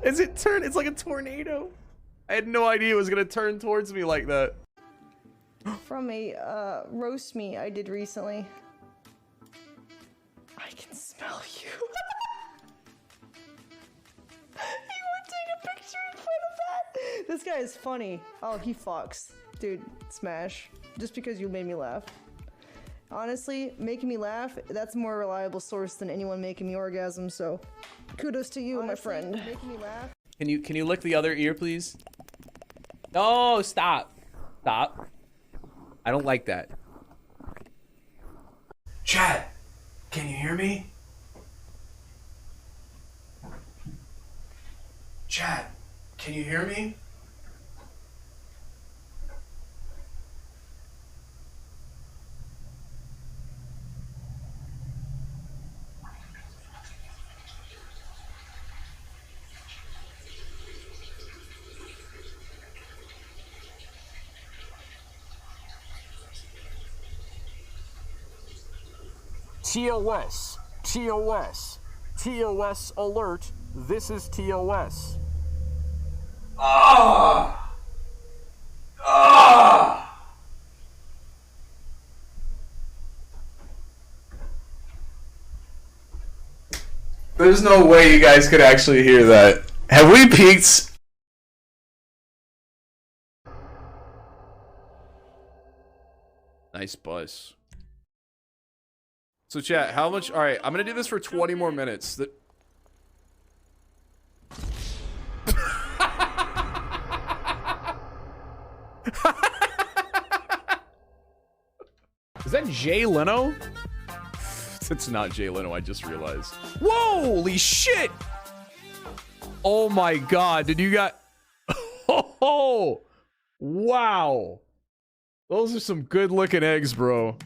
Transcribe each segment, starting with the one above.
Is it turn? It's like a tornado. I had no idea it was gonna turn towards me like that. From a roast meat I did recently. I can smell you. You would take a picture in front of that? This guy is funny. Oh, he fucks. Dude, smash. Just because you made me laugh. Honestly, making me laugh, that's a more reliable source than anyone making me orgasm, so kudos to you, my friend. Making me laugh. Can you lick the other ear, please? No, stop. Stop. I don't like that. Chad, can you hear me? Chad, can you hear me? TOS, TOS, TOS alert, this is TOS. There's no way you guys could actually hear that. Have we peaked? Nice buzz. So chat, how much? All right, I'm gonna do this for 20 more minutes. Is that Jay Leno? It's not Jay Leno, I just realized. Holy shit! Oh my god, did you got... Oh, wow. Those are some good looking eggs, bro.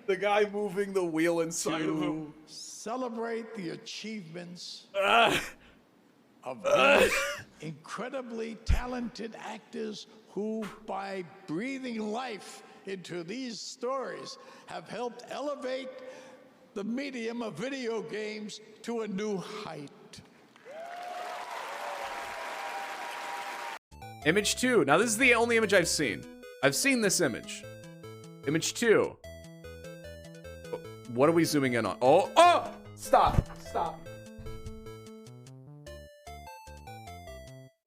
The guy moving the wheel inside of him. Celebrate the achievements of these incredibly talented actors who, by breathing life into these stories, have helped elevate the medium of video games to a new height. Image 2. Now this is the only image I've seen. I've seen this image. Image 2. What are we zooming in on? Oh, oh! Stop. Stop.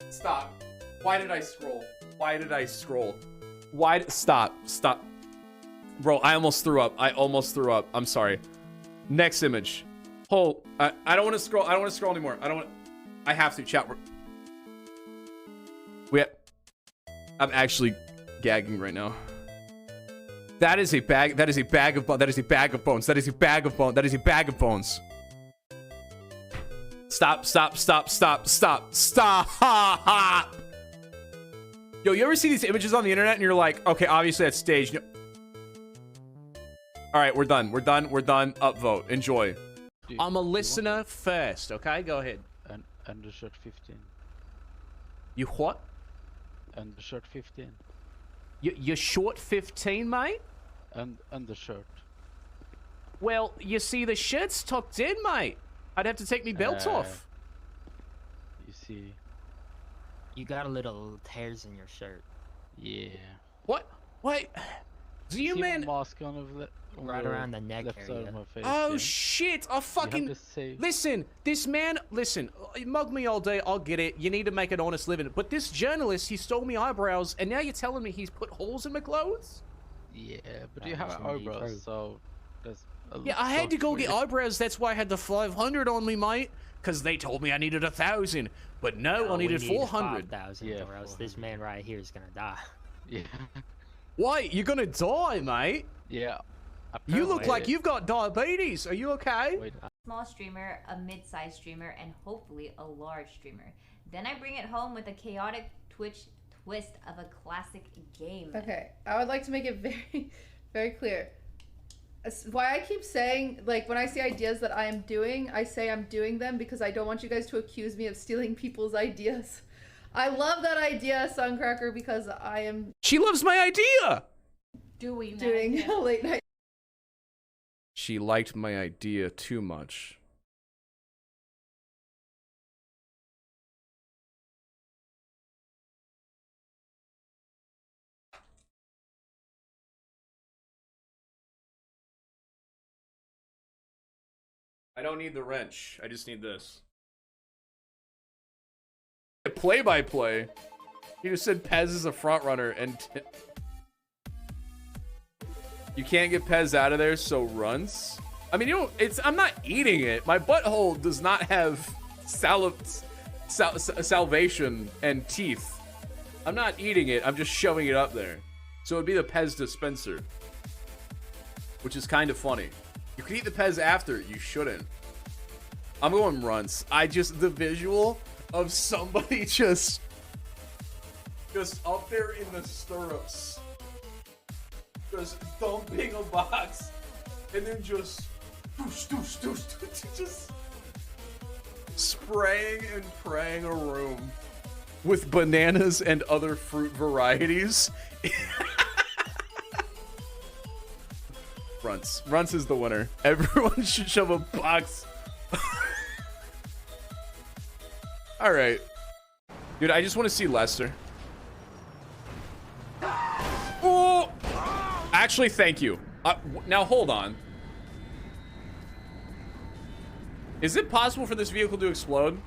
Stop. Why did I scroll? Why did I scroll? Why? Stop. Stop. Bro, I almost threw up. I almost threw up. I'm sorry. Next image. Hold. I don't want to scroll. I don't want to scroll anymore. I don't want. I have to. Chat. I'm actually gagging right now. That is a bag. That is a bag of bones. That is a bag of bones. That is a bag of bones. That is a bag of bones. Stop. Stop. Stop. Stop. Stop. Stop. Yo, you ever see these images on the internet and you're like, okay, obviously that's staged. All right, we're done. We're done. We're done. Upvote. Enjoy. I'm a listener first, okay? Go ahead. And undershirt 15. You what? Undershirt 15. You're short 15, mate? And undershirt. Well, you see, the shirt's tucked in, mate. I'd have to take me belt off. You see. You got a little tears in your shirt. Yeah. What? Wait. Do you mean... mask on right around the neck left area. side of my face, Oh, yeah. shit. I fucking... Listen, this man... Listen, mug me all day. I'll get it. You need to make an honest living. But this journalist, he stole me eyebrows, and now you're telling me he's put holes in my clothes? Yeah, but you have eyebrows, so... That's yeah, I had to go get eyebrows. That's why I had the 500 on me, mate. Because they told me I needed 1,000. But no, I needed 400. 5,000, Yeah, or else this man right here is gonna die. Yeah. Why? You're gonna die, mate. Yeah. You look like you've got diabetes. Are you okay? Wait, small streamer, a mid-sized streamer, and hopefully a large streamer. Then I bring it home with a chaotic Twitch twist of a classic game. Okay, I would like to make it very, very clear. Why I keep saying, like, when I see ideas that I am doing, I say I'm doing them because I don't want you guys to accuse me of stealing people's ideas. I love that idea, Suncracker, because I am... She loves my idea! Doing late night. She liked my idea too much. I don't need the wrench. I just need this. Play-by-play. He just said Pez is a front runner, and you can't get Pez out of there, so runs. I mean, you know, I'm not eating it. My butthole does not have salvation and teeth. I'm not eating it. I'm just shoving it up there. So it'd be the Pez dispenser, which is kind of funny. You can eat the Pez after. You shouldn't. I'm going runts. The visual of somebody just up there in the stirrups, just dumping a box, and then just just spraying and praying a room with bananas and other fruit varieties. Runts is the winner. Everyone should shove a box. All right, dude. I just want to see Lester. Oh, actually, thank you. Now hold on. Is it possible for this vehicle to explode?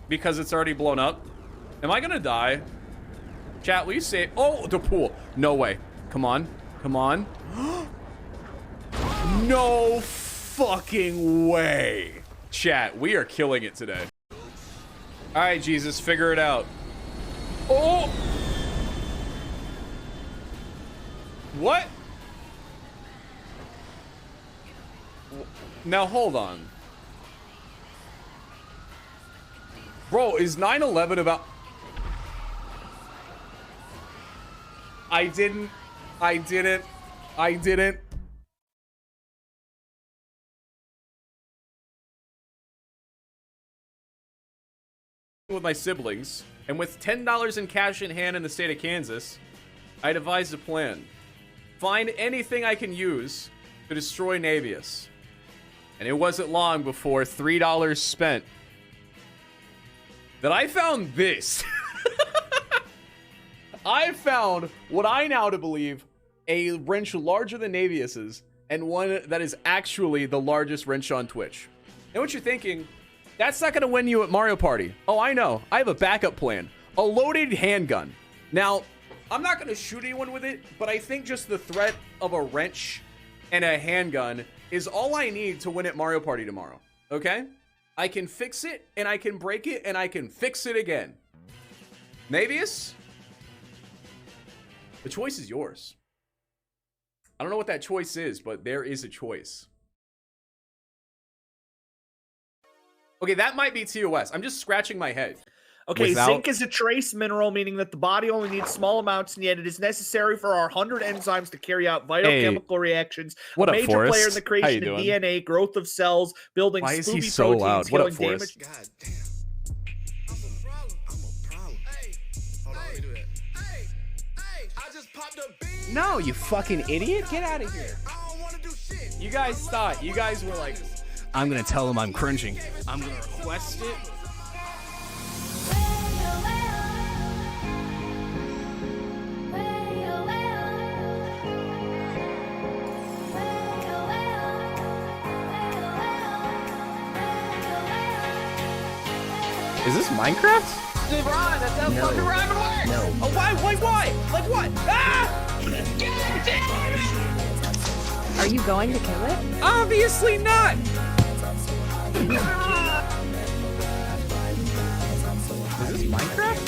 Because it's already blown up? Am I gonna die? Chat, will you say, oh, the pool. No way. Come on. Come on. No fucking way. Chat, we are killing it today. All right, Jesus, figure it out. Oh! What? Now, hold on. Bro, is 9/11 about... I didn't. With my siblings, and with $10 in cash in hand in the state of Kansas, I devised a plan. Find anything I can use to destroy Navius. And it wasn't long before $3 spent that I found this. I found what I now to believe a wrench larger than Navius's, and one that is actually the largest wrench on Twitch. And what you're thinking, that's not going to win you at Mario Party. Oh, I know. I have a backup plan. A loaded handgun. Now, I'm not going to shoot anyone with it, but I think just the threat of a wrench and a handgun is all I need to win at Mario Party tomorrow. Okay? I can fix it, and I can break it, and I can fix it again. Navius? The choice is yours. I don't know what that choice is, but there is a choice. Okay, that might be TOS. I'm just scratching my head. Okay, zinc is a trace mineral, meaning that the body only needs small amounts, and yet it is necessary for our 100 enzymes to carry out vital chemical reactions. What a up, major Forrest? player in the creation of DNA, growth of cells, building Why is he spooky so proteins, loud? What up, killing Forrest? damage. God damn. I'm a problem. Hey, hold on, let me do that. Hey, I just popped a bean. No, you fucking idiot. Get out of here. I don't want to do shit. You guys thought. You guys were like, I'm going to tell him I'm cringing. I'm going to request it. Is this Minecraft? Ron, that's how fucking rabbit works! No. Oh, why? Like what? Ah! Are you going to kill it? Obviously not! Is this Minecraft?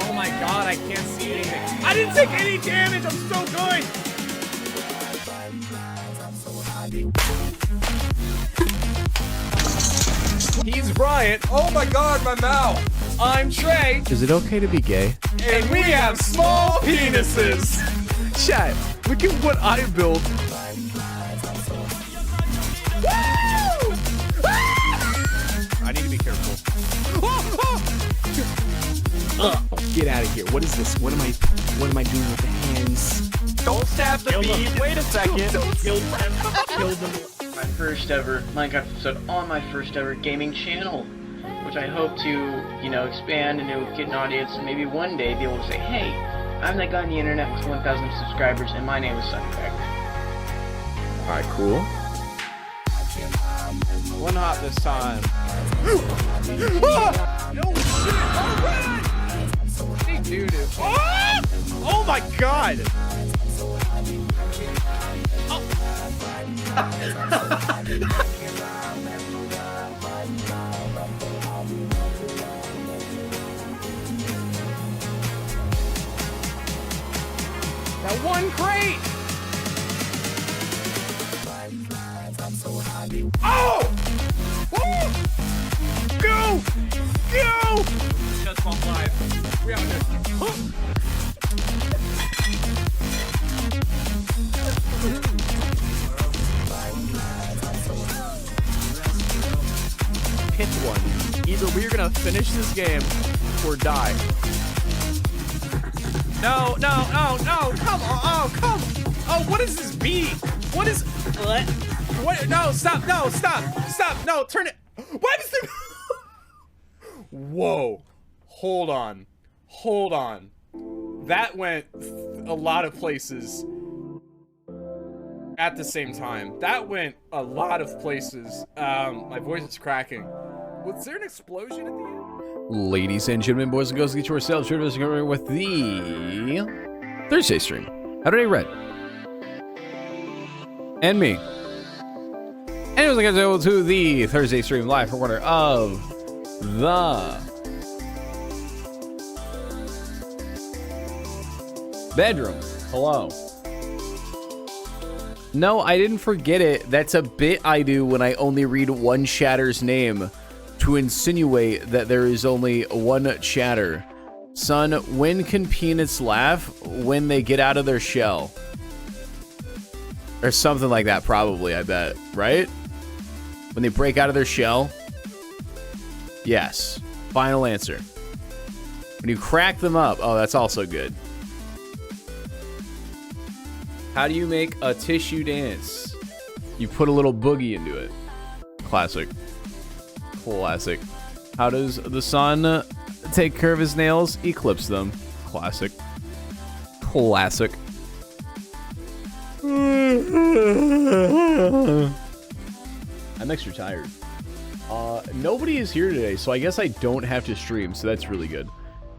Oh my god, I can't see anything. I didn't take any damage, I'm so good! He's Bryant. Oh my god, my mouth. I'm Trey. Is it okay to be gay? And we have small penises. Chat, look at what I built. Woo! I need to be careful. Get out of here. What is this? What am I doing with the hands? Don't stab the bead. Wait a second. Kill them. My first ever Minecraft episode on my first ever gaming channel. which I hope to, you know, expand and get an audience, and maybe one day be able to say, hey, I'm that guy on the internet with 1,000 subscribers, and my name is Sunnyback. All right, cool. One hop this time. No shit! Alright! Hey, dude. Oh! Oh my god! That one crate! Oh! Woo! Go! Go! Just one live. We out here. Pick one. Either we're gonna finish this game or die. No, no, no, no! Come on! Oh, come! Oh, what is this beat? What is? What? No! Stop! No! Stop! Stop! No! Turn it! What is the? Whoa! Hold on! Hold on! That went a lot of places at the same time. That went a lot of places. My voice is cracking. Was there an explosion at the end? Ladies and gentlemen, boys and girls, get yourselves with the Thursday stream. How did I read? And me. Anyways, I got to go to the Thursday stream live for corner of the bedroom. Hello. No, I didn't forget it. That's a bit I do when I only read one chatter's name to insinuate that there is only one chatter. Son, when can peanuts laugh? When they get out of their shell. Or something like that, probably, I bet. Right? When they break out of their shell? Yes. Final answer. When you crack them up. Oh, that's also good. How do you make a tissue dance? You put a little boogie into it. Classic. Classic. How does the sun take care of his nails? Eclipse them. Classic. Classic. I'm extra tired. Nobody is here today, so I guess I don't have to stream, so that's really good.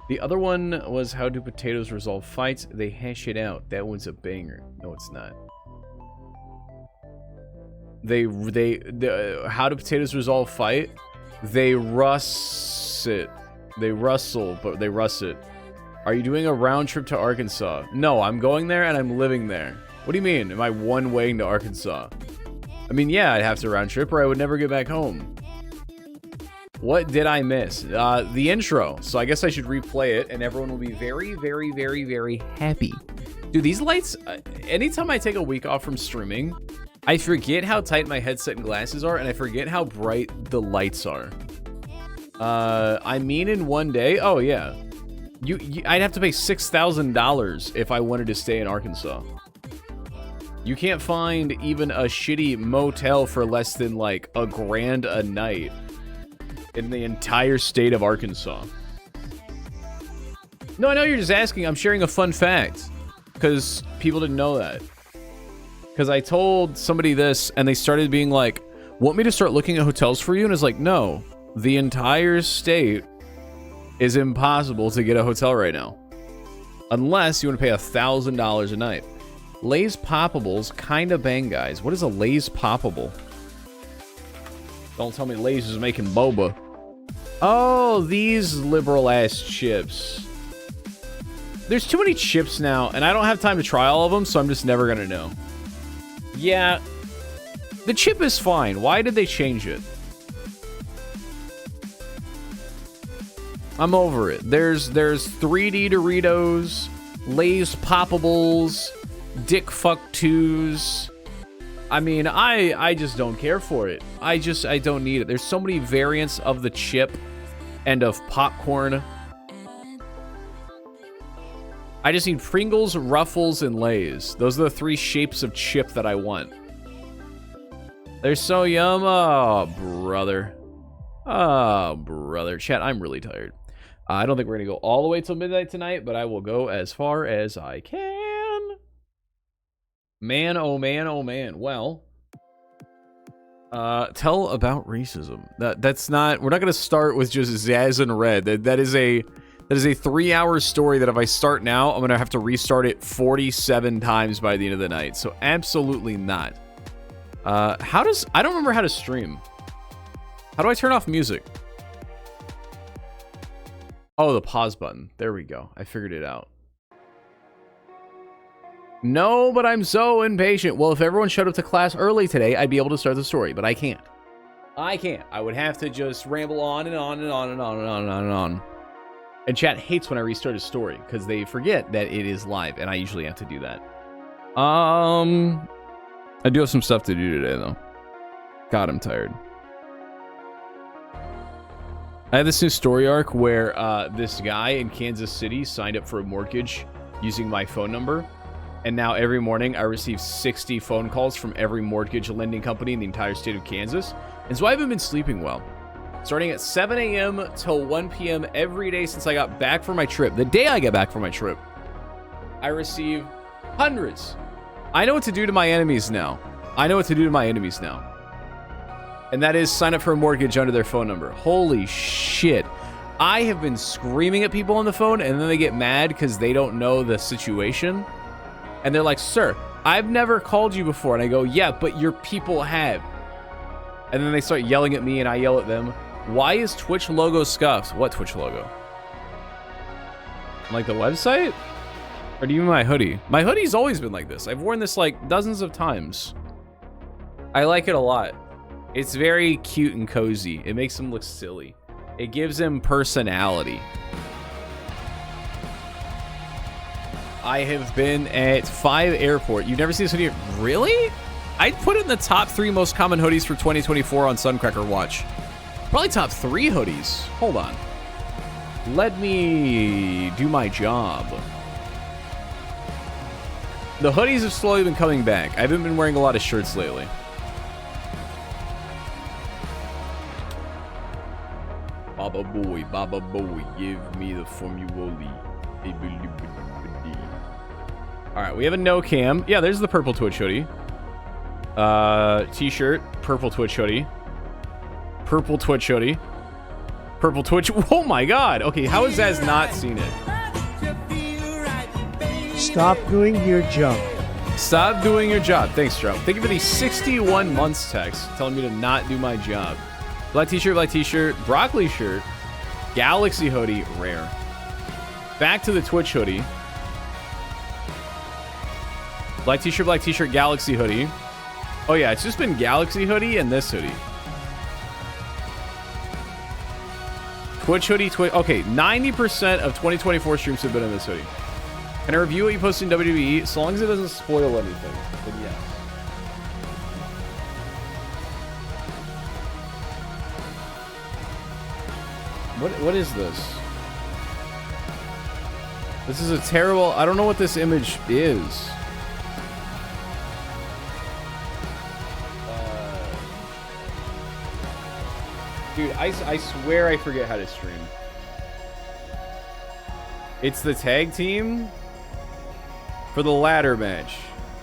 The other one was how do potatoes resolve fights? They hash it out. That one's a banger. No, it's not. How do potatoes resolve fight? They russet. They rustle, but they russet. Are you doing a round trip to Arkansas? No, I'm going there and I'm living there. What do you mean? Am I one-waying to Arkansas? I mean, yeah, I'd have to round trip or I would never get back home. What did I miss? The intro. So I guess I should replay it and everyone will be very, very, very, very happy. Dude, these lights, anytime I take a week off from streaming, I forget how tight my headset and glasses are and I forget how bright the lights are. I mean in one day, oh yeah. I'd have to pay $6,000 if I wanted to stay in Arkansas. You can't find even a shitty motel for less than like $1,000 a night in the entire state of Arkansas. No, I know you're just asking. I'm sharing a fun fact because people didn't know that. Because I told somebody this and they started being like, want me to start looking at hotels for you? And it's like, no, the entire state is impossible to get a hotel right now. Unless you want to pay $1,000 a night. Lay's Poppables kinda bang, guys. What is a Lay's Poppable? Don't tell me Lay's is making boba. Oh, these liberal ass chips. There's too many chips now, and I don't have time to try all of them, so I'm just never gonna know. Yeah, the chip is fine. Why did they change it? I'm over it. There's 3D Doritos, Lay's Poppables, Dick Fuck 2s. I mean, I just don't care for it. I don't need it. There's so many variants of the chip and of popcorn. I just need Pringles, Ruffles, and Lay's. Those are the 3 shapes of chip that I want. They're so yum. Oh, brother. Oh, brother. Chat, I'm really tired. I don't think we're going to go all the way till midnight tonight, but I will go as far as I can. Man, oh man, oh man. Well, tell about racism. That's not, we're not going to start with just Zaz and Red. That is a 3-hour story that if I start now, I'm going to have to restart it 47 times by the end of the night. So absolutely not. I don't remember how to stream. How do I turn off music? Oh, the pause button. There we go. I figured it out. No, but I'm so impatient. Well, if everyone showed up to class early today, I'd be able to start the story, but I can't. I can't. I would have to just ramble on and on and on and on and on and on and on. And chat hates when I restart a story because they forget that it is live, and I usually have to do that. I do have some stuff to do today, though. God, I'm tired. I have this new story arc where this guy in Kansas City signed up for a mortgage using my phone number. And now every morning I receive 60 phone calls from every mortgage lending company in the entire state of Kansas. And so I haven't been sleeping well. Starting at 7 a.m. till 1 p.m. every day since I got back from my trip. The day I get back from my trip, I receive hundreds. I know what to do to my enemies now. And that is sign up for a mortgage under their phone number. Holy shit. I have been screaming at people on the phone and then they get mad because they don't know the situation. And they're like, sir, I've never called you before. And I go, yeah, but your people have. And then they start yelling at me and I yell at them. Why is Twitch logo scuffed? What Twitch logo? Like the website? Or do you mean my hoodie? My hoodie's always been like this. I've worn this like dozens of times. I like it a lot. It's very cute and cozy. It makes them look silly. It gives them personality. I have been at 5 airport. You've never seen this hoodie? Really? I'd put it in the top 3 most common hoodies for 2024 on Suncracker Watch. Probably top 3 hoodies. Hold on. Let me do my job. The hoodies have slowly been coming back. I haven't been wearing a lot of shirts lately. Baba boy, give me the formula. All right, we have a no cam. Yeah, there's the purple Twitch hoodie. T-shirt, purple Twitch hoodie. Purple Twitch hoodie. Purple Twitch. Oh my God. Okay, how has Zaz not seen it? Stop doing your job. Stop doing your job. Thanks, Trump. Thank you for the 61 months text telling me to not do my job. Black t-shirt, broccoli shirt, Galaxy hoodie, rare. Back to the Twitch hoodie. Black t-shirt, Galaxy hoodie. Oh yeah, it's just been Galaxy hoodie and this hoodie. Twitch hoodie, okay, 90% of 2024 streams have been in this hoodie. Can I review what you post in WWE? So long as it doesn't spoil anything, then yes. What is this? This is a terrible... I don't know what this image is. Dude, I swear I forget how to stream. It's the tag team for the ladder match.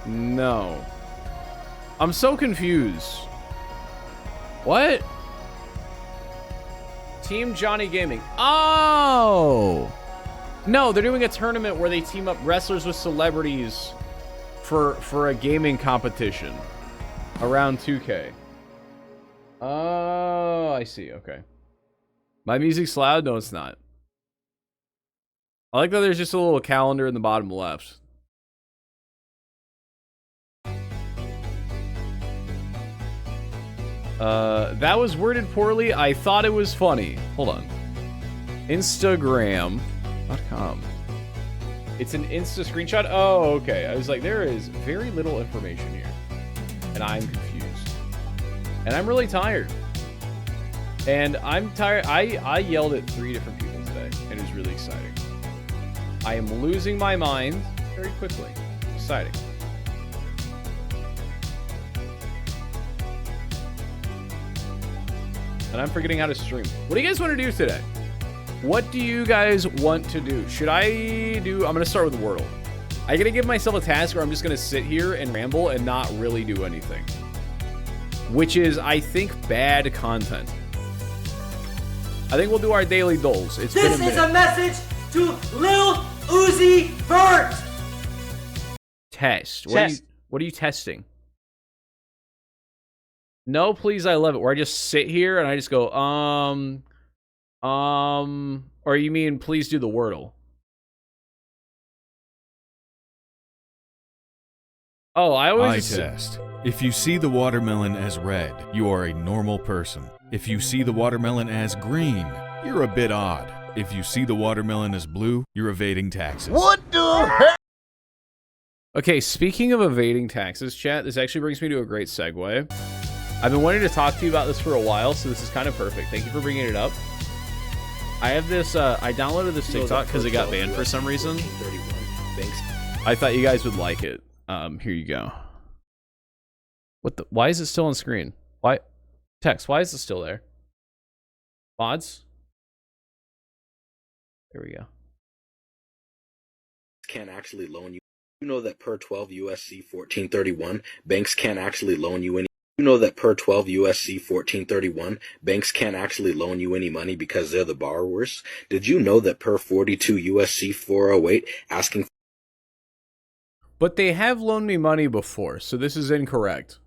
No. I'm so confused. What? Team Johnny Gaming. Oh! No, they're doing a tournament where they team up wrestlers with celebrities for a gaming competition around 2K. Oh, I see. Okay. My music's loud? No, it's not. I like that there's just a little calendar in the bottom left. That was worded poorly. I thought it was funny. Hold on. Instagram.com. It's an Insta screenshot? Oh, okay. I was like, there is very little information here. And I'm confused. And I'm really tired. And I'm tired. I yelled at 3 different people today. And it was really exciting. I am losing my mind very quickly. Exciting. And I'm forgetting how to stream. What do you guys want to do today? What do you guys want to do? Should I do... I'm going to start with Wordle. I got to give myself a task where I'm just going to sit here and ramble and not really do anything. Which is, I think, bad content. I think we'll do our daily doles. It's been a minute. This is a message to Lil Uzi Vert. Test. What are you testing? No, please, I love it. Where I just sit here and I just go, or you mean please do the Wordle? Oh, I always test. If you see the watermelon as red, you are a normal person. If you see the watermelon as green, you're a bit odd. If you see the watermelon as blue, you're evading taxes. What the heck? Okay, speaking of evading taxes, chat, this actually brings me to a great segue. I've been wanting to talk to you about this for a while, so this is kind of perfect. Thank you for bringing it up. I have this, I downloaded this TikTok because it got banned for some reason. I thought you guys would like it. Here you go. What the? Why is it still on screen? Why? Text, why is it still there? Mods? Here we go. Can't actually loan you. You know that per 12 USC 1431, banks can't actually loan you any. You know that per 12 USC 1431, banks can't actually loan you any money because they're the borrowers. Did you know that per 42 USC 408, asking? But they have loaned me money before, so this is incorrect.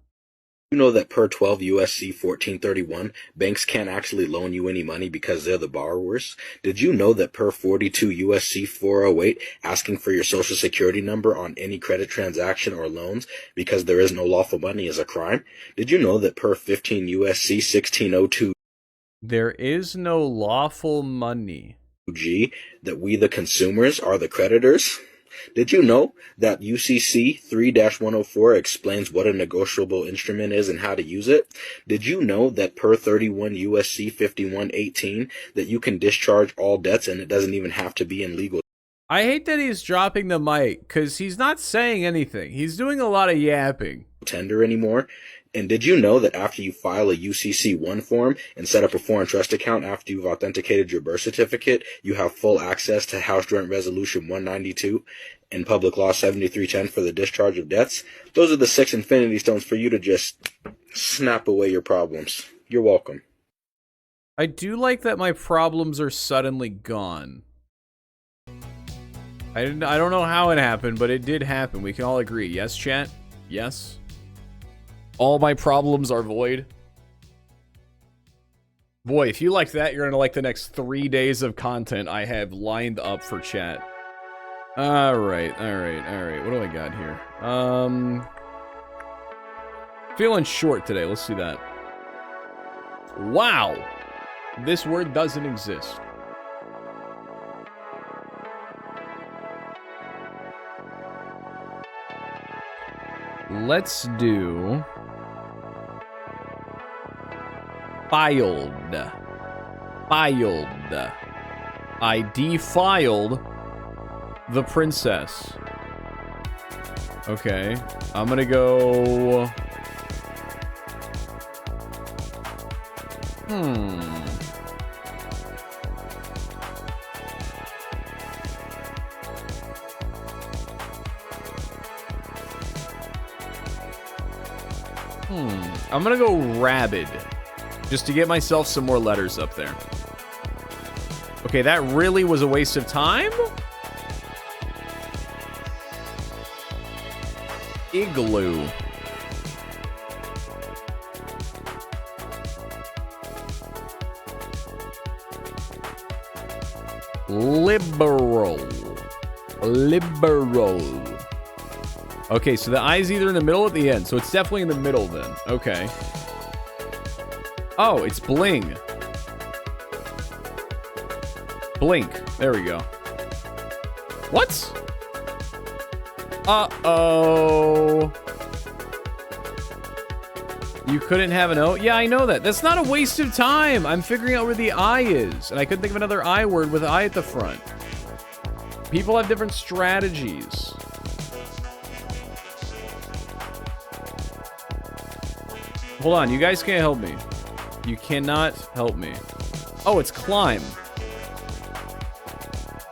You know that per 12 USC 1431, banks can't actually loan you any money because they're the borrowers? Did you know that per 42 USC 408, asking for your social security number on any credit transaction or loans because there is no lawful money is a crime? Did you know that per 15 USC 1602, there is no lawful money, G, that we the consumers are the creditors? Did you know that UCC 3-104 explains what a negotiable instrument is and how to use it? Did you know that per 31 USC 5118 that you can discharge all debts and it doesn't even have to be in legal? I hate that he's dropping the mic because he's not saying anything. He's doing a lot of yapping. Tender anymore? And did you know that after you file a UCC-1 form and set up a foreign trust account after you've authenticated your birth certificate, you have full access to House Joint Resolution 192 and Public Law 7310 for the discharge of debts? Those are the 6 infinity stones for you to just snap away your problems. You're welcome. I do like that my problems are suddenly gone. I don't know how it happened, but it did happen. We can all agree. Yes, chat? Yes? All my problems are void. Boy, if you like that, you're gonna like the next 3 days of content I have lined up for chat. Alright. What do I got here? Feeling short today. Let's see that. Wow! This word doesn't exist. Let's do... Filed. I defiled the princess. Okay. I'm gonna go... I'm gonna go rabid. Just to get myself some more letters up there. Okay, that really was a waste of time? Igloo. Liberal. Okay, so the I's either in the middle or at the end, so it's definitely in the middle then. Okay. Oh, it's bling. Blink. There we go. What? Uh-oh. You couldn't have an O? Yeah, I know that. That's not a waste of time. I'm figuring out where the I is, and I couldn't think of another I word with I at the front. People have different strategies. Hold on, you guys can't help me. You cannot help me. Oh, it's climb.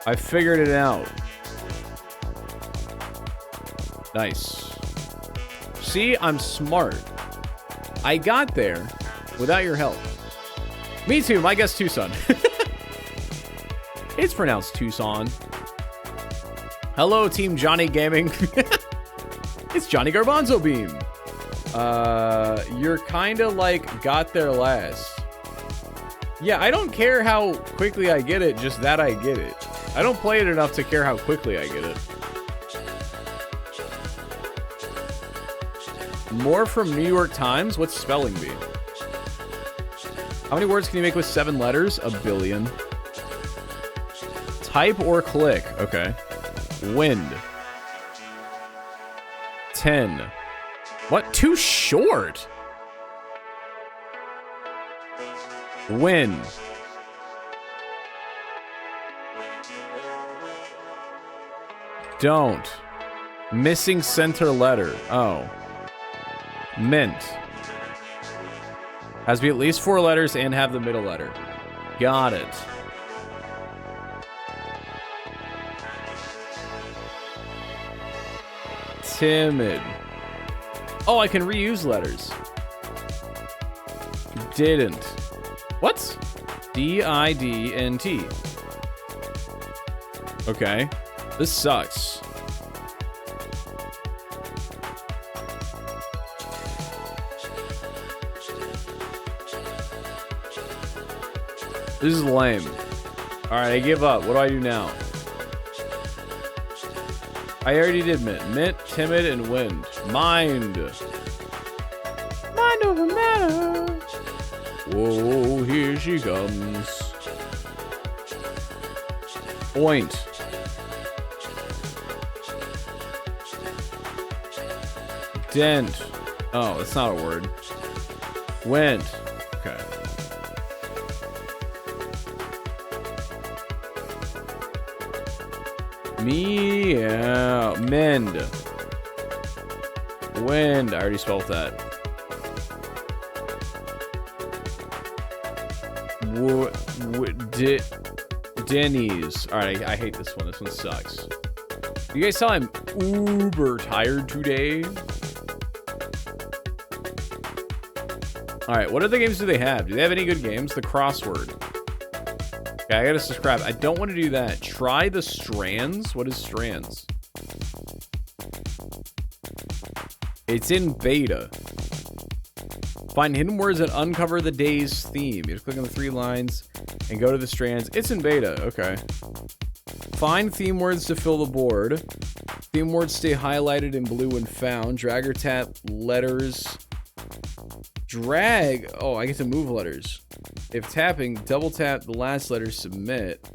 I figured it out. Nice. See, I'm smart. I got there without your help. Me too, my guess Tucson. It's pronounced Tucson. Hello, Team Johnny Gaming. It's Johnny Garbanzo Beam. You're kind of like got there last. Yeah, I don't care how quickly I get it, just that I get it. I don't play it enough to care how quickly I get it. More from New York Times? What's spelling bee? How many words can you make with 7 letters? 1 billion. Type or click. Okay. Wind. 10. What? Too short. Win. Don't. Missing center letter. Oh. Mint. Has to be at least 4 letters and have the middle letter. Got it. Timid. Oh, I can reuse letters. Didn't. What? D-I-D-N-T. Okay. This sucks. This is lame. Alright, I give up. What do I do now? I already did mint. Mint, timid, and wind. Mind. Mind over matter. Whoa, here she comes. Point. Dent. Oh, that's not a word. Went. Okay. Meow. Mend. Wind. I already spelled that. Denny's. Alright, I hate this one. This one sucks. You guys tell I'm uber tired today? Alright, what other games do they have? Do they have any good games? The crossword. Okay, I gotta subscribe. I don't want to do that. Try the Strands. What is Strands? It's in beta. Find hidden words that uncover the day's theme. You just click on the 3 lines and go to the Strands. It's in beta. Okay. Find theme words to fill the board. Theme words stay highlighted in blue when found. Drag or tap letters. Drag. Oh, I get to move letters. If tapping, double tap the last letter, submit.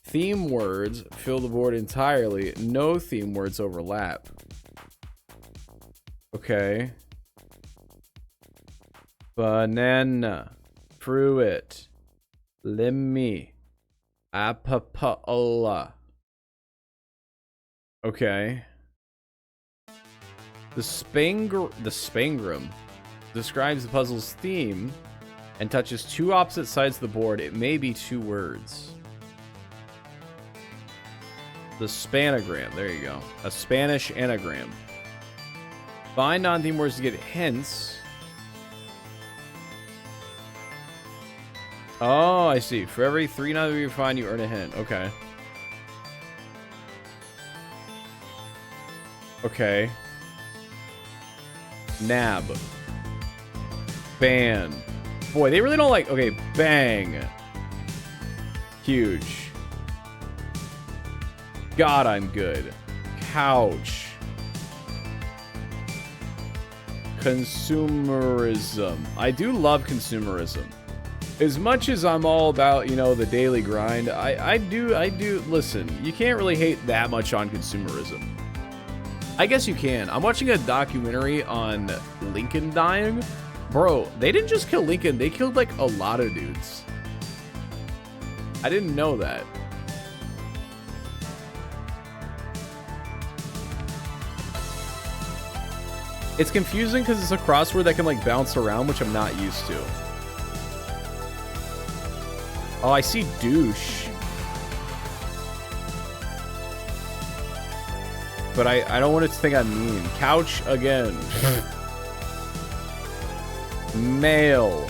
Theme words fill the board entirely. No theme words overlap. Okay. Banana. Fruit. Lemmy. Apapala. Okay. The Spangrum describes the puzzle's theme and touches 2 opposite sides of the board. It may be 2 words. The Spanagram. There you go. A Spanish anagram. Find non-theme words to get hints. Oh, I see. For every 3 non-theme you find, you earn a hint. Okay. Okay. Nab. Ban. Boy, they really don't like... Okay, bang. Huge. God, I'm good. Couch. Consumerism. I do love consumerism. As much as I'm all about, you know, the daily grind, I do... Listen, you can't really hate that much on consumerism. I guess you can. I'm watching a documentary on Lincoln dying. Bro, they didn't just kill Lincoln, they killed like a lot of dudes. I didn't know that. It's confusing because it's a crossword that can like bounce around, which I'm not used to. Oh, I see douche. But I don't want it to think I'm mean. Couch again. Male.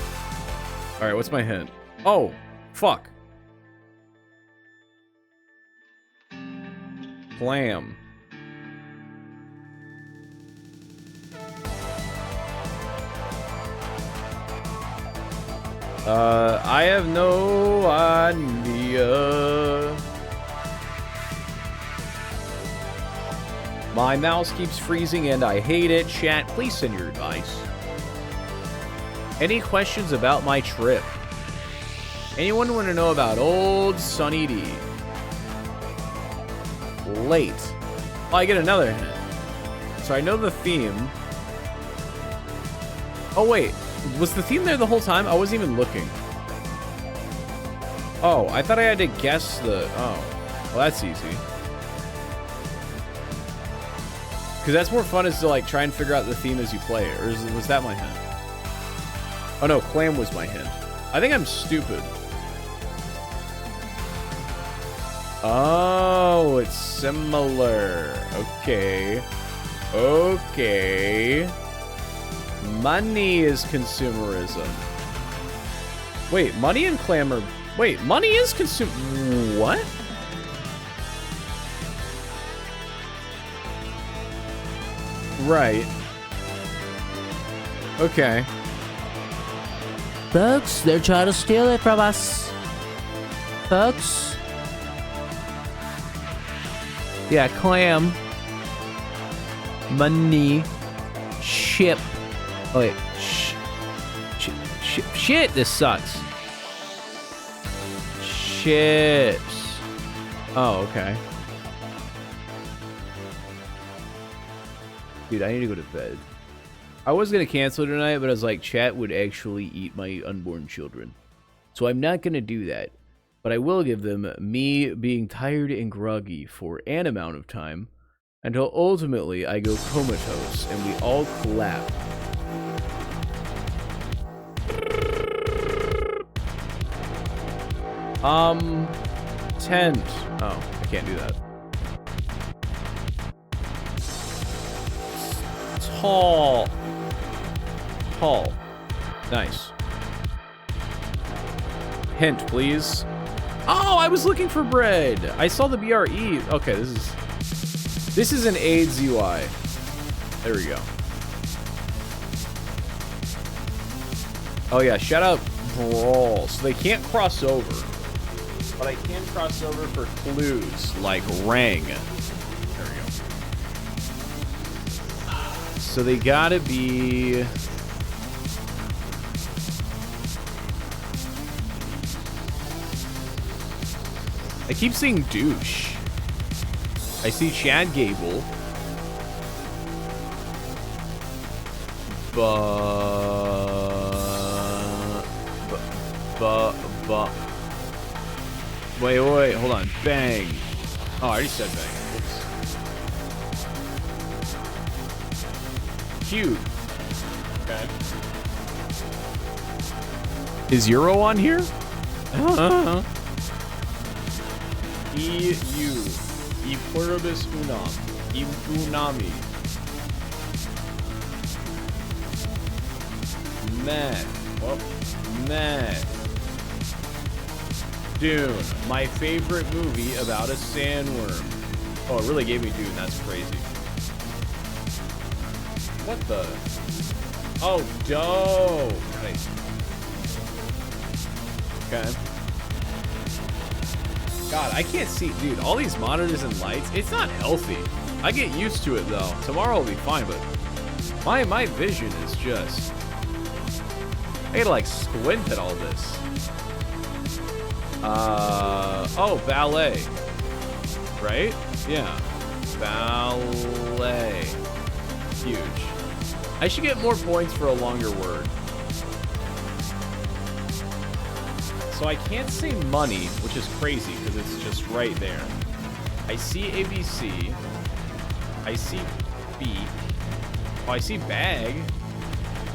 Alright, what's my hint? Oh, fuck. Clam. I have no idea. My mouse keeps freezing and I hate it. Chat, please send your advice. Any questions about my trip? Anyone want to know about old Sunny D? Late. Oh, I get another hint. So I know the theme. Oh, wait. Was the theme there the whole time? I wasn't even looking. Oh, I thought I had to guess the... Oh. Well, that's easy. Because that's more fun is to, like, try and figure out the theme as you play it. Or was that my hint? Oh, no. Clam was my hint. I think I'm stupid. Oh, it's similar. Okay. Okay. Money is consumerism. Wait, money and clam are... Wait, money is What? Right. Okay. Folks, they're trying to steal it from us. Folks. Yeah, clam. Money. Ship. Oh, wait. Shit, this sucks. Ships. Oh, okay. Dude, I need to go to bed. I was going to cancel tonight, but I was like, chat would actually eat my unborn children. So I'm not going to do that. But I will give them me being tired and groggy for an amount of time until ultimately I go comatose and we all clap. Tent. Oh, I can't do that. Tall. Tall. Nice. Hint, please. Oh, I was looking for bread. I saw the BRE. Okay, this is an AIDS UI. There we go. Oh yeah, shout out Brawl. So they can't cross over. But I can cross over for clues like Rang. There we go. So they gotta be... I keep seeing douche. I see Chad Gable. Wait, hold on. Bang. Oh, I already said bang. Oops. Cute. Okay. Is Euro on here? EU. E pluribus unum. E unami. Matt. Oh, Matt. Dune. My favorite movie about a sandworm. Oh, it really gave me Dune. That's crazy. What the? Oh, dope. Nice. Okay. God, I can't see, dude, all these monitors and lights, it's not healthy. I get used to it though. Tomorrow will be fine, but my vision is just, I gotta like squint at all this. Oh, ballet. Right? Yeah. Ballet. Huge. I should get more points for a longer word. So I can't say money, which is crazy because it's just right there. I see ABC. I see beak. Oh, I see bag,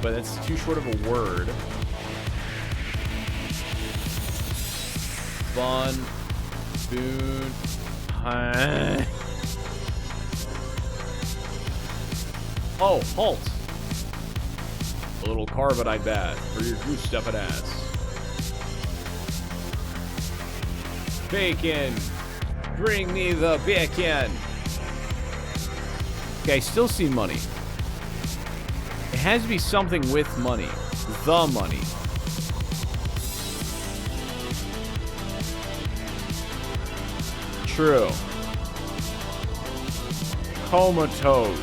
but that's too short of a word. Spawn. Spoon. Oh, halt. A little carbonite bath for your goose stuffed ass. Bacon. Bring me the bacon. Okay, I still see money. It has to be something with money. The money. True. Comatose.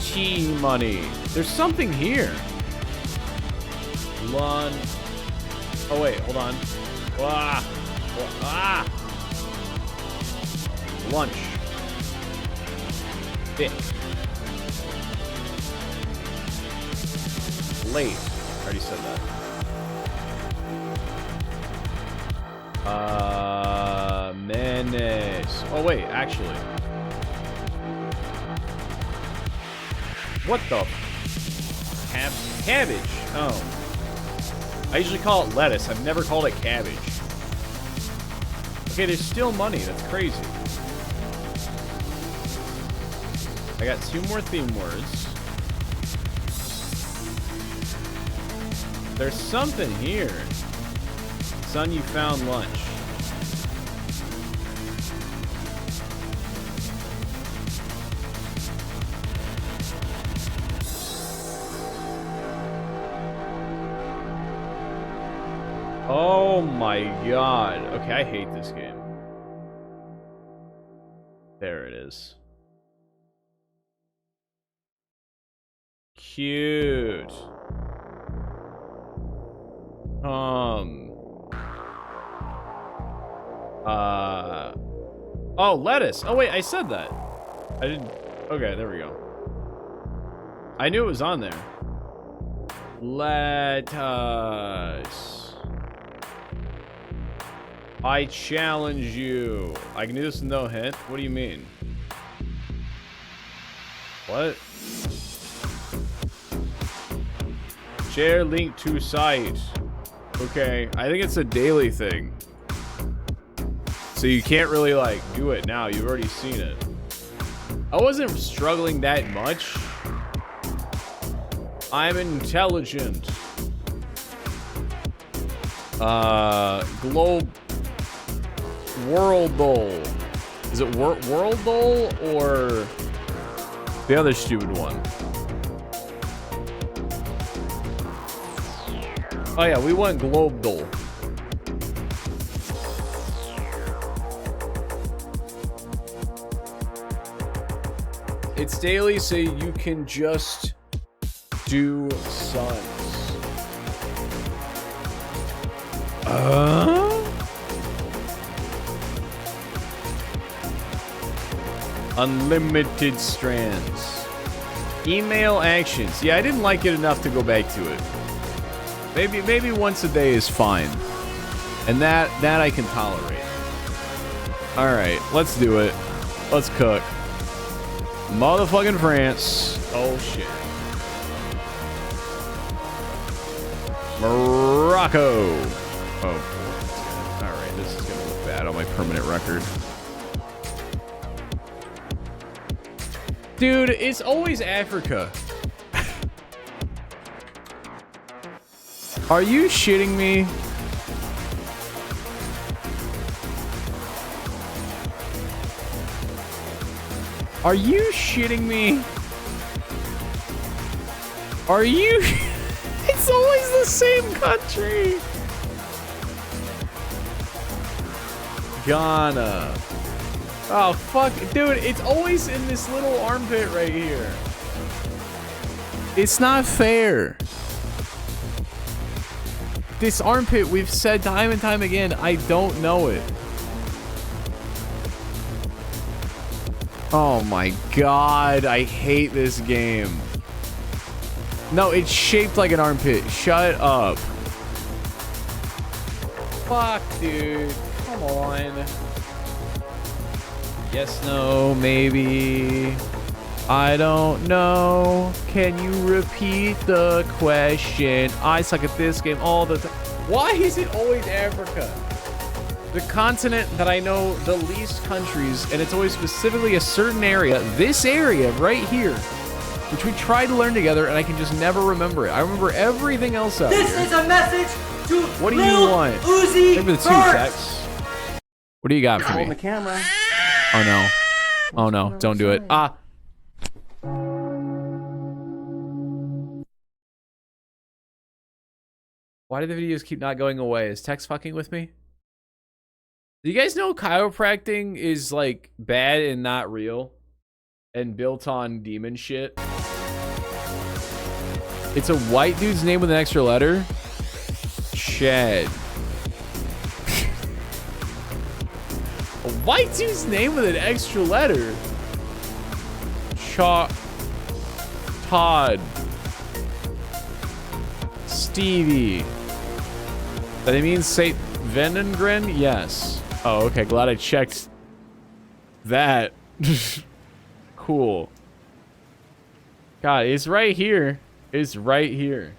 Tea money. There's something here. Lunch. Oh wait, hold on. Ah. Ah. Lunch. Thick. Late. Already said that. Menace. Oh wait, actually. What the? Cabbage. Oh. I usually call it lettuce. I've never called it cabbage. Okay, there's still money. That's crazy. I got 2 more theme words. There's something here. Son, you found lunch. Oh my god. Okay, I hate this game. There it is. Cute. Oh, lettuce. Oh wait, I said that. I didn't. Okay, there we go. I knew it was on there. Lettuce. I challenge you. I can do this with no hint. What do you mean? What? Share link to site. Okay, I think it's a daily thing. So you can't really like do it now. You've already seen it. I wasn't struggling that much. I'm intelligent. Globe Worldle. Is it Worldle or the other stupid one? Oh yeah, we went Globedle. It's daily, so you can just do sons. Unlimited strands. Email actions. Yeah, I didn't like it enough to go back to it. Maybe once a day is fine. And that I can tolerate. Alright, let's do it. Let's cook. Motherfucking France. Oh shit. Morocco. Oh boy. Alright, this is gonna look bad on my permanent record. Dude, it's always Africa. Are you shitting me? Are you shitting me? Are you? It's always the same country. Ghana. Oh, fuck. Dude, it's always in this little armpit right here. It's not fair. This armpit, we've said time and time again, I don't know it. Oh my god, I hate this game. No, it's shaped like an armpit. Shut up. Fuck, dude. Come on. Yes, no, maybe. I don't know. Can you repeat the question? I suck at this game all the time. Why is it always Africa? The continent that I know the least countries, and it's always specifically a certain area. This area right here, which we tried to learn together, and I can just never remember it. I remember everything else out This here. is a message to What do you Lil want? Uzi Maybe the two Vert. texts. What do you got for me? the camera. Oh no. Oh no, don't do it. Ah. Why do the videos keep not going away? Is text fucking with me? Do you guys know chiropractic is like bad and not real? And built on demon shit? It's a white dude's name with an extra letter? Chad. A white dude's name with an extra letter? Todd. Stevie. That it means Saint Venengren? Yes. Oh, okay. Glad I checked that. Cool. God, it's right here. It's right here.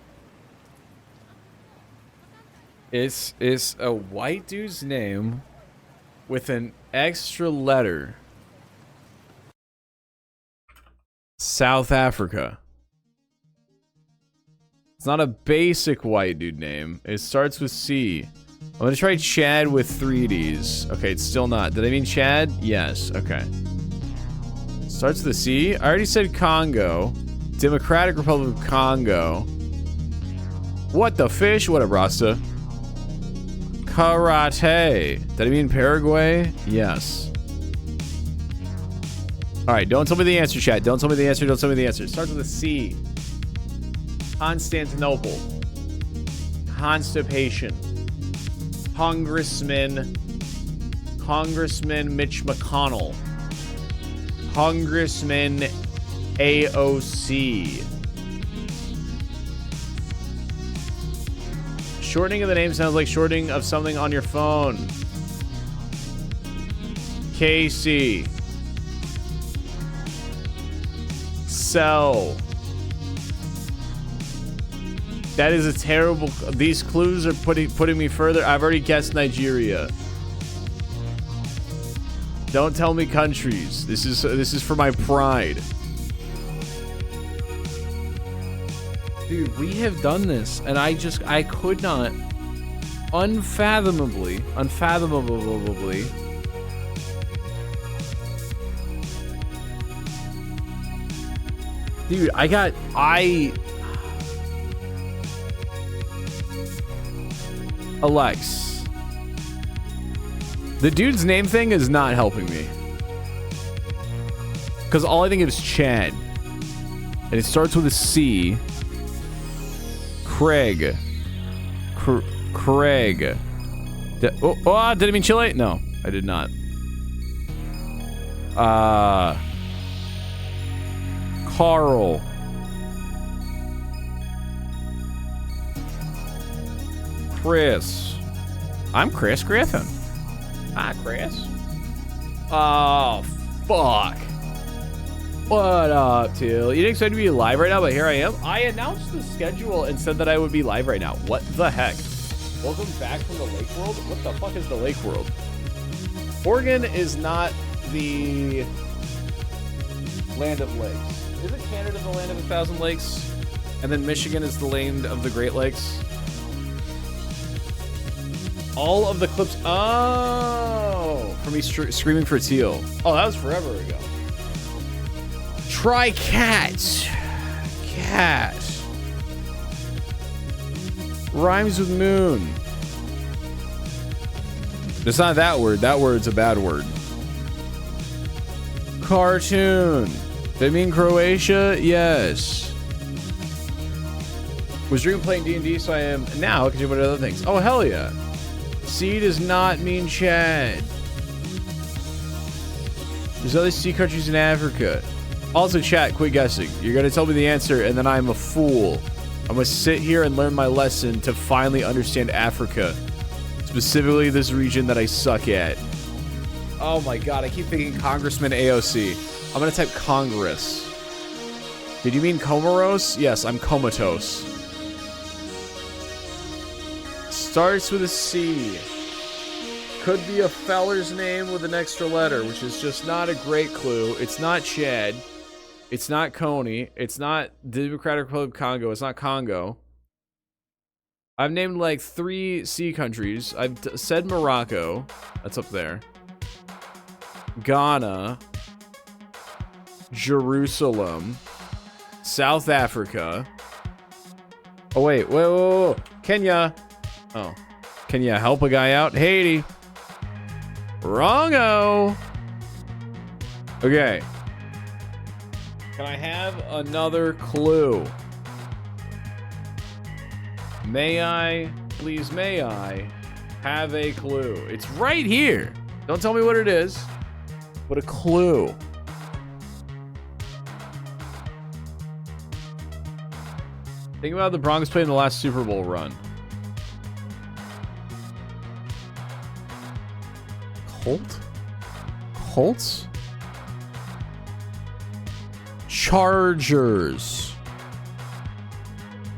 It's a white dude's name with an extra letter. South Africa. It's not a basic white dude name. It starts with C. I'm gonna try Chad with 3 Ds. Okay, it's still not. Did I mean Chad? Yes. Okay. Starts with a C. I already said Congo. Democratic Republic of Congo. What the fish? What a Rasta. Karate. Did I mean Paraguay? Yes. Alright, don't tell me the answer, chat. Don't tell me the answer. Don't tell me the answer. It starts with a C. Constantinople. Constipation. Congressman Mitch McConnell. Congressman AOC. Shortening of the name sounds like shortening of something on your phone. Casey. Cell. That is a terrible. These clues are putting me further. I've already guessed Nigeria. Don't tell me countries. This is for my pride. Dude, we have done this, and I could not unfathomably. Dude, Alex. The dude's name thing is not helping me. Because all I think of is Chad. And it starts with a C. Craig. Craig. Did I mean Chile? No, I did not. Carl. Chris. I'm Chris Griffin. Hi, Chris. Oh, fuck. What up, Till? You didn't expect me to be live right now, but here I am. I announced the schedule and said that I would be live right now. What the heck? Welcome back from the Lake World? What the fuck is the Lake World? Oregon is not the land of lakes. Isn't Canada the land of 1,000 lakes? And then Michigan is the land of the Great Lakes? All of the clips. Oh, for me screaming for Teal. Oh, that was forever ago. Try cat. Cat. Rhymes with moon. It's not that word. That word's a bad word. Cartoon. They mean Croatia? Yes. Was Dream playing D&D, so I am now. Can do what other things. Oh, hell yeah. C does not mean Chad. There's other sea countries in Africa. Also, chat, quit guessing. You're going to tell me the answer, and then I'm a fool. I'm going to sit here and learn my lesson to finally understand Africa. Specifically, this region that I suck at. Oh my god, I keep thinking Congressman AOC. I'm going to type Congress. Did you mean Comoros? Yes, I'm comatose. Starts with a C. Could be a feller's name with an extra letter, which is just not a great clue. It's not Chad. It's not Coney. It's not Democratic Republic of Congo. It's not Congo. I've named like 3 C countries. I've said Morocco. That's up there. Ghana. Jerusalem. South Africa. Oh, wait. Whoa. Kenya. Oh. Kenya, help a guy out? Haiti. Wrongo. Okay. Can I have another clue? May I, please may I, have a clue? It's right here. Don't tell me what it is, but a clue. Think about the Broncos playing the last Super Bowl run. Colts? Chargers.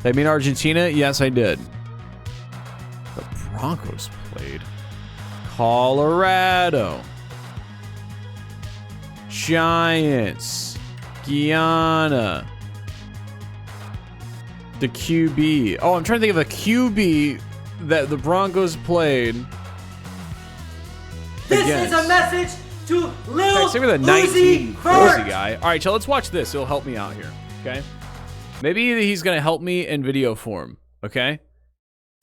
Did I mean Argentina? Yes, I did. The Broncos played. Colorado. Giants. Guyana. The QB. Oh, I'm trying to think of a QB that the Broncos played. This is a message to Lil Okay, same with a Uzi 19 Vert. Uzi guy. All right, so let's watch this. It'll help me out here. Okay. Maybe he's gonna help me in video form. Okay.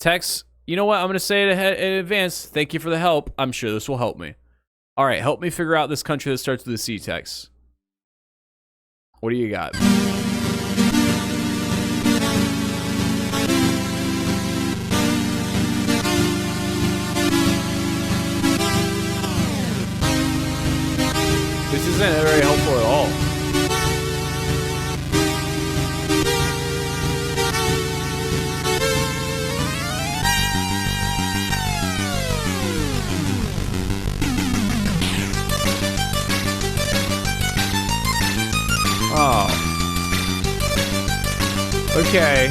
Tex, you know what? I'm gonna say it ahead in advance. Thank you for the help. I'm sure this will help me. All right, help me figure out this country that starts with a C, Tex. What do you got? This isn't very helpful at all. Oh. Okay.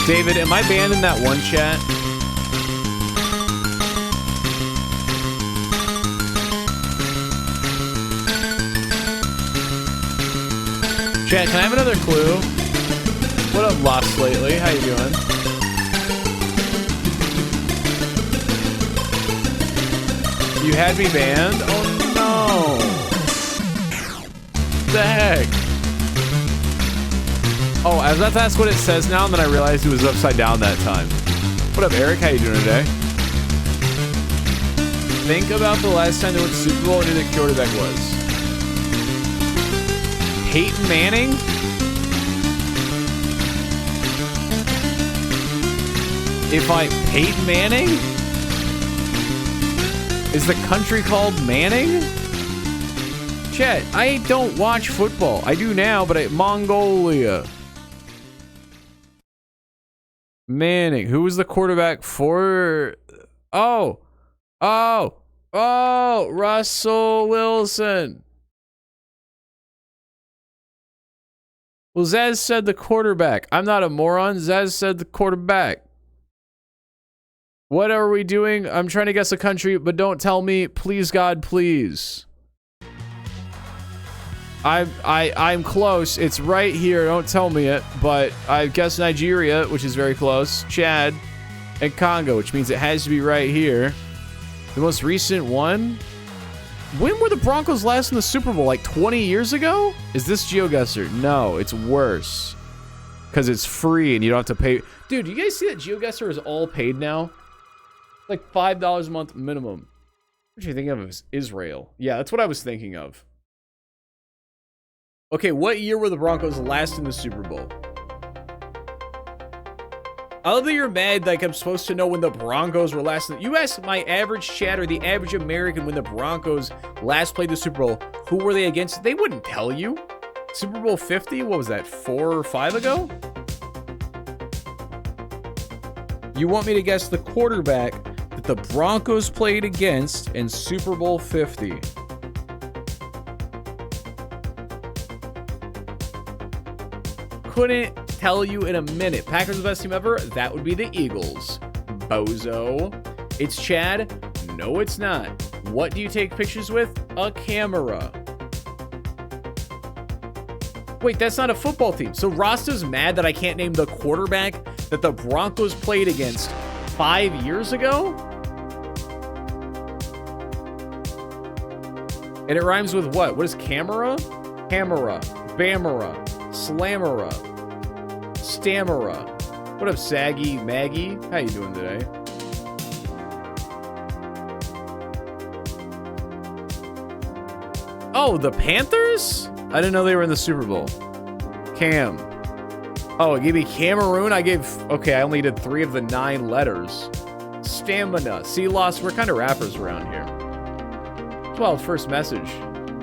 David, am I banned in that one chat? Chat, can I have another clue? What up, Lost Lately? How you doing? You had me banned? Oh no! What the heck? Oh, I was about to ask what it says now, and then I realized it was upside down that time. What up, Eric? How you doing today? Think about the last time they went to the Super Bowl and who the quarterback was. Peyton Manning? Peyton Manning? Is the country called Manning? Chat, I don't watch football. I do now, but Mongolia. Manning. Who was the quarterback for? Oh, Russell Wilson. Well, Zaz said the quarterback. I'm not a moron. Zaz said the quarterback. What are we doing? I'm trying to guess a country, but don't tell me. Please, God, please. I'm close. It's right here. Don't tell me it. But I guess Nigeria, which is very close. Chad and Congo, which means it has to be right here. The most recent one. When were the Broncos last in the Super Bowl? Like 20 years ago? Is this GeoGuessr? No, it's worse. Because it's free and you don't have to pay. Dude, you guys see that GeoGuessr is all paid now? Like $5 a month minimum. What do you think of as Israel? Yeah, that's what I was thinking of. Okay, what year were the Broncos last in the Super Bowl? I love that you're mad like I'm supposed to know when the Broncos were last. You asked my average chatter, the average American, when the Broncos last played the Super Bowl, who were they against? They wouldn't tell you. Super Bowl 50? What was that, 4 or 5 ago? You want me to guess the quarterback that the Broncos played against in Super Bowl 50? couldn't tell you in a minute. Packers the best team ever? That would be the Eagles. Bozo. It's Chad? No, it's not. What do you take pictures with? A camera. Wait, that's not a football team. So Rasta's mad that I can't name the quarterback that the Broncos played against 5 years ago? And it rhymes with what? What is camera? Camera. Bamera. Slamera. Stamera. What up, Saggy Maggie? How you doing today? Oh, the Panthers? I didn't know they were in the Super Bowl. Cam. Oh, it gave me Cameroon? Okay, I only did 3 of the 9 letters. Stamina. See, Lost, we're kind of rappers around here. Well, first message.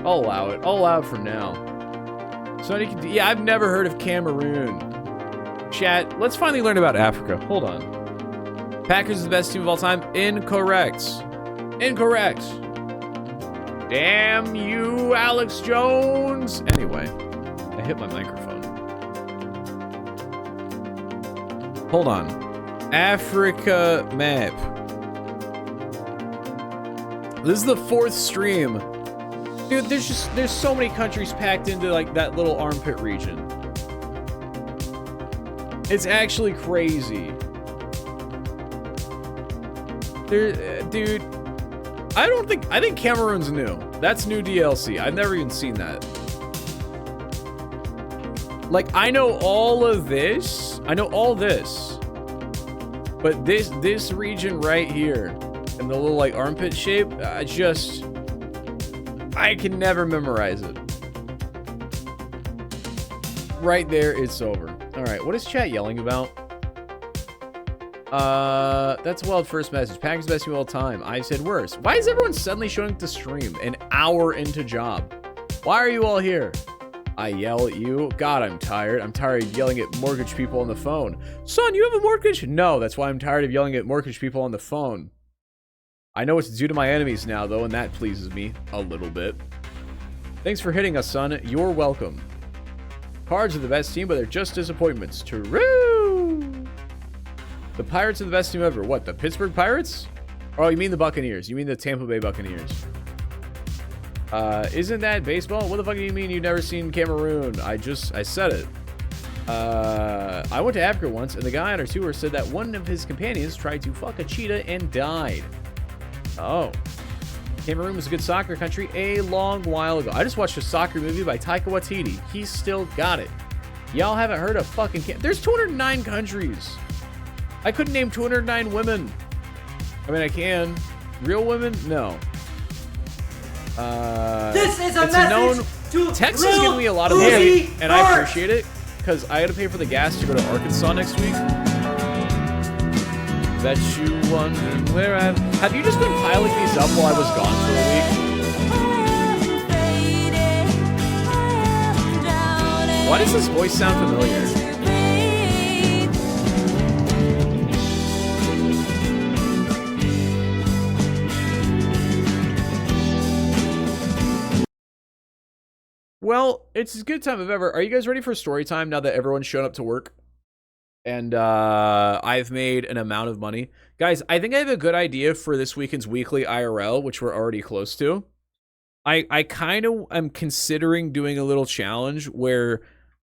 I'll allow it. I'll allow it for now. So yeah, I've never heard of Cameroon. Chat, let's finally learn about Africa. Hold on. Packers is the best team of all time. Incorrect. Incorrect. Damn you, Alex Jones. Anyway, I hit my microphone. Hold on. Africa map. This is the 4th stream. Dude, there's so many countries packed into like that little armpit region. It's actually crazy. Dude, I think Cameroon's new. That's new DLC. I've never even seen that. Like, I know all of this. I know all this. But this region right here, and the little like armpit shape, I can never memorize it. Right there, it's over. All right, what is chat yelling about? That's a wild first message. Packers best team of all time. I said worse. Why is everyone suddenly showing up to stream an hour into job? Why are you all here? I yell at you. God, I'm tired. I'm tired of yelling at mortgage people on the phone. Son, you have a mortgage? No, that's why I'm tired of yelling at mortgage people on the phone. I know what to do to my enemies now, though, and that pleases me a little bit. Thanks for hitting us, son. You're welcome. Cards are the best team, but they're just disappointments. True. The Pirates are the best team ever. What, the Pittsburgh Pirates? Oh, you mean the Buccaneers. You mean the Tampa Bay Buccaneers. Isn't that baseball? What the fuck do you mean you've never seen Cameroon? I said it. I went to Africa once, and the guy on our tour said that one of his companions tried to fuck a cheetah and died. Oh. Cameroon was a good soccer country a long while ago. I just watched a soccer movie by Taika Waititi. He's still got it. Y'all haven't heard of fucking There's 209 countries. I couldn't name 209 women. I mean, I can. Real women? No. This is a message to Texas is giving me a lot of money, and I appreciate it, because I had to pay for the gas to go to Arkansas next week. Bet you wondering where have you just been piling these up while I was gone for a week? Why does this voice sound familiar? Well, it's as good time as ever. Are you guys ready for story time now that everyone's shown up to work? And I've made an amount of money. Guys, I think I have a good idea for this weekend's weekly IRL, which we're already close to. I kind of am considering doing a little challenge where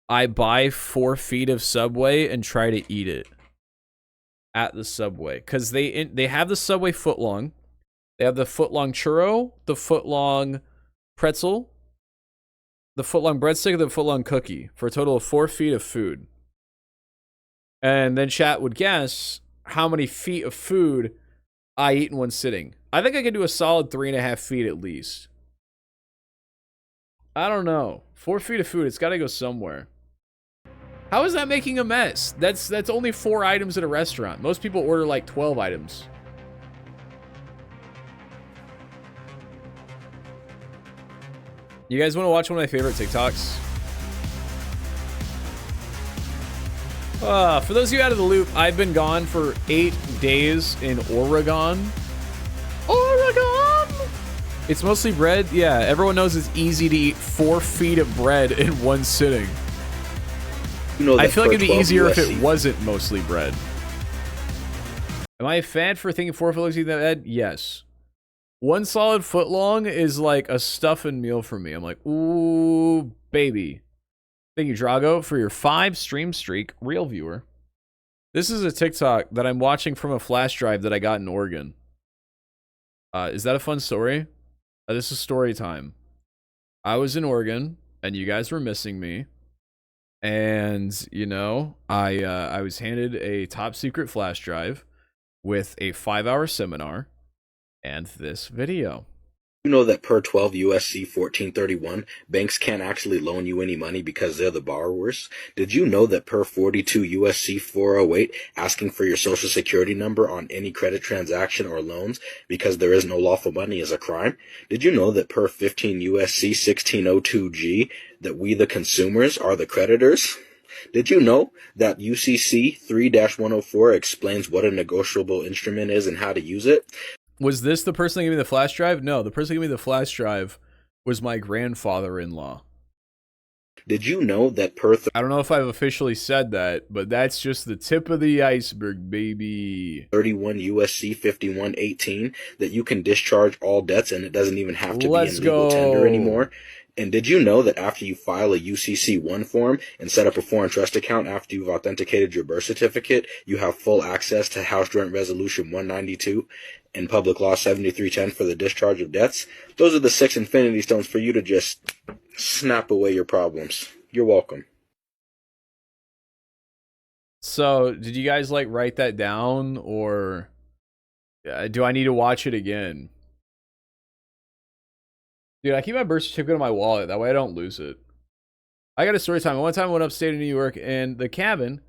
I buy 4 feet of Subway and try to eat it at the Subway. Because they have the Subway footlong. They have the footlong churro, the footlong pretzel, the footlong breadstick, and the footlong cookie for a total of 4 feet of food. And then chat would guess how many feet of food I eat in one sitting. I think I could do a solid 3.5 feet at least. I don't know. 4 feet of food, it's got to go somewhere. How is that making a mess? That's only 4 items at a restaurant. Most people order like 12 items. You guys want to watch one of my favorite TikToks? For those of you out of the loop, I've been gone for 8 days in Oregon. Oregon! It's mostly bread. Yeah, everyone knows it's easy to eat 4 feet of bread in one sitting. You know I that feel like per it'd be 12 easier if USC it wasn't mostly bread. Am I a fan for thinking 4 foot looks like that? Yes. 1 solid foot long is like a stuffing meal for me. I'm like, ooh, baby. Thank you, Drago, for your 5 stream streak, real viewer. This is a TikTok that I'm watching from a flash drive that I got in Oregon. Is that a fun story? This is story time. I was in Oregon, and you guys were missing me. And, you know, I was handed a top secret flash drive with a 5-hour seminar and this video. You know that per 12 USC 1431, banks can't actually loan you any money because they're the borrowers? Did you know that per 42 USC 408, asking for your social security number on any credit transaction or loans because there is no lawful money is a crime? Did you know that per 15 USC 1602G, that we the consumers are the creditors? Did you know that UCC 3-104 explains what a negotiable instrument is and how to use it? Was this the person that gave me the flash drive? No, the person that gave me the flash drive was my grandfather-in-law. Did you know that per... I don't know if I've officially said that, but that's just the tip of the iceberg, baby. 31 USC 5118, that you can discharge all debts and it doesn't even have to be in legal tender anymore? And did you know that after you file a UCC-1 form and set up a foreign trust account after you've authenticated your birth certificate, you have full access to House Joint Resolution 192 and Public Law 7310 for the discharge of debts? Those are the 6 infinity stones for you to just snap away your problems. You're welcome. So, did you guys, like, write that down, or do I need to watch it again? Dude, I keep my birth certificate in my wallet. That way I don't lose it. I got a story time. One time I went upstate in New York, and the cabin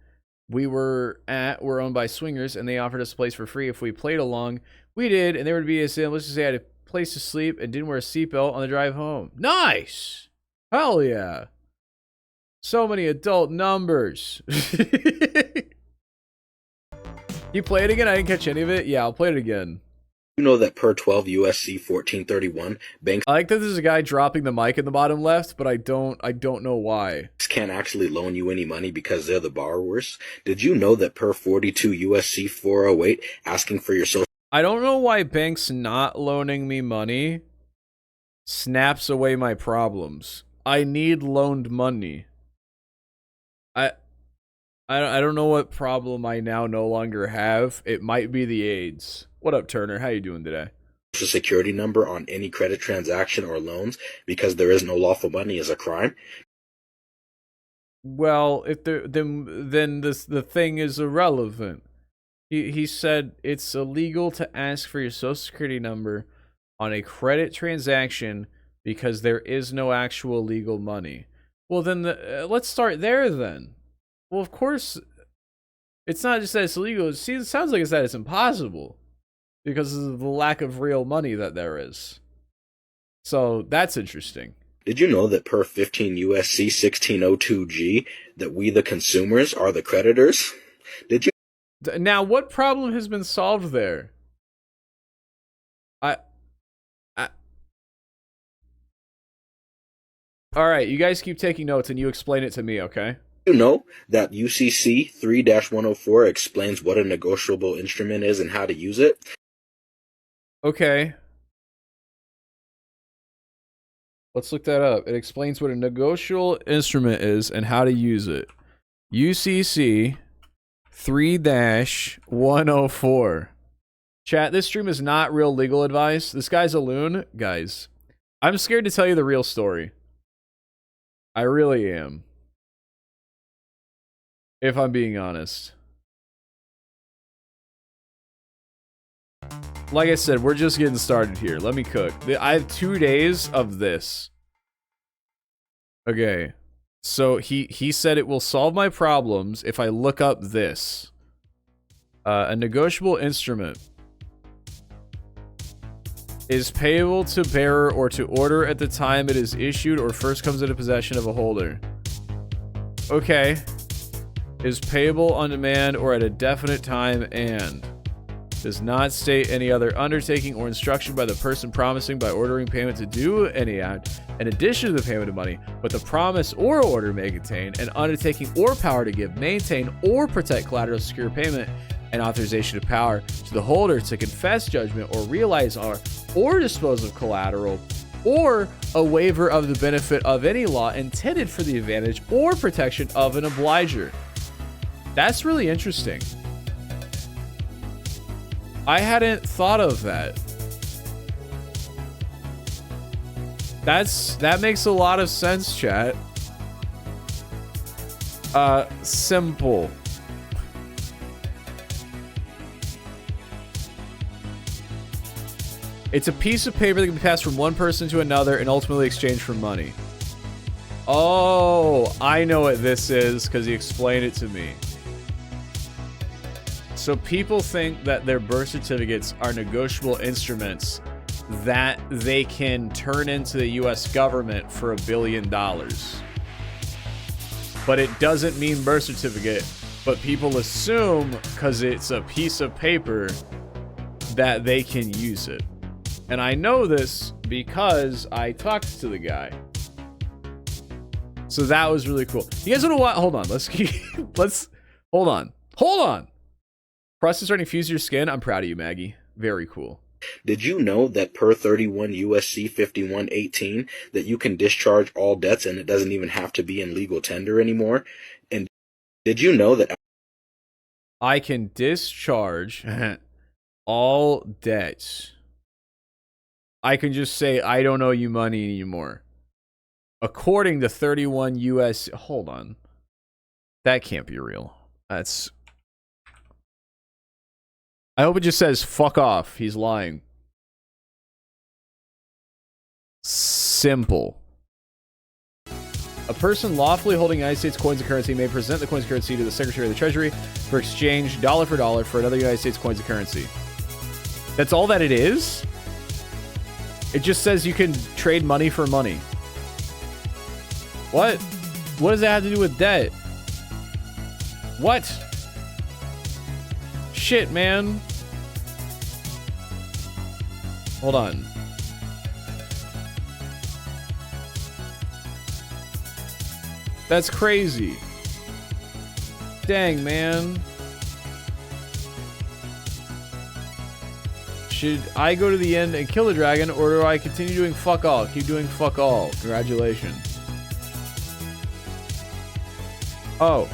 we were owned by swingers, and they offered us a place for free if we played along. We did, and there would be let's just say I had a place to sleep and didn't wear a seatbelt on the drive home. Nice! Hell yeah. So many adult numbers. You play it again? I didn't catch any of it. Yeah, I'll play it again. You know that per 12 USC 1431, banks... I like that there's a guy dropping the mic in the bottom left, but I don't know why. Can't actually loan you any money because they're the borrowers? Did you know that per 42 USC 408, asking for your social... I don't know why banks not loaning me money snaps away my problems. I need loaned money. I don't know what problem I now no longer have. It might be the AIDS. What up, Turner? How you doing today? Social security number on any credit transaction or loans because there is no lawful money is a crime? Well, if then the thing is irrelevant. He said it's illegal to ask for your social security number on a credit transaction because there is no actual legal money. Well, then let's start there then. Well, of course, it's not just that it's illegal. See, it sounds like it's that it's impossible because of the lack of real money that there is. So that's interesting. Did you know that per 15 USC 1602G, that we the consumers are the creditors? Did you? Now, what problem has been solved there? All right, you guys keep taking notes and you explain it to me, okay? You know that UCC 3-104 explains what a negotiable instrument is and how to use it? Okay. Let's look that up. It explains what a negotiable instrument is and how to use it. UCC 3-104. Chat, this stream is not real legal advice. This guy's a loon. Guys, I'm scared to tell you the real story. I really am. If I'm being honest. Like I said, we're just getting started here. Let me cook. I have 2 days of this. Okay. So he said it will solve my problems if I look up this. A negotiable instrument is payable to bearer or to order at the time it is issued or first comes into possession of a holder. Okay. Is payable on demand or at a definite time and Does not state any other undertaking or instruction by the person promising by ordering payment to do any act in addition to the payment of money, but the promise or order may contain an undertaking or power to give, maintain, or protect collateral, secure payment, and authorization of power to the holder to confess judgment or realize or dispose of collateral, or a waiver of the benefit of any law intended for the advantage or protection of an obliger. That's really interesting. I hadn't thought of that. That makes a lot of sense, chat. Simple. It's a piece of paper that can be passed from one person to another and ultimately exchanged for money. Oh, I know what this is because he explained it to me. So people think that their birth certificates are negotiable instruments that they can turn into the US government for $1 billion. But it doesn't mean birth certificate, but people assume because it's a piece of paper that they can use it. And I know this because I talked to the guy. So that was really cool. You guys want to what? Hold on. Hold on. Process starting to fuse your skin. I'm proud of you, Maggie. Very cool. Did you know that per 31 USC 5118 that you can discharge all debts and it doesn't even have to be in legal tender anymore? And did you know that I can discharge all debts? I can just say I don't owe you money anymore. According to 31 US... Hold on. That can't be real. That's... I hope it just says, fuck off. He's lying. Simple. A person lawfully holding United States coins and currency may present the coins and currency to the Secretary of the Treasury for exchange, dollar for dollar, for another United States coins and currency. That's all that it is? It just says you can trade money for money. What? What does that have to do with debt? What? Shit, man. Hold on. That's crazy. Dang, man. Should I go to the end and kill the dragon, or do I continue doing fuck all? Keep doing fuck all. Congratulations. Oh.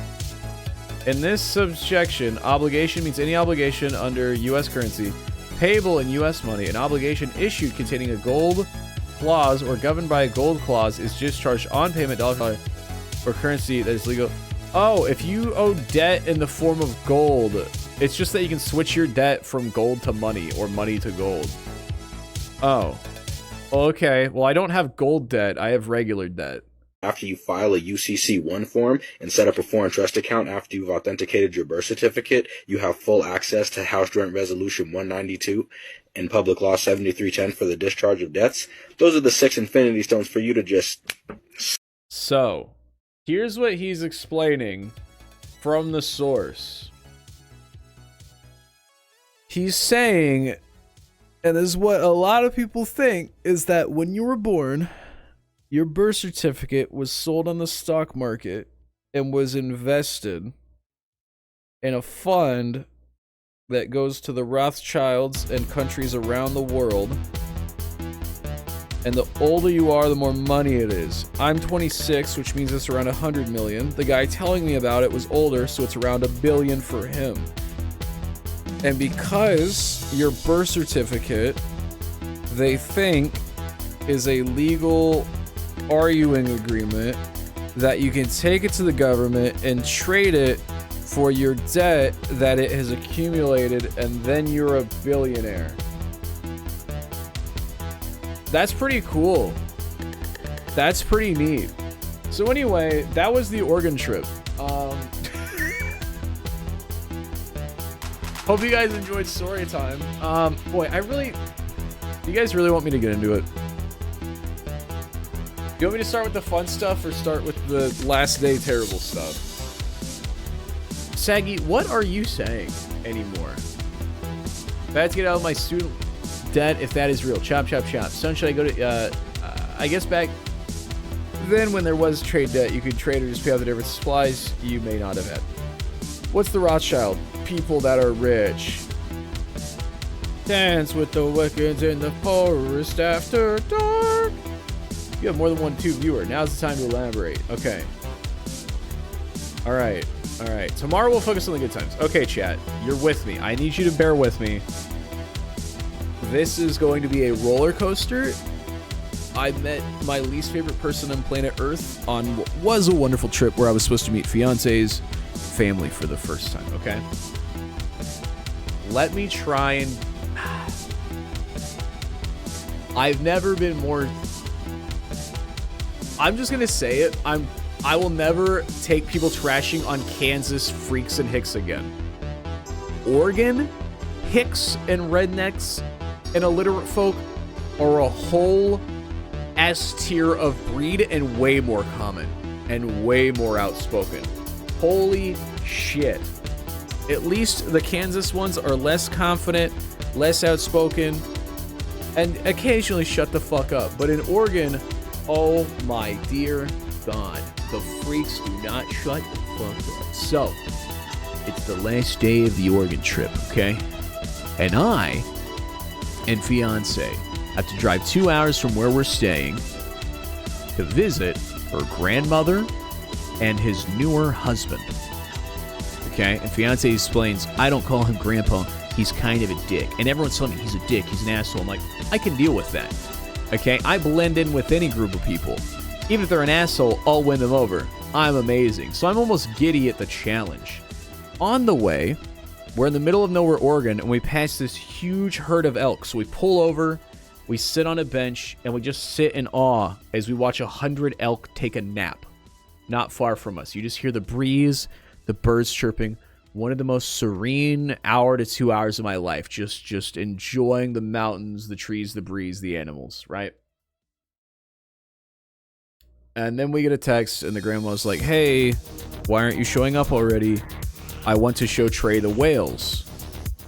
In this subsection, obligation means any obligation under U.S. currency, payable in U.S. money. An obligation issued containing a gold clause or governed by a gold clause is discharged on payment dollar or currency that is legal. Oh, if you owe debt in the form of gold, it's just that you can switch your debt from gold to money or money to gold. Oh. Okay. Well, I don't have gold debt. I have regular debt. After you file a UCC1 form and set up a foreign trust account after you've authenticated your birth certificate, you have full access to House Joint Resolution 192 and Public Law 7310 for the discharge of debts. Those are the 6 Infinity Stones for you to just... So, here's what he's explaining from the source. He's saying, and this is what a lot of people think, is that when you were born, your birth certificate was sold on the stock market and was invested in a fund that goes to the Rothschilds and countries around the world. And the older you are, the more money it is. I'm 26, which means it's around 100 million. The guy telling me about it was older, so it's around $1 billion for him. And because your birth certificate, they think, is a legal arguing agreement, that you can take it to the government and trade it for your debt that it has accumulated, and then you're a billionaire. That's pretty cool. That's pretty neat. So anyway, that was the Oregon trip. Hope you guys enjoyed story time. Boy, you guys really want me to get into it? You want me to start with the fun stuff or start with the last day terrible stuff? Saggy, what are you saying anymore? I have to get out of my student debt if that is real. Chop, chop, chop. Son, should I go to, I guess back then when there was trade debt, you could trade or just pay off the different supplies you may not have had. What's the Rothschild? People that are rich. Dance with the Wiccans in the forest after dark. You have more than one tube viewer. Now's the time to elaborate. Okay. All right. Tomorrow we'll focus on the good times. Okay, chat. You're with me. I need you to bear with me. This is going to be a roller coaster. I met my least favorite person on planet Earth on what was a wonderful trip where I was supposed to meet fiance's family for the first time, okay? Let me try and... I've never been more... I'm just gonna say it. I will never take people trashing on Kansas freaks and hicks again. Oregon, hicks and rednecks and illiterate folk are a whole S tier of breed and way more common and way more outspoken. Holy shit. At least the Kansas ones are less confident, less outspoken, and occasionally shut the fuck up. But in Oregon, oh my dear God, the freaks do not shut the fuck up. So, it's the last day of the Oregon trip, okay? And I and fiance have to drive 2 hours from where we're staying to visit her grandmother and his newer husband. Okay? And fiance explains, I don't call him grandpa, he's kind of a dick. And everyone's telling me he's a dick, he's an asshole. I'm like, I can deal with that. Okay? I blend in with any group of people. Even if they're an asshole, I'll win them over. I'm amazing. So I'm almost giddy at the challenge. On the way, we're in the middle of nowhere, Oregon, and we pass this huge herd of elk. So we pull over, we sit on a bench, and we just sit in awe as we watch 100 elk take a nap. Not far from us. You just hear the breeze, the birds chirping. One of the most serene hour to 2 hours of my life. Just enjoying the mountains, the trees, the breeze, the animals, right? And then we get a text, and the grandma's like, hey, why aren't you showing up already? I want to show Trey the whales.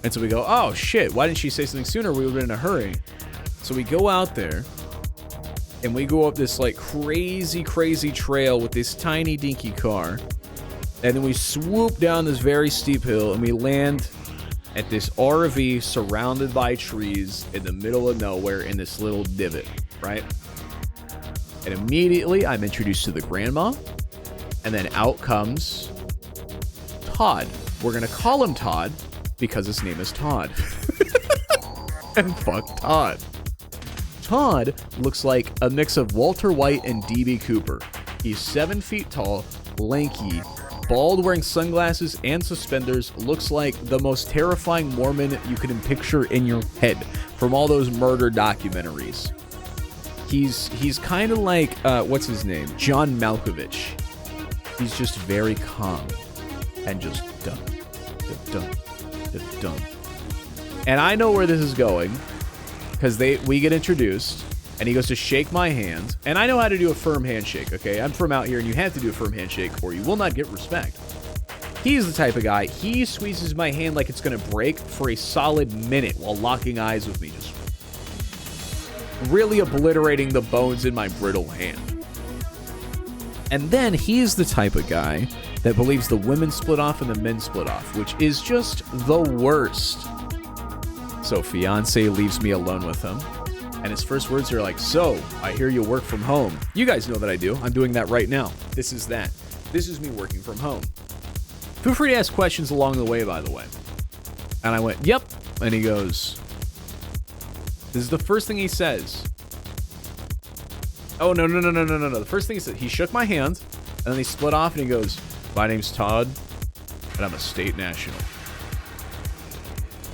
And so we go, oh, shit, why didn't she say something sooner? We would have been in a hurry. So we go out there, and we go up this, like, crazy trail with this tiny, dinky car. And then we swoop down this very steep hill, and we land at this RV surrounded by trees in the middle of nowhere in this little divot, right? And immediately, I'm introduced to the grandma, and then out comes Todd. We're going to call him Todd because his name is Todd. And fuck Todd. Todd looks like a mix of Walter White and D.B. Cooper. He's 7 feet tall, lanky, bald, wearing sunglasses and suspenders, looks like the most terrifying Mormon you can picture in your head from all those murder documentaries. He's kind of like, what's his name? John Malkovich. He's just very calm and just done. And I know where this is going because we get introduced and he goes to shake my hand. And I know how to do a firm handshake, okay? I'm from out here and you have to do a firm handshake or you will not get respect. He's the type of guy, he squeezes my hand like it's going to break for a solid minute while locking eyes with me, just really obliterating the bones in my brittle hand. And then he's the type of guy that believes the women split off and the men split off, which is just the worst. So fiance leaves me alone with him, and his first words are like, so, I hear you work from home. You guys know that I do. I'm doing that right now. This is that. This is me working from home. Feel free to ask questions along the way, by the way. And I went, yep. And he goes, this is the first thing he says. Oh, no. The first thing he said, he shook my hand, and then he split off, and he goes, my name's Todd, and I'm a state national.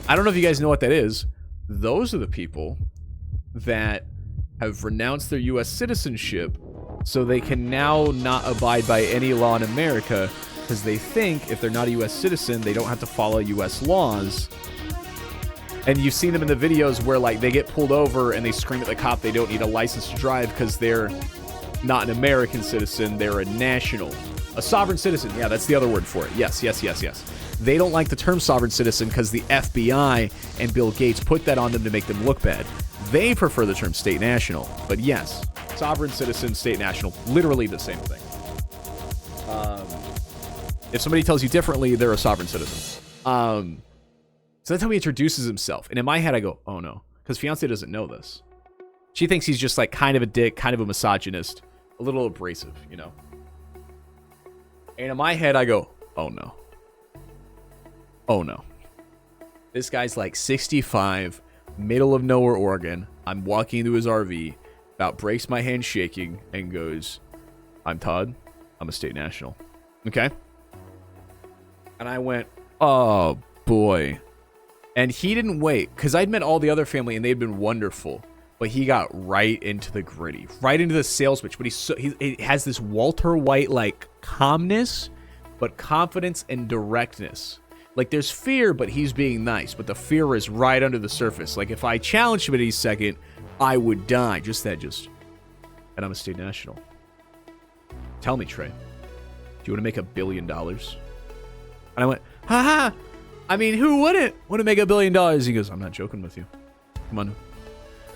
I don't know if you guys know what that is. Those are the people that have renounced their U.S. citizenship so they can now not abide by any law in America because they think if they're not a U.S. citizen, they don't have to follow U.S. laws. And you've seen them in the videos where, like, they get pulled over and they scream at the cop they don't need a license to drive because they're not an American citizen, they're a national. A sovereign citizen. Yeah, that's the other word for it. Yes. They don't like the term sovereign citizen because the FBI and Bill Gates put that on them to make them look bad. They prefer the term state national. But yes, sovereign citizen, state national, literally the same thing. If somebody tells you differently, they're a sovereign citizen. So that's how he introduces himself. And in my head, I go, oh no. Because fiance doesn't know this. She thinks he's just like kind of a dick, kind of a misogynist, a little abrasive, you know? And in my head, I go, oh no. Oh no. This guy's like 65, middle of nowhere, Oregon. I'm walking into his RV, about breaks my hand shaking, and goes, I'm Todd. I'm a state national. Okay? And I went, oh boy. And he didn't wait, because I'd met all the other family and they'd been wonderful. But he got right into the gritty, right into the sales pitch. But he has this Walter White like calmness, but confidence and directness. Like there's fear, but he's being nice. But the fear is right under the surface. Like if I challenged him at any second, I would die. And I'm a state national. Tell me, Trey, do you want to make $1 billion? And I went, haha. I mean, who wouldn't want to make $1 billion? He goes, I'm not joking with you. Come on.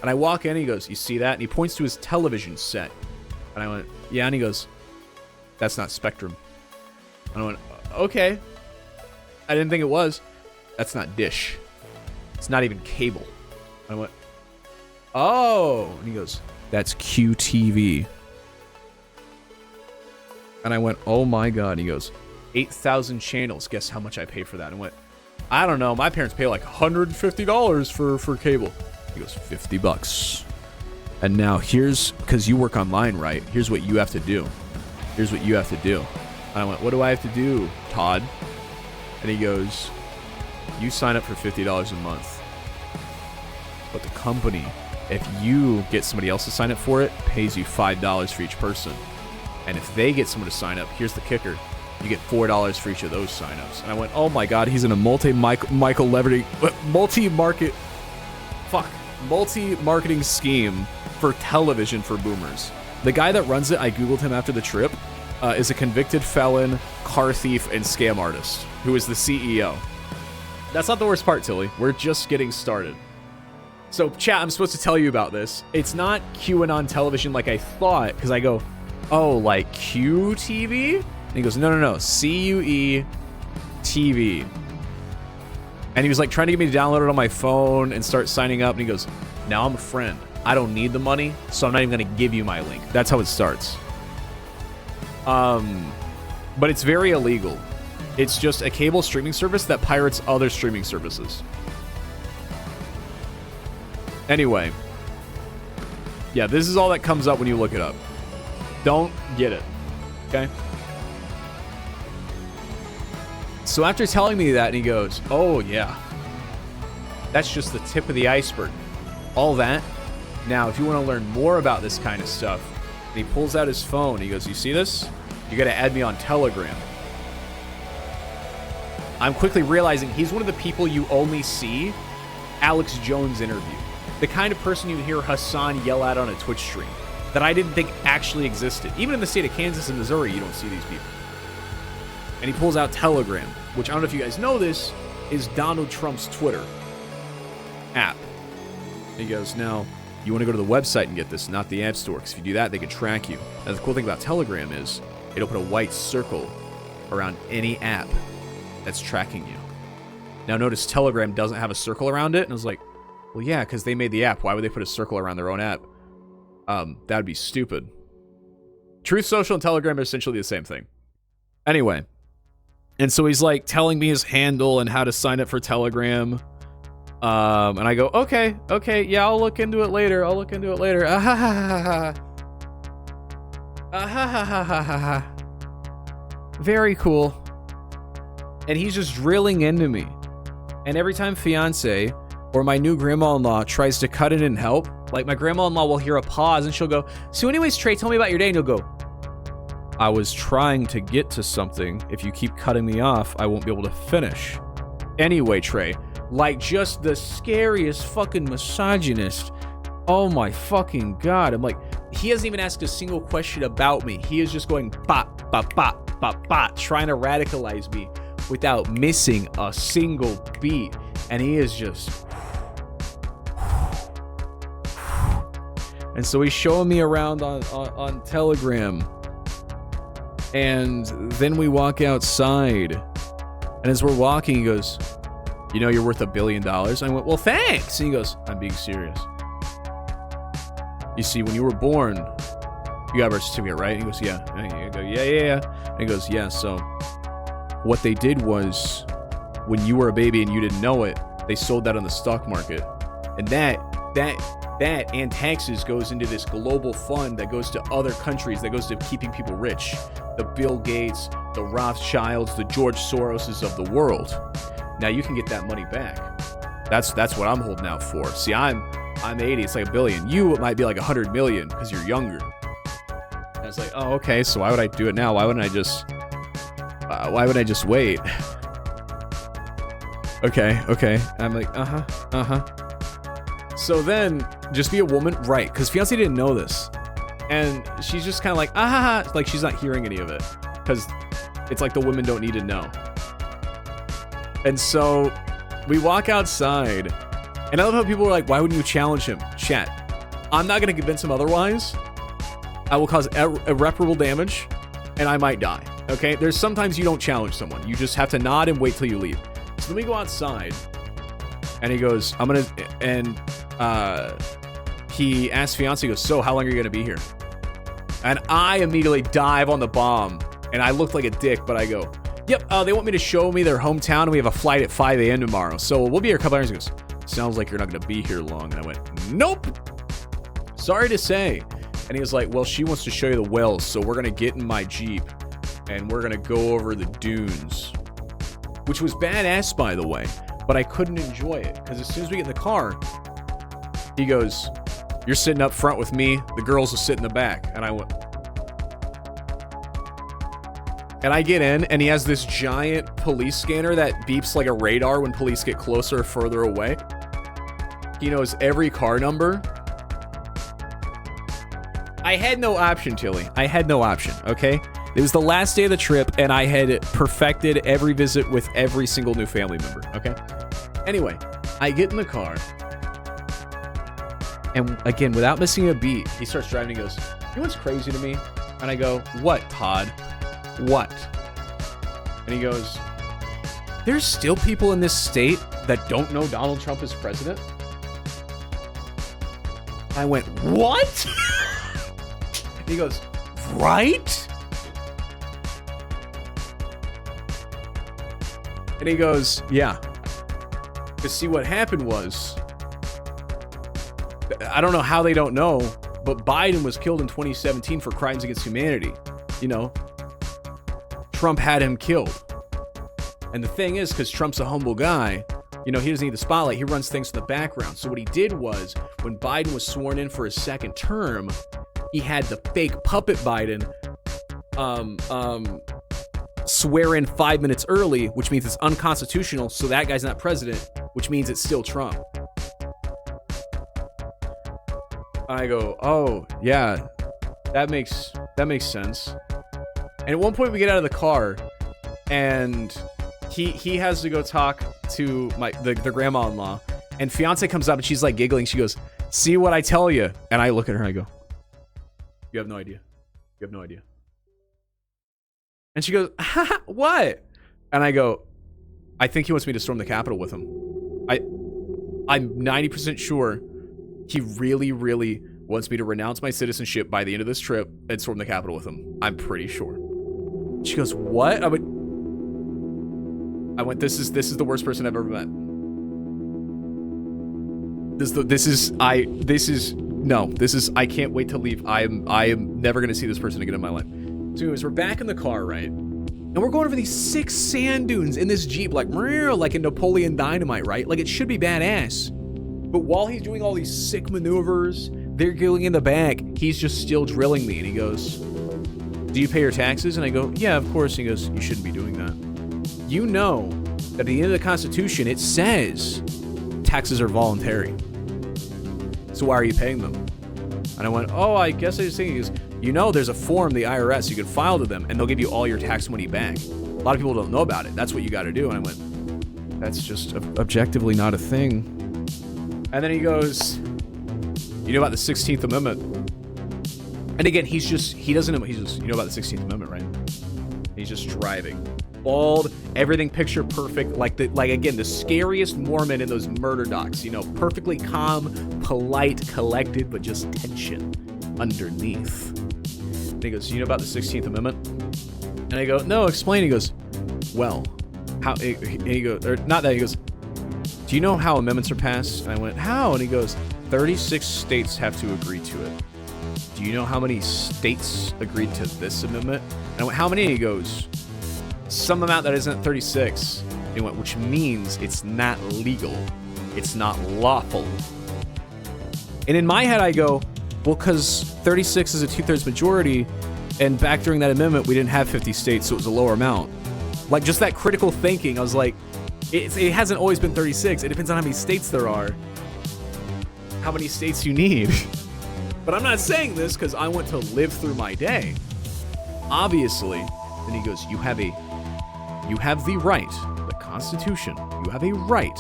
And I walk in, he goes, you see that? And he points to his television set. And I went, yeah. And he goes, that's not Spectrum. And I went, okay. I didn't think it was. That's not Dish. It's not even cable. And I went, oh. And he goes, that's QTV. And I went, oh my God. And he goes, 8,000 channels. Guess how much I pay for that? And I went, I don't know. My parents pay like $150 for cable. He goes, $50. And now here's, because you work online, right? Here's what you have to do. Here's what you have to do. And I went, what do I have to do, Todd? And he goes, you sign up for $50 a month. But the company, if you get somebody else to sign up for it, pays you $5 for each person. And if they get someone to sign up, here's the kicker. You get $4 for each of those signups. And I went, oh my God, he's in a multi-marketing scheme for television for boomers. The guy that runs it, I Googled him after the trip, is a convicted felon, car thief, and scam artist who is the CEO. That's not the worst part, Tilly. We're just getting started. So, chat, I'm supposed to tell you about this. It's not QAnon television like I thought, because I go, oh, like QTV? And he goes, no, CUE TV. And he was like trying to get me to download it on my phone and start signing up. And he goes, now I'm a friend. I don't need the money, so I'm not even going to give you my link. That's how it starts. But it's very illegal. It's just a cable streaming service that pirates other streaming services. Anyway. Yeah, this is all that comes up when you look it up. Don't get it. Okay? So after telling me that, and he goes, oh, yeah. That's just the tip of the iceberg. All that. Now, if you want to learn more about this kind of stuff, and he pulls out his phone. He goes, you see this? You got to add me on Telegram. I'm quickly realizing he's one of the people you only see Alex Jones interview. The kind of person you hear Hassan yell at on a Twitch stream that I didn't think actually existed. Even in the state of Kansas and Missouri, you don't see these people. And he pulls out Telegram, which I don't know if you guys know this, is Donald Trump's Twitter app. And he goes, now, you want to go to the website and get this, not the App Store, because if you do that, they can track you. And the cool thing about Telegram is it'll put a white circle around any app that's tracking you. Now, notice Telegram doesn't have a circle around it, and I was like, well, yeah, because they made the app. Why would they put a circle around their own app? That would be stupid. Truth Social and Telegram are essentially the same thing. Anyway. And so he's like telling me his handle and how to sign up for Telegram. And I go, okay, yeah, I'll look into it later. Very cool. And he's just drilling into me. And every time fiance or my new grandma-in-law tries to cut in and help, like my grandma-in-law will hear a pause and she'll go, so anyways, Trey, tell me about your day. And he'll go, I was trying to get to something. If you keep cutting me off, I won't be able to finish. Anyway, Trey, like just the scariest fucking misogynist. Oh my fucking God. I'm like, he hasn't even asked a single question about me. He is just going bot, bot, bot, bot, bot, trying to radicalize me without missing a single beat. And he is just... And so he's showing me around on Telegram. And then we walk outside. And as we're walking, he goes, you know you're worth $1 billion? I went, well, thanks. And he goes, I'm being serious. You see, when you were born, you got a birth certificate, right? And he goes, yeah. And I go, yeah. And he goes, yeah, so what they did was, when you were a baby and you didn't know it, they sold that on the stock market. And that and taxes goes into this global fund that goes to other countries, that goes to keeping people rich. The Bill Gates, the Rothschilds, the George Soroses of the world. Now you can get that money back. That's what I'm holding out for. See, I'm 80, it's like $1 billion. You might be like 100 million because you're younger. And I was like, oh, okay, so why would I do it now? Why wouldn't I just wait? Okay. I'm like, So then, just be a woman, right? Because fiance didn't know this, and she's just kind of like, like she's not hearing any of it, because it's like the women don't need to know. And so we walk outside, and I love how people are like, why wouldn't you challenge him? Chat, I'm not gonna convince him otherwise. I will cause irreparable damage, and I might die. Okay? There's sometimes you don't challenge someone. You just have to nod and wait till you leave. So then we go outside, and he goes, he asked fiance, he goes, so how long are you going to be here? And I immediately dive on the bomb, and I looked like a dick, but I go, yep, they want me to show me their hometown, and we have a flight at 5 a.m. tomorrow, so we'll be here a couple hours. He goes, sounds like you're not going to be here long. And I went, nope, sorry to say. And he was like, well, she wants to show you the wells, so we're going to get in my Jeep, and we're going to go over the dunes. Which was badass, by the way, but I couldn't enjoy it, because as soon as we get in the car, he goes, you're sitting up front with me, the girls will sit in the back. And I went, and I get in, and he has this giant police scanner that beeps like a radar when police get closer or further away. He knows every car number. I had no option, Tilly. I had no option, okay? It was the last day of the trip, and I had perfected every visit with every single new family member, okay? Anyway, I get in the car, and again, without missing a beat, he starts driving and he goes, you know what's crazy to me? And I go, what, Todd? What? And he goes, there's still people in this state that don't know Donald Trump is president? I went, what? And he goes, right? And he goes, yeah. To see what happened was, I don't know how they don't know, but Biden was killed in 2017 for crimes against humanity. You know, Trump had him killed. And the thing is, because Trump's a humble guy, you know, he doesn't need the spotlight. He runs things in the background. So what he did was, when Biden was sworn in for his second term, he had the fake puppet Biden swear in 5 minutes early, which means it's unconstitutional, so that guy's not president, which means it's still Trump. I go, oh, yeah, that makes sense. And at one point we get out of the car, and he has to go talk to the grandma-in-law, and fiance comes up and she's like giggling. She goes, see what I tell you? And I look at her and I go, you have no idea. You have no idea. And she goes, what? And I go, I think he wants me to storm the Capitol with him. I'm 90% sure he really, really wants me to renounce my citizenship by the end of this trip and storm the Capitol with him. I'm pretty sure. She goes, what? I went, this is the worst person I've ever met. I can't wait to leave. I am never going to see this person again in my life. So anyways, we're back in the car, right? And we're going over these 6 sand dunes in this Jeep, like in Napoleon Dynamite, right? Like, it should be badass. But while he's doing all these sick maneuvers, they're going in the back, he's just still drilling me. And he goes, do you pay your taxes? And I go, yeah, of course. And he goes, you shouldn't be doing that. You know that at the end of the Constitution, it says taxes are voluntary. So why are you paying them? And I went, oh, I guess I was thinking, you know, there's a form, the IRS, you can file to them, and they'll give you all your tax money back. lot of people don't know about it. That's what you got to do. And I went, that's just objectively not a thing. And then he goes, you know about the 16th Amendment? And again, he doesn't know, you know about the 16th Amendment, right? He's just driving. Bald, everything picture perfect, like again, the scariest Mormon in those murder docs, you know, perfectly calm, polite, collected, but just tension underneath. And he goes, you know about the 16th Amendment? And I go, no, explain. He goes, well, how, and he goes, or not that, he goes, do you know how amendments are passed? And I went, how? And he goes, 36 states have to agree to it. Do you know how many states agreed to this amendment? And I went, how many? And he goes, some amount that isn't 36. And he went, which means it's not legal. It's not lawful. And in my head, I go, well, because 36 is a 2/3 majority, and back during that amendment, we didn't have 50 states, so it was a lower amount. Like, just that critical thinking, I was like, it hasn't always been 36. It depends on how many states there are. How many states you need. But I'm not saying this because I want to live through my day. Obviously. Then he goes, you have the right, the Constitution, you have a right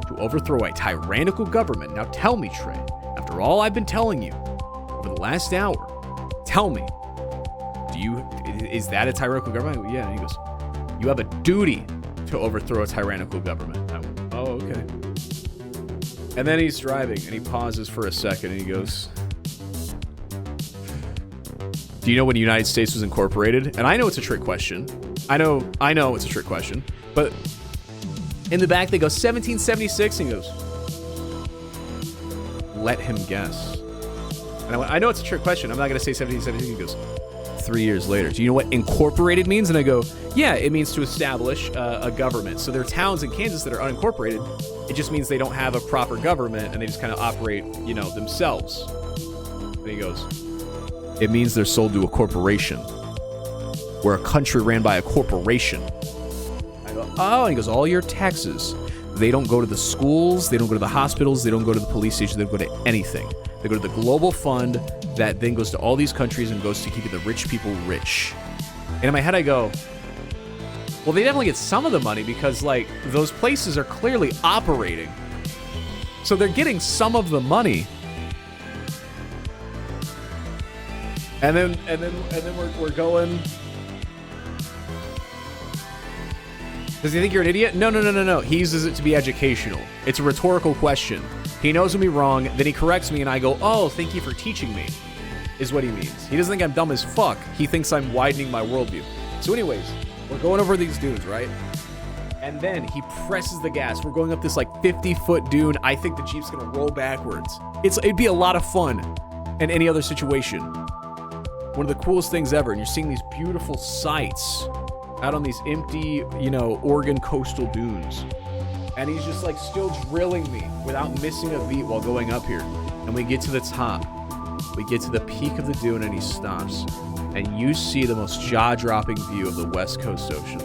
to overthrow a tyrannical government. Now tell me, Trey, after all I've been telling you over the last hour, tell me, is that a tyrannical government? Yeah. And he goes, you have a duty to overthrow a tyrannical government. I went, oh, okay. And then he's driving and he pauses for a second and he goes, do you know when the United States was incorporated? And I know it's a trick question. I know it's a trick question. But in the back they go 1776 and he goes, let him guess. And I went, I know it's a trick question. I'm not going to say 1776. He goes, 3 years later. Do you know what incorporated means? And I go, yeah, it means to establish a government. So there are towns in Kansas that are unincorporated. It just means they don't have a proper government and they just kind of operate, you know, themselves. And he goes, it means they're sold to a corporation. We're a country ran by a corporation. I go, oh, and he goes, all your taxes, they don't go to the schools, they don't go to the hospitals, they don't go to the police station, they don't go to anything. They go to the global fund that then goes to all these countries and goes to keeping the rich people rich. And in my head I go, well, they definitely get some of the money because, like, those places are clearly operating. So they're getting some of the money. And then we're going. Does he think you're an idiot? No. He uses it to be educational. It's a rhetorical question. He knows me wrong, then he corrects me, and I go, oh, thank you for teaching me, is what he means. He doesn't think I'm dumb as fuck. He thinks I'm widening my worldview. So anyways, we're going over these dunes, right? And then he presses the gas. We're going up this like 50-foot dune. I think the Jeep's gonna roll backwards. It'd be a lot of fun in any other situation. One of the coolest things ever. And you're seeing these beautiful sights out on these empty, you know, Oregon coastal dunes. And he's just like still drilling me without missing a beat while going up here. And we get to the top. We get to the peak of the dune and he stops. And you see the most jaw-dropping view of the West Coast Ocean.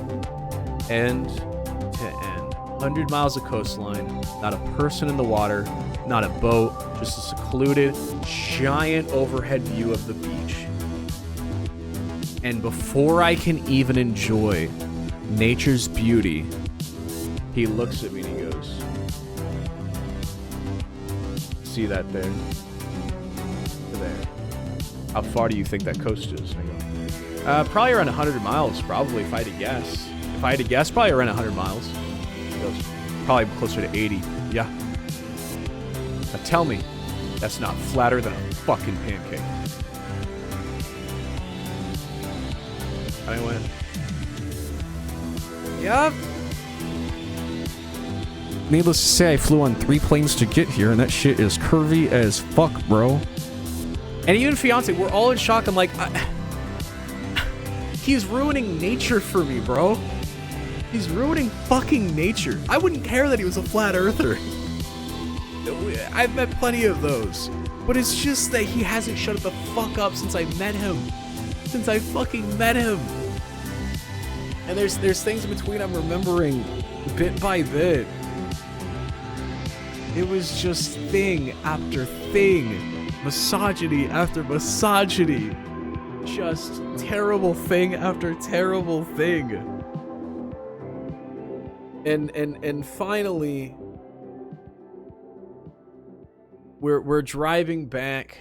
End to end. 100 miles of coastline. Not a person in the water. Not a boat. Just a secluded, giant overhead view of the beach. And before I can even enjoy nature's beauty, he looks at me and he goes, see that there? There. How far do you think that coast is? And I go, probably around 100 miles, probably, if I had to guess. If I had to guess, probably around 100 miles. He goes, probably closer to 80. Yeah. Now tell me, that's not flatter than a fucking pancake. And I went, yeah. Needless to say, I flew on 3 planes to get here, and that shit is curvy as fuck, bro. And even fiance, we're all in shock. I'm like, he's ruining nature for me, bro. He's ruining fucking nature. I wouldn't care that he was a flat earther. I've met plenty of those. But it's just that he hasn't shut the fuck up since I met him. Since I fucking met him. And there's things in between I'm remembering bit by bit. It was just thing after thing. Misogyny after misogyny. Just terrible thing after terrible thing. And finally, we're driving back.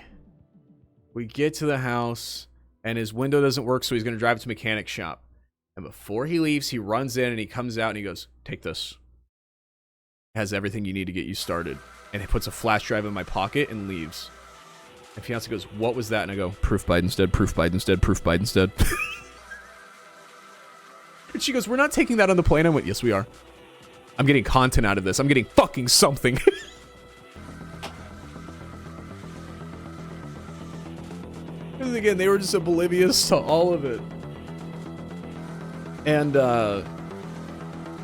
We get to the house, and his window doesn't work, so he's gonna drive to the mechanic shop. And before he leaves, he runs in and he comes out and he goes, "Take this. It has everything you need to get you started." And he puts a flash drive in my pocket and leaves. And fiance goes, "What was that?" And I go, "Proof Biden's dead, proof Biden's dead, proof Biden's dead." And she goes, "We're not taking that on the plane." I went, "Yes, we are. I'm getting content out of this. I'm getting fucking something." Because again, they were just oblivious to all of it. And,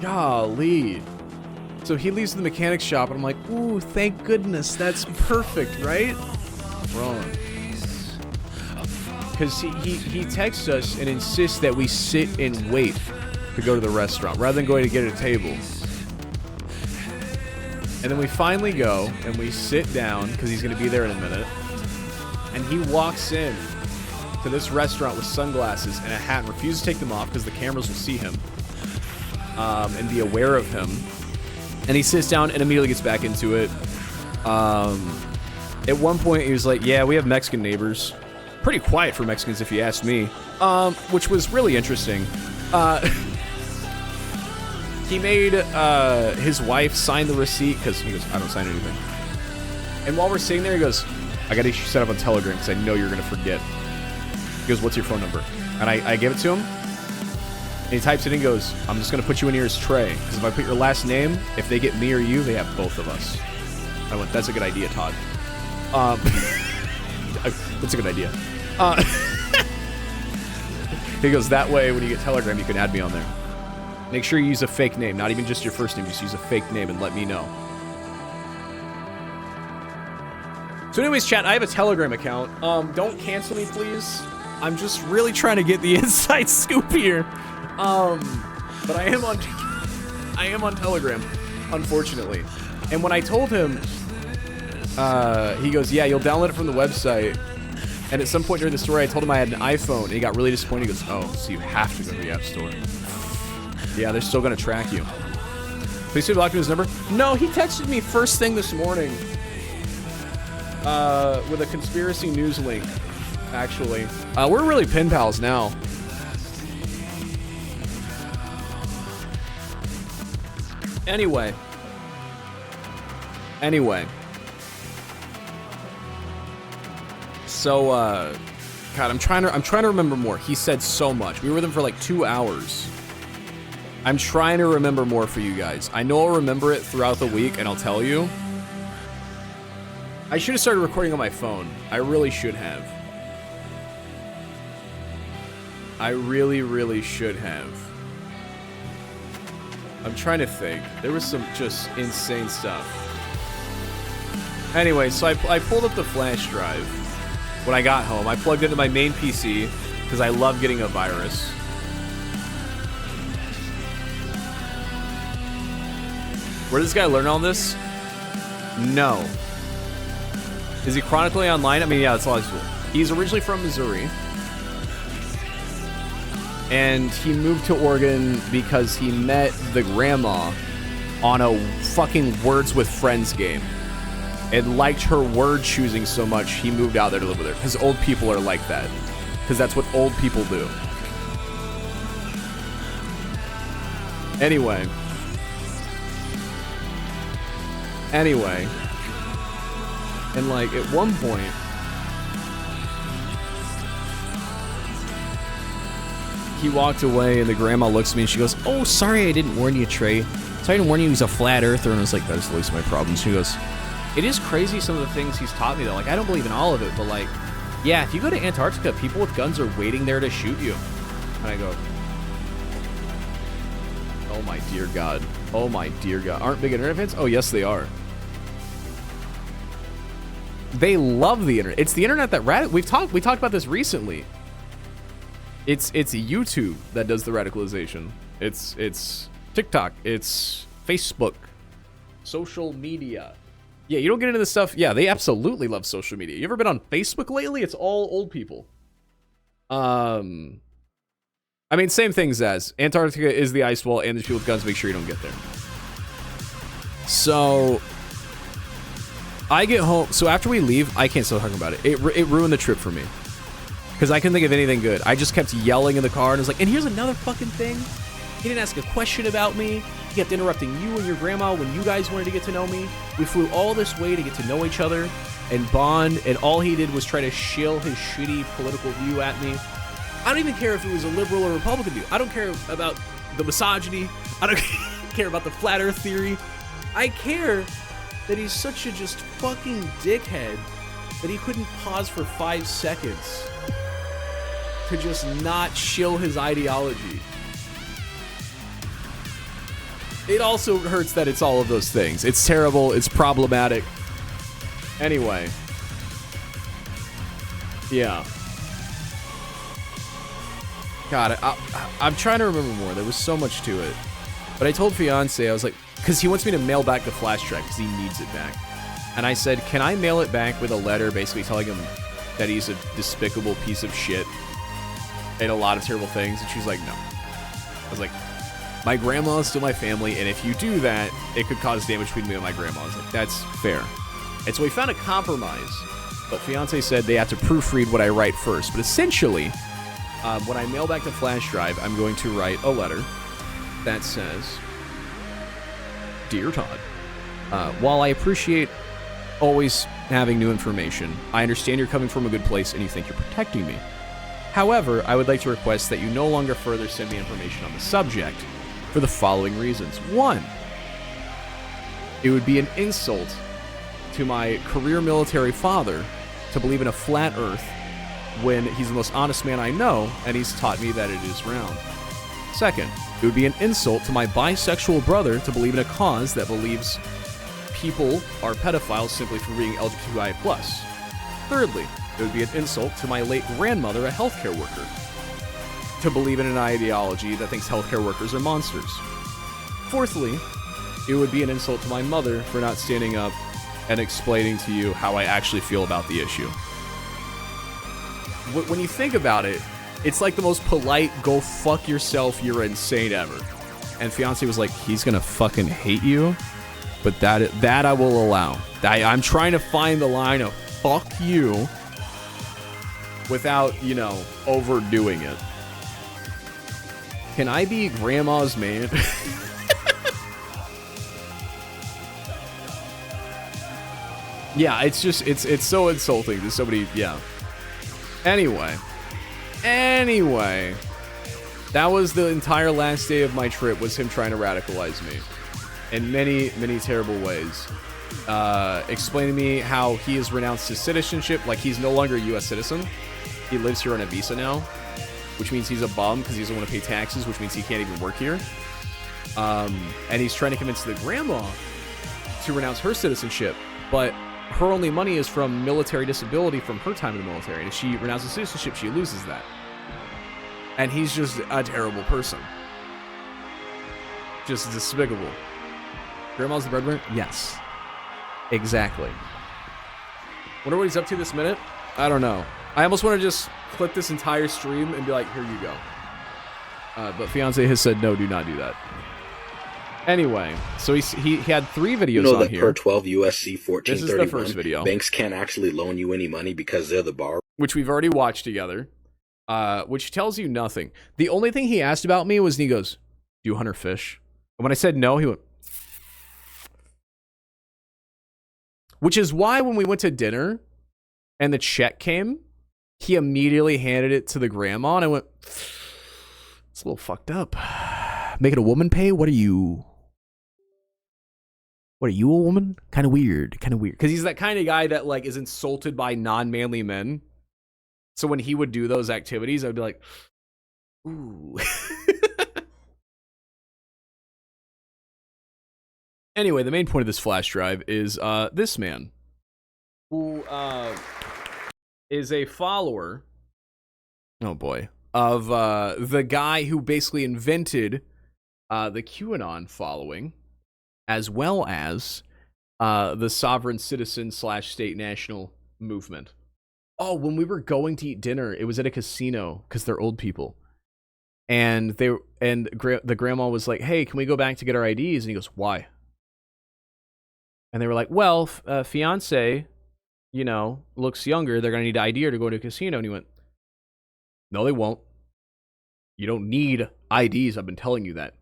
golly. So he leaves the mechanic shop, and I'm like, ooh, thank goodness, that's perfect, right? Wrong. Because he texts us and insists that we sit and wait to go to the restaurant, rather than going to get a table. And then we finally go, and we sit down, because he's going to be there in a minute. And he walks in to this restaurant with sunglasses and a hat and refuses to take them off because the cameras will see him and be aware of him. And he sits down and immediately gets back into it. At one point, he was like, "Yeah, we have Mexican neighbors." Pretty quiet for Mexicans, if you ask me. Which was really interesting. He made his wife sign the receipt because he goes, "I don't sign anything." And while we're sitting there, he goes, "I got to set up on Telegram because I know you're going to forget." He goes, "What's your phone number?" And I give it to him. And he types it in and goes, "I'm just going to put you in here as Trey. Because if I put your last name, if they get me or you, they have both of us." I went, "That's a good idea, Todd." That's a good idea. He goes, "That way, when you get Telegram, you can add me on there. Make sure you use a fake name. Not even just your first name. Just use a fake name and let me know." So anyways, chat, I have a Telegram account. Don't cancel me, please. I'm just really trying to get the inside scoop here. But I am on Telegram, unfortunately. And when I told him, he goes, "Yeah, you'll download it from the website." And at some point during the story, I told him I had an iPhone, and he got really disappointed. He goes, "Oh, so you have to go to the App Store." Yeah, they're still gonna track you. Please see block his number. No, he texted me first thing this morning. With a conspiracy news link, actually. We're really pen pals now. Anyway. So, God, I'm trying to remember more. He said so much. We were with him for like 2 hours. I'm trying to remember more for you guys. I know I'll remember it throughout the week, and I'll tell you. I should have started recording on my phone. I really should have. I really, really should have. I'm trying to think. There was some just insane stuff. Anyway, so I pulled up the flash drive when I got home. I plugged it into my main PC because I love getting a virus. Where did this guy learn all this? No. Is he chronically online? I mean, yeah, that's all cool. He's originally from Missouri. And he moved to Oregon because he met the grandma on a fucking Words with Friends game. And liked her word choosing so much, he moved out there to live with her. Because old people are like that. Because that's what old people do. Anyway. And like at one point, he walked away and the grandma looks at me and she goes, "Oh, sorry I didn't warn you, Trey. Sorry I didn't warn you he was a flat earther." And I was like, "That is the least of my problems." She goes, "It is crazy some of the things he's taught me though. Like I don't believe in all of it, but like, yeah, if you go to Antarctica, people with guns are waiting there to shoot you." And I go, "Oh my dear God. Oh my dear God. Aren't big internet fans? Oh yes they are. They love the internet. It's the internet that we talked about this recently. It's YouTube that does the radicalization. It's TikTok. It's Facebook. Social media. Yeah, you don't get into this stuff. Yeah, they absolutely love social media. You ever been on Facebook lately? It's all old people. I mean, same things as Antarctica is the ice wall, and there's people with guns. Make sure you don't get there. So I get home. So after we leave, I can't stop talking about it. It ruined the trip for me. Because I couldn't think of anything good. I just kept yelling in the car and was like, and here's another fucking thing. He didn't ask a question about me. He kept interrupting you and your grandma when you guys wanted to get to know me. We flew all this way to get to know each other and bond, and all he did was try to shill his shitty political view at me. I don't even care if it was a liberal or Republican view. I don't care about the misogyny. I don't care about the flat earth theory. I care that he's such a just fucking dickhead that he couldn't pause for 5 seconds to just not shill his ideology. It also hurts that it's all of those things. It's terrible. It's problematic. Anyway. Yeah. God, I'm trying to remember more. There was so much to it. But I told Fiance, I was like, because he wants me to mail back the flash drive because he needs it back. And I said, can I mail it back with a letter basically telling him that he's a despicable piece of shit and a lot of terrible things? And she's like, no. I was like, my grandma is still my family, and if you do that, it could cause damage between me and my grandma. I was like, that's fair. And so we found a compromise, but Fiance said they have to proofread what I write first. But essentially, when I mail back the flash drive, I'm going to write a letter that says, Dear Todd, while I appreciate always having new information, I understand you're coming from a good place and you think you're protecting me. However, I would like to request that you no longer further send me information on the subject for the following reasons. 1, it would be an insult to my career military father to believe in a flat earth when he's the most honest man I know and he's taught me that it is round. 2nd, it would be an insult to my bisexual brother to believe in a cause that believes people are pedophiles simply for being LGBTQI+. 3rdly, it would be an insult to my late grandmother, a healthcare worker, to believe in an ideology that thinks healthcare workers are monsters. 4thly, it would be an insult to my mother for not standing up and explaining to you how I actually feel about the issue. When you think about it, it's like the most polite, go fuck yourself, you're insane ever. And Fiance was like, he's gonna fucking hate you, but that I will allow. I'm trying to find the line of fuck you without, overdoing it. Can I be grandma's man? Yeah, it's so insulting to somebody, yeah. Anyway, that was the entire last day of my trip, was him trying to radicalize me in many, many terrible ways. Explaining to me how he has renounced his citizenship, like he's no longer a U.S. citizen. He lives here on a visa now, which means he's a bum because he doesn't want to pay taxes, which means he can't even work here. And he's trying to convince the grandma to renounce her citizenship, but her only money is from military disability from her time in the military, and if she renounces citizenship, she loses that. And he's just a terrible person. Just despicable. Grandma's the breadwinner? Yes. Exactly. Wonder what he's up to this minute? I don't know. I almost want to just clip this entire stream and be like, here you go. But Fiance has said, no, do not do that. Anyway, so he had 3 videos you know on that here. Per 12 USC 1431, this is the first video. Banks can't actually loan you any money because they're the borrower. Which we've already watched together. Which tells you nothing. The only thing he asked about me was, he goes, do you hunt or fish? And when I said no, he went... Which is why when we went to dinner and the check came, he immediately handed it to the grandma, and I went, it's a little fucked up. Making a woman pay? What are you, a woman? Kind of weird. Because he's that kind of guy that, like, is insulted by non-manly men. So when he would do those activities, I would be like, ooh. Anyway, the main point of this flash drive is this man, who is a follower, oh boy, of the guy who basically invented the QAnon following, as well as the sovereign citizen / state national movement. Oh, when we were going to eat dinner, it was at a casino because they're old people. And the grandma was like, hey, can we go back to get our IDs? And he goes, why? And they were like, well, fiance, you know, looks younger. They're going to need ID her to go to a casino. And he went, no, they won't. You don't need IDs. I've been telling you that.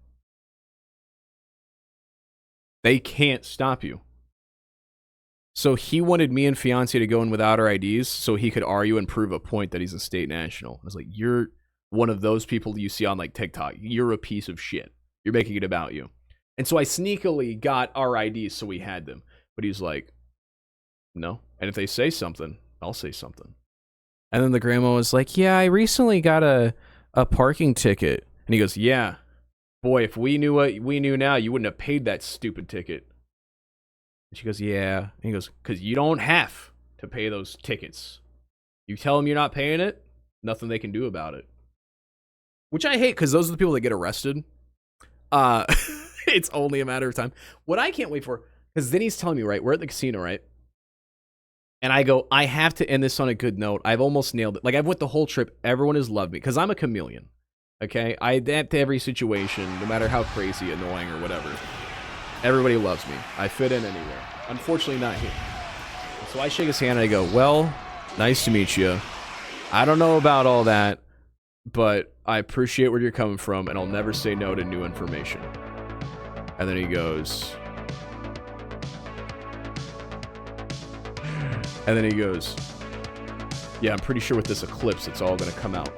They can't stop you. So he wanted me and fiance to go in without our IDs so he could argue and prove a point that he's a state national. I was like, you're one of those people you see on like TikTok. You're a piece of shit. You're making it about you. And so I sneakily got our IDs so we had them. But he's like, no. And if they say something, I'll say something. And then the grandma was like, yeah, I recently got a parking ticket. And he goes, yeah. Boy, if we knew what we knew now, you wouldn't have paid that stupid ticket. And she goes, yeah. And he goes, because you don't have to pay those tickets. You tell them you're not paying it, nothing they can do about it. Which I hate, because those are the people that get arrested. It's only a matter of time. What I can't wait for, because then he's telling me, right, we're at the casino, right? And I go, I have to end this on a good note. I've almost nailed it. Like, I've went the whole trip. Everyone has loved me, because I'm a chameleon. Okay, I adapt to every situation, no matter how crazy, annoying, or whatever. Everybody loves me. I fit in anywhere. Unfortunately, not here. So I shake his hand and I go, well, nice to meet you. I don't know about all that, but I appreciate where you're coming from, and I'll never say no to new information. And then he goes... And then he goes, yeah, I'm pretty sure with this eclipse, it's all going to come out.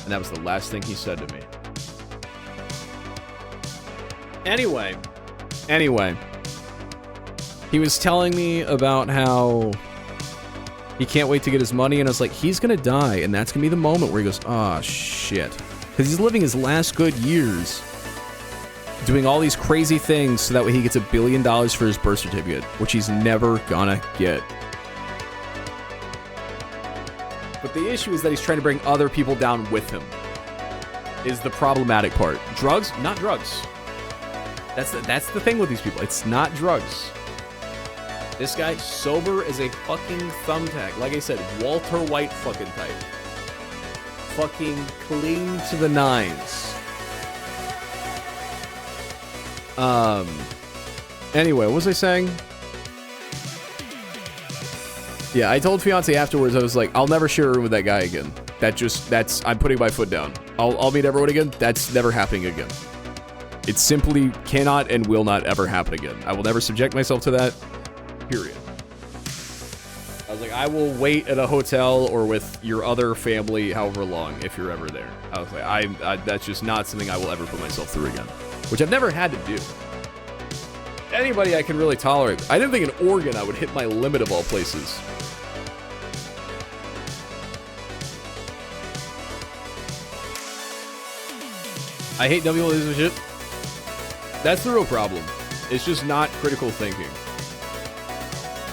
And that was the last thing he said to me. Anyway, he was telling me about how he can't wait to get his money, and I was like, he's gonna die, and that's gonna be the moment where he goes, oh shit. Because he's living his last good years doing all these crazy things so that way he gets $1 billion for his birth certificate, which he's never gonna get. But the issue is that he's trying to bring other people down with him, is the problematic part. Drugs? Not drugs. That's the thing with these people. It's not drugs. This guy, sober as a fucking thumbtack. Like I said, Walter White fucking type. Fucking cling to the nines. Anyway, what was I saying? Yeah, I told fiance afterwards, I was like, I'll never share a room with that guy again. I'm putting my foot down. I'll meet everyone again. That's never happening again. It simply cannot and will not ever happen again. I will never subject myself to that. Period. I was like, I will wait at a hotel or with your other family however long if you're ever there. I was like, I that's just not something I will ever put myself through again. Which I've never had to do. Anybody I can really tolerate. I didn't think in Oregon I would hit my limit of all places. I hate dumb people who do this shit. That's the real problem. It's just not critical thinking.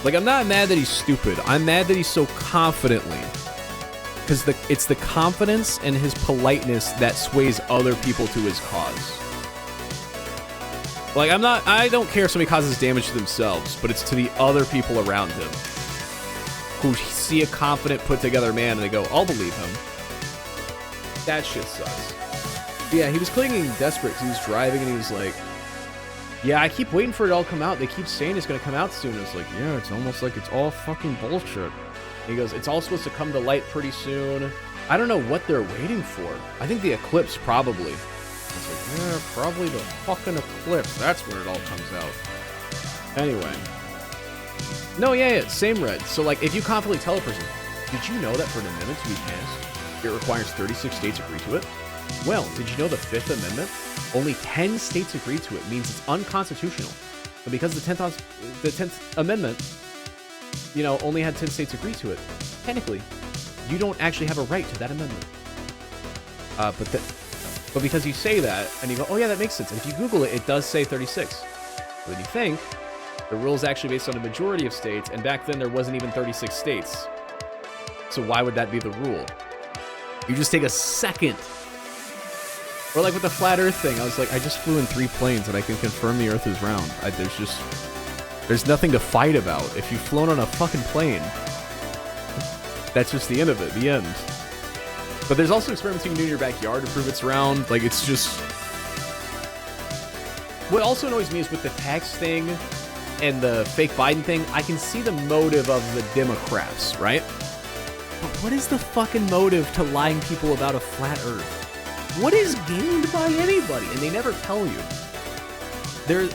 Like, I'm not mad that he's stupid. I'm mad that he's so confidently. Because it's the confidence and his politeness that sways other people to his cause. Like, I don't care if somebody causes damage to themselves, but it's to the other people around him. Who see a confident, put-together man and they go, I'll believe him. That shit sucks. But yeah, he was clinging desperate because he was driving and he was like, yeah, I keep waiting for it all to come out. They keep saying it's going to come out soon. It's like, yeah, it's almost like it's all fucking bullshit. He goes, it's all supposed to come to light pretty soon. I don't know what they're waiting for. I think the eclipse, probably. I was like, yeah, probably the fucking eclipse. That's where it all comes out. Anyway. No, yeah, same Red. So, like, if you confidently tell a person, did you know that for an amendment to be passed, it requires 36 states agree to it? Well, did you know the 5th Amendment? Only 10 states agreed to it, means it's unconstitutional. But because the 10th Amendment, you know, only had 10 states agree to it, technically, you don't actually have a right to that amendment. But because you say that, and you go, oh yeah, that makes sense. And if you Google it, it does say 36. But then you think, the rule is actually based on a majority of states, and back then there wasn't even 36 states. So why would that be the rule? You just take a second. Or like with the flat earth thing, I was like, I just flew in 3 planes and I can confirm the earth is round. There's nothing to fight about. If you've flown on a fucking plane, that's just the end of it, the end. But there's also experiments you can do in your backyard to prove it's round. Like, it's just... What also annoys me is with the tax thing and the fake Biden thing, I can see the motive of the Democrats, right? But what is the fucking motive to lying people about a flat Earth? What is gained by anybody? And they never tell you.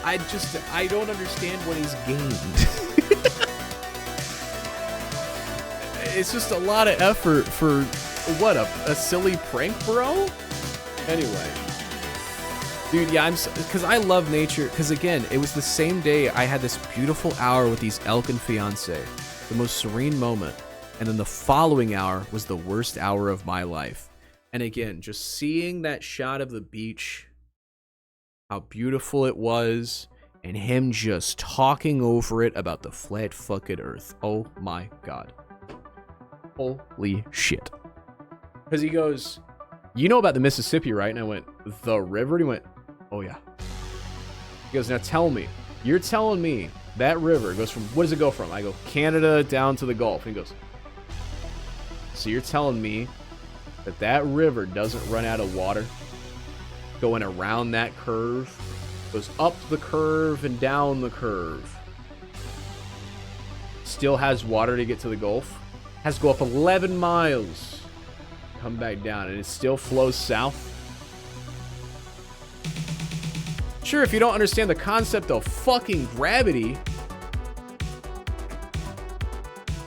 I don't understand what is gained. It's just a lot of effort for, what, a silly prank, bro? Anyway. Dude, yeah, because I love nature. Because again, it was the same day I had this beautiful hour with these elk and fiance. The most serene moment. And then the following hour was the worst hour of my life. And again, just seeing that shot of the beach, how beautiful it was, and him just talking over it about the flat fucking earth. Oh my god. Holy shit. Because he goes, you know about the Mississippi, right? And I went, the river? And he went, oh yeah. He goes, now tell me, you're telling me that river goes from, what does it go from? I go, Canada down to the Gulf. And he goes, so you're telling me that that river doesn't run out of water going around that curve, goes up the curve and down the curve, still has water to get to the Gulf, has to go up 11 miles, come back down, and it still flows south? Sure, if you don't understand the concept of fucking gravity.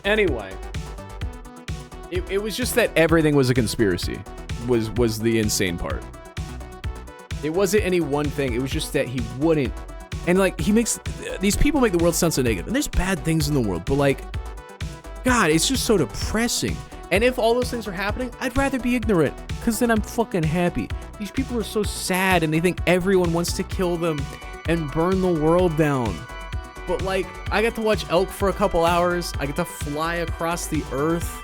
Anyway, it was just that everything was a conspiracy, was the insane part. It wasn't any one thing. It was just that he wouldn't. And like, these people make the world sound so negative. And there's bad things in the world, but like, God, it's just so depressing. And if all those things are happening, I'd rather be ignorant, because then I'm fucking happy. These people are so sad and they think everyone wants to kill them and burn the world down. But like, I got to watch elk for a couple hours. I get to fly across the earth,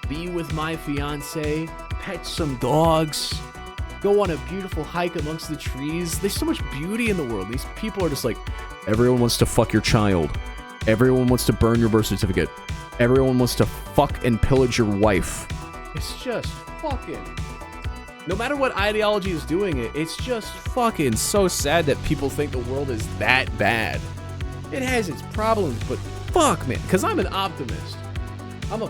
be with my fiance, pet some dogs, go on a beautiful hike amongst the trees. There's so much beauty in the world. These people are just like, everyone wants to fuck your child. Everyone wants to burn your birth certificate. Everyone wants to fuck and pillage your wife. It's just fucking... No matter what ideology is doing it, it's just fucking so sad that people think the world is that bad. It has its problems, but fuck, man. Because I'm an optimist. I'm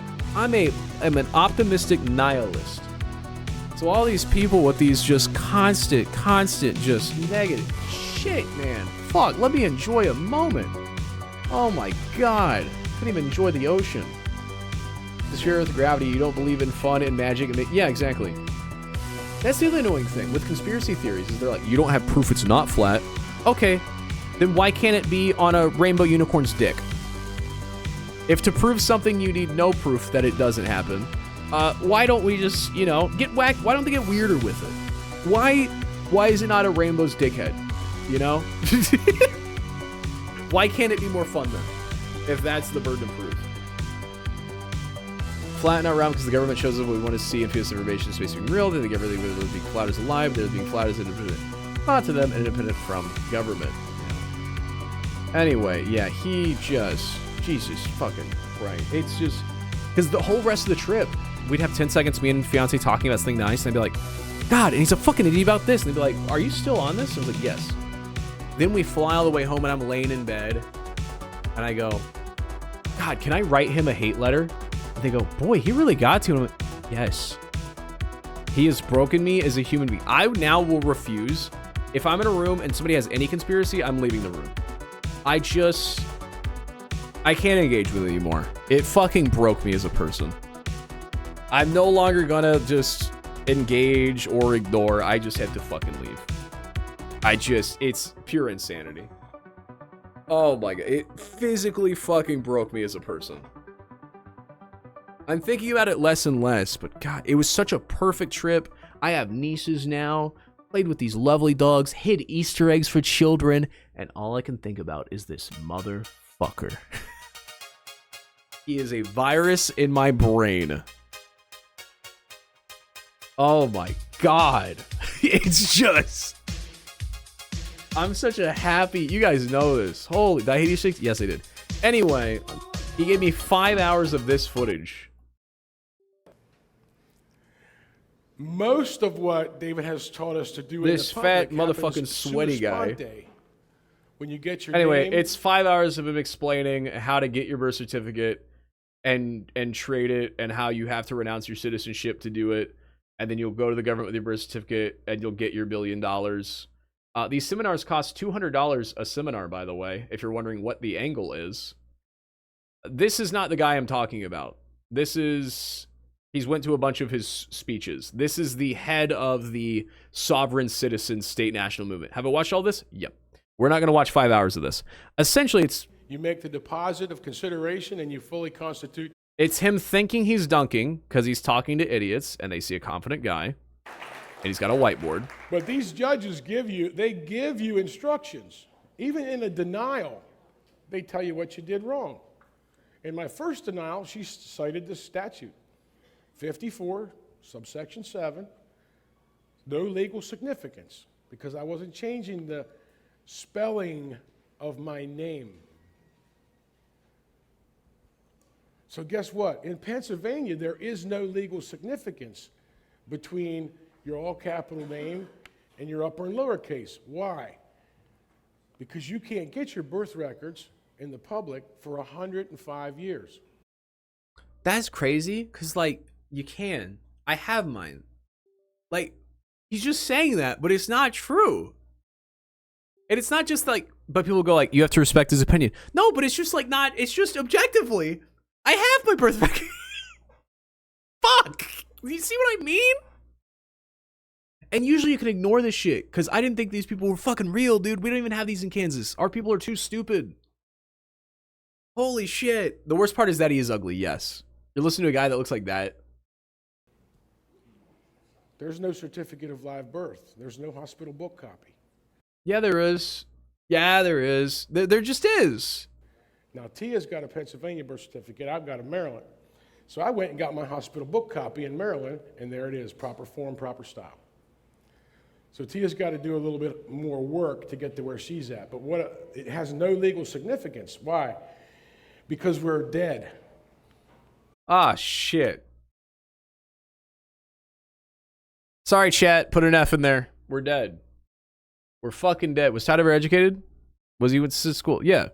an optimistic nihilist. So all these people with these just constant, just negative shit, man. Fuck, let me enjoy a moment. Oh my god. Couldn't even enjoy the ocean. The sphere with gravity, you don't believe in fun and magic. Yeah, exactly. That's the other annoying thing with conspiracy theories, is they're like, you don't have proof it's not flat. Okay, then why can't it be on a rainbow unicorn's dick? If to prove something you need no proof that it doesn't happen, why don't we just, get whacked? Why don't they get weirder with it? Why is it not a rainbow's dickhead? Why can't it be more fun then, if that's the burden of proof? Flat not round because the government shows us what we want to see and feel this information space being real. They think everything with being flat is alive. They're being flat is independent. Not to them, independent from government. Anyway, yeah, he just... Jesus fucking Christ. It's just... Because the whole rest of the trip, we'd have 10 seconds, me and fiance talking about something nice, and I'd be like, God, and he's a fucking idiot about this. And they'd be like, are you still on this? I was like, yes. Then we fly all the way home, and I'm laying in bed, and I go, God, can I write him a hate letter? And they go, boy, he really got to. And I'm like, yes. He has broken me as a human being. I now will refuse. If I'm in a room and somebody has any conspiracy, I'm leaving the room. I can't engage with it anymore. It fucking broke me as a person. I'm no longer gonna just engage or ignore. I just have to fucking leave. It's pure insanity. Oh my god, it physically fucking broke me as a person. I'm thinking about it less and less, but god, it was such a perfect trip. I have nieces now, played with these lovely dogs, hid Easter eggs for children, and all I can think about is this motherfucker. He is a virus in my brain. Oh my god. It's just... I'm such a happy... You guys know this. Holy... Did I hate you? Yes, I did. Anyway, he gave me 5 hours of this footage. Most of what David has taught us to do This in the public fat motherfucking happens sweaty sua guy. sponte, when you get your Anyway, name. it's 5 hours of him explaining how to get your birth certificate and trade it, and how you have to renounce your citizenship to do it, and then you'll go to the government with your birth certificate and you'll get your $1 billion. These seminars cost $200 a seminar, by the way, if you're wondering what the angle is. This is not the guy I'm talking about. He's went to a bunch of his speeches. This is the head of the sovereign citizen state national movement. Have I watched all this? Yep. We're not going to watch 5 hours of this. Essentially, You make the deposit of consideration and you fully constitute. it's him thinking he's dunking because he's talking to idiots and they see a confident guy and he's got a whiteboard. But these judges give you instructions. Even in a denial, they tell you what you did wrong. In my first denial, she cited the statute, 54, subsection 7, no legal significance, because I wasn't changing the spelling of my name. So guess what? In Pennsylvania, there is no legal significance between your all capital name and your upper and lowercase. Why? Because you can't get your birth records in the public for 105 years. That's crazy, because, like, you can. I have mine. Like, he's just saying that, but it's not true. And it's not just like, but people go like, you have to respect his opinion. No, but it's just like not, it's just objectively, I have my birth record. Fuck. You see what I mean? And usually you can ignore this shit, because I didn't think these people were fucking real, dude. We don't even have these in Kansas. Our people are too stupid. Holy shit. The worst part is that he is ugly, yes. You're listening to a guy that looks like that. There's no certificate of live birth. There's no hospital book copy. Yeah, there is. Yeah, there is. There just is. Now, Tia's got a Pennsylvania birth certificate. I've got a Maryland. So I went and got my hospital book copy in Maryland, and there it is, proper form, proper style. So Tia's got to do a little bit more work to get to where she's at. But it has no legal significance. Why? Because we're dead. Ah, shit. Sorry, chat. Put an F in there. We're dead. We're fucking dead. Was Todd ever educated? Was he went to school? Yeah.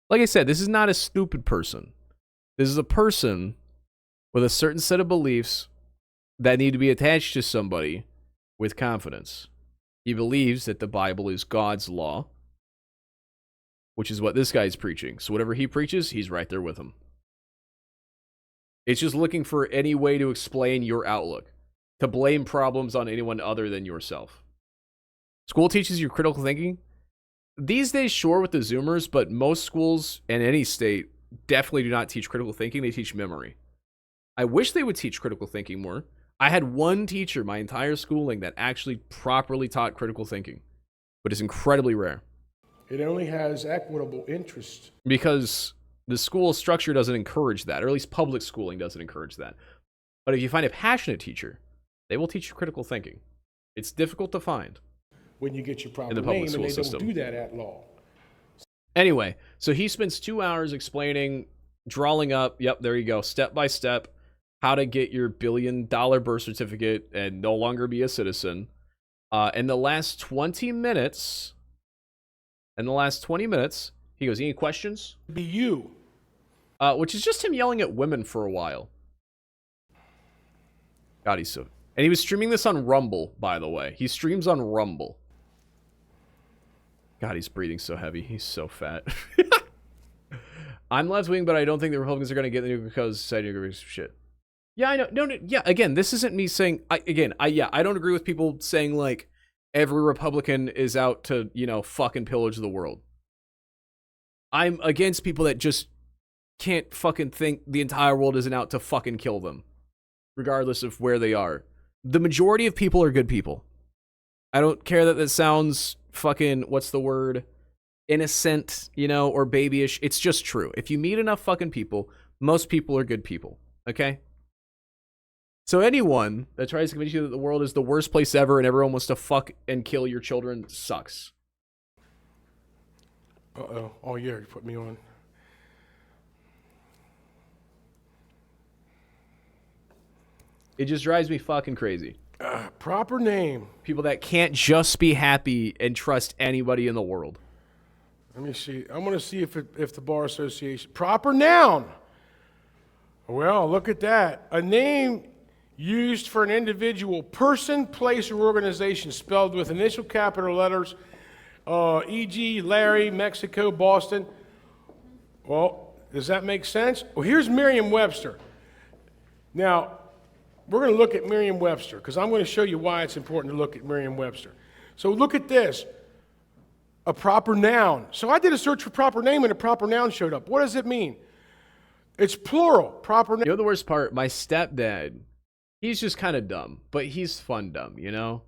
Like I said, this is not a stupid person. This is a person with a certain set of beliefs that need to be attached to somebody with confidence. He believes that the Bible is God's law, which is what this guy's preaching. So whatever he preaches, he's right there with him. It's just looking for any way to explain your outlook, to blame problems on anyone other than yourself. School teaches you critical thinking. These days, sure, with the Zoomers, but most schools in any state definitely do not teach critical thinking. They teach memory. I wish they would teach critical thinking more. I had one teacher my entire schooling that actually properly taught critical thinking, but it's incredibly rare. It only has equitable interest. Because the school structure doesn't encourage that, or at least public schooling doesn't encourage that. But if you find a passionate teacher, they will teach you critical thinking. It's difficult to find. When you get your proper In the public name, school and they system. don't do that at law. Anyway, so he spends 2 hours explaining, drawing up, yep, there you go, step by step, how to get your $1 billion birth certificate and no longer be a citizen. In the last 20 minutes, he goes, any questions? Be you. Which is just him yelling at women for a while. God, he's so... And he was streaming this on Rumble, by the way. He streams on Rumble. God, he's breathing so heavy. He's so fat. I'm left-wing, but I don't think the Republicans are going to get the nuke because society agrees with shit. Yeah, I know. No, yeah, again, this isn't me saying... I don't agree with people saying, like, every Republican is out to, fucking pillage the world. I'm against people that just can't fucking think the entire world isn't out to fucking kill them, regardless of where they are. The majority of people are good people. I don't care that sounds fucking, what's the word? Innocent, or babyish. It's just true. If you meet enough fucking people, most people are good people. Okay? So anyone that tries to convince you that the world is the worst place ever and everyone wants to fuck and kill your children sucks. Uh-oh. Oh, yeah, you put me on. It just drives me fucking crazy. Proper name. People that can't just be happy and trust anybody in the world. Let me see. I'm going to see if the Bar Association... Proper noun. Well, look at that. A name used for an individual, person, place, or organization spelled with initial capital letters, e.g. Larry, Mexico, Boston. Well, does that make sense? Well, here's Merriam-Webster. Now, we're going to look at Merriam-Webster because I'm going to show you why it's important to look at Merriam-Webster. So look at this. A proper noun. So I did a search for proper name and a proper noun showed up. What does it mean? It's plural. Proper name. You know the worst part? My stepdad, he's just kind of dumb, but he's fun dumb, you know?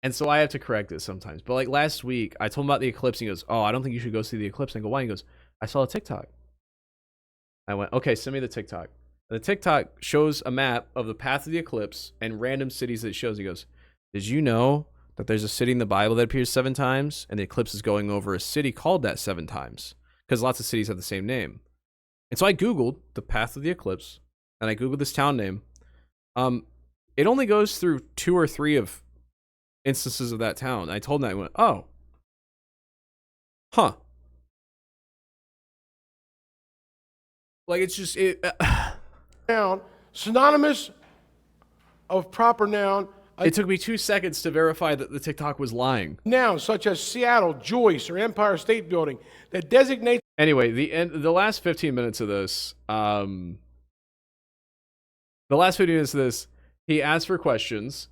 And so I have to correct it sometimes. But like last week, I told him about the eclipse, and he goes, oh, I don't think you should go see the eclipse. And I go, why? He goes, I saw a TikTok. I went, okay, send me the TikTok. And the TikTok shows a map of the path of the eclipse and random cities that it shows. He goes, did you know that there's a city in the Bible that appears 7 times, and the eclipse is going over a city called that 7 times? Because lots of cities have the same name. And so I Googled the path of the eclipse, and I Googled this town name. It only goes through 2 or 3 of instances of that town. I told him that. I went, oh. Huh. Like, it's just... Noun, synonymous of proper noun. It took me 2 seconds to verify that the TikTok was lying. Nouns such as Seattle, Joyce, or Empire State Building that designate... Anyway, the last 15 minutes of this, he asked for questions,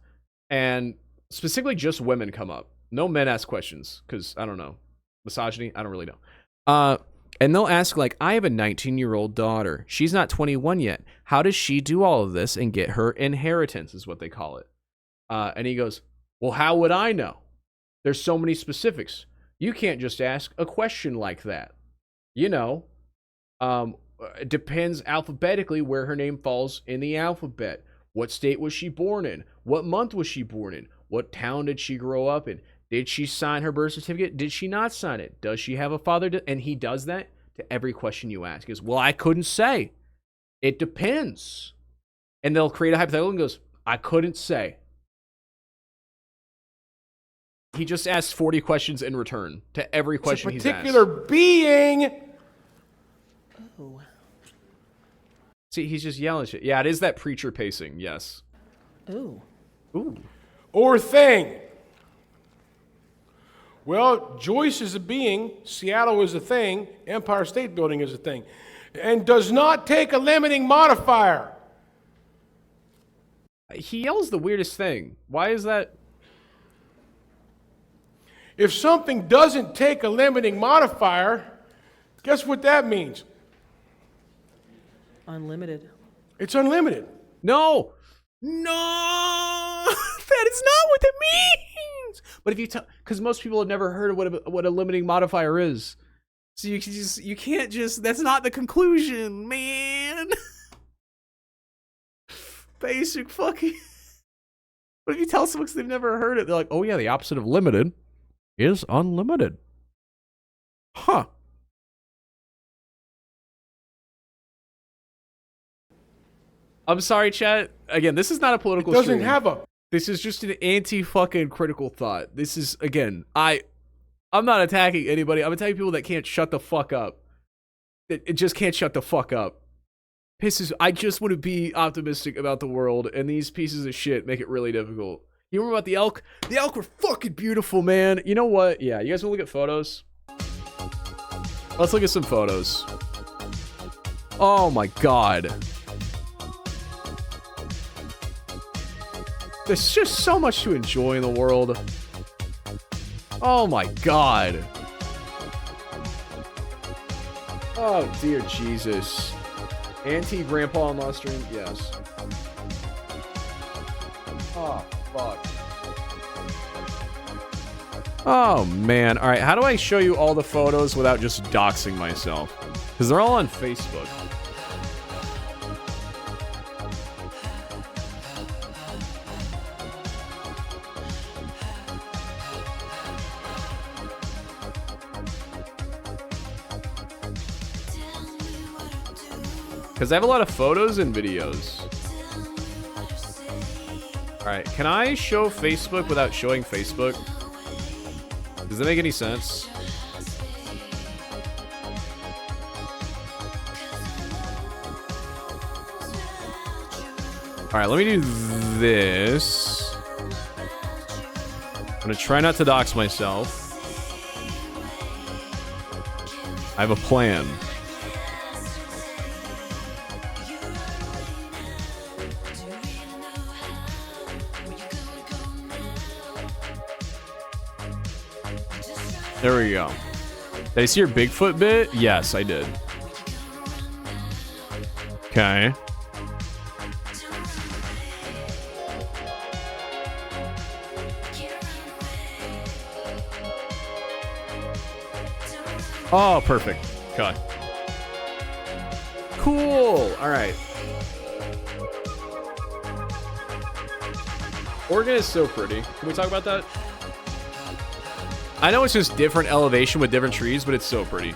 and specifically just women come up. No men ask questions, because, I don't know, misogyny, I don't really know. And they'll ask, like, I have a 19-year-old daughter. She's not 21 yet. How does she do all of this and get her inheritance, is what they call it. And he goes, well, how would I know? There's so many specifics. You can't just ask a question like that. You know, it depends alphabetically where her name falls in the alphabet. What state was she born in? What month was she born in? What town did she grow up in? Did she sign her birth certificate? Did she not sign it? Does she have a father? And he does that to every question you ask. He goes, well, I couldn't say. It depends. And they'll create a hypothetical and goes, I couldn't say. He just asks 40 questions in return to every question he's asked. It's a particular being. Oh. See, he's just yelling shit. Yeah, it is that preacher pacing. Yes. Ooh. Ooh. Or thing. Well, Joyce is a being, Seattle is a thing, Empire State Building is a thing, and does not take a limiting modifier. He yells the weirdest thing. Why is that? If something doesn't take a limiting modifier, guess what that means? Unlimited. It's unlimited. No. No. That is not what it means. But if you tell, because most people have never heard of what a limiting modifier is. So you can't just, that's not the conclusion, man. Basic fucking. But if you tell someone they've never heard it, they're like, oh yeah, the opposite of limited is unlimited. Huh. I'm sorry, chat. Again, this is not a political It doesn't stream. have a... This is just an anti-fucking critical thought. This is, again, I'm not attacking anybody. I'm attacking people that can't shut the fuck up. It just can't shut the fuck up. I just want to be optimistic about the world, and these pieces of shit make it really difficult. You remember about the elk? The elk were fucking beautiful, man. You know what? Yeah, you guys want to look at photos? Let's look at some photos. Oh my god. There's just so much to enjoy in the world. Oh my god. Oh dear Jesus. Anti-grandpa on live stream? Yes. Oh, fuck. Oh, man. Alright, how do I show you all the photos without just doxing myself? Because they're all on Facebook. Because I have a lot of photos and videos. Alright, can I show Facebook without showing Facebook? Does that make any sense? All right, let me do this. I'm gonna try not to dox myself. I have a plan. There we go. Did I see your Bigfoot bit? Yes, I did. Okay. Oh, perfect. Okay. Cool. All right. Oregon is so pretty. Can we talk about that? I know it's just different elevation with different trees, but it's so pretty.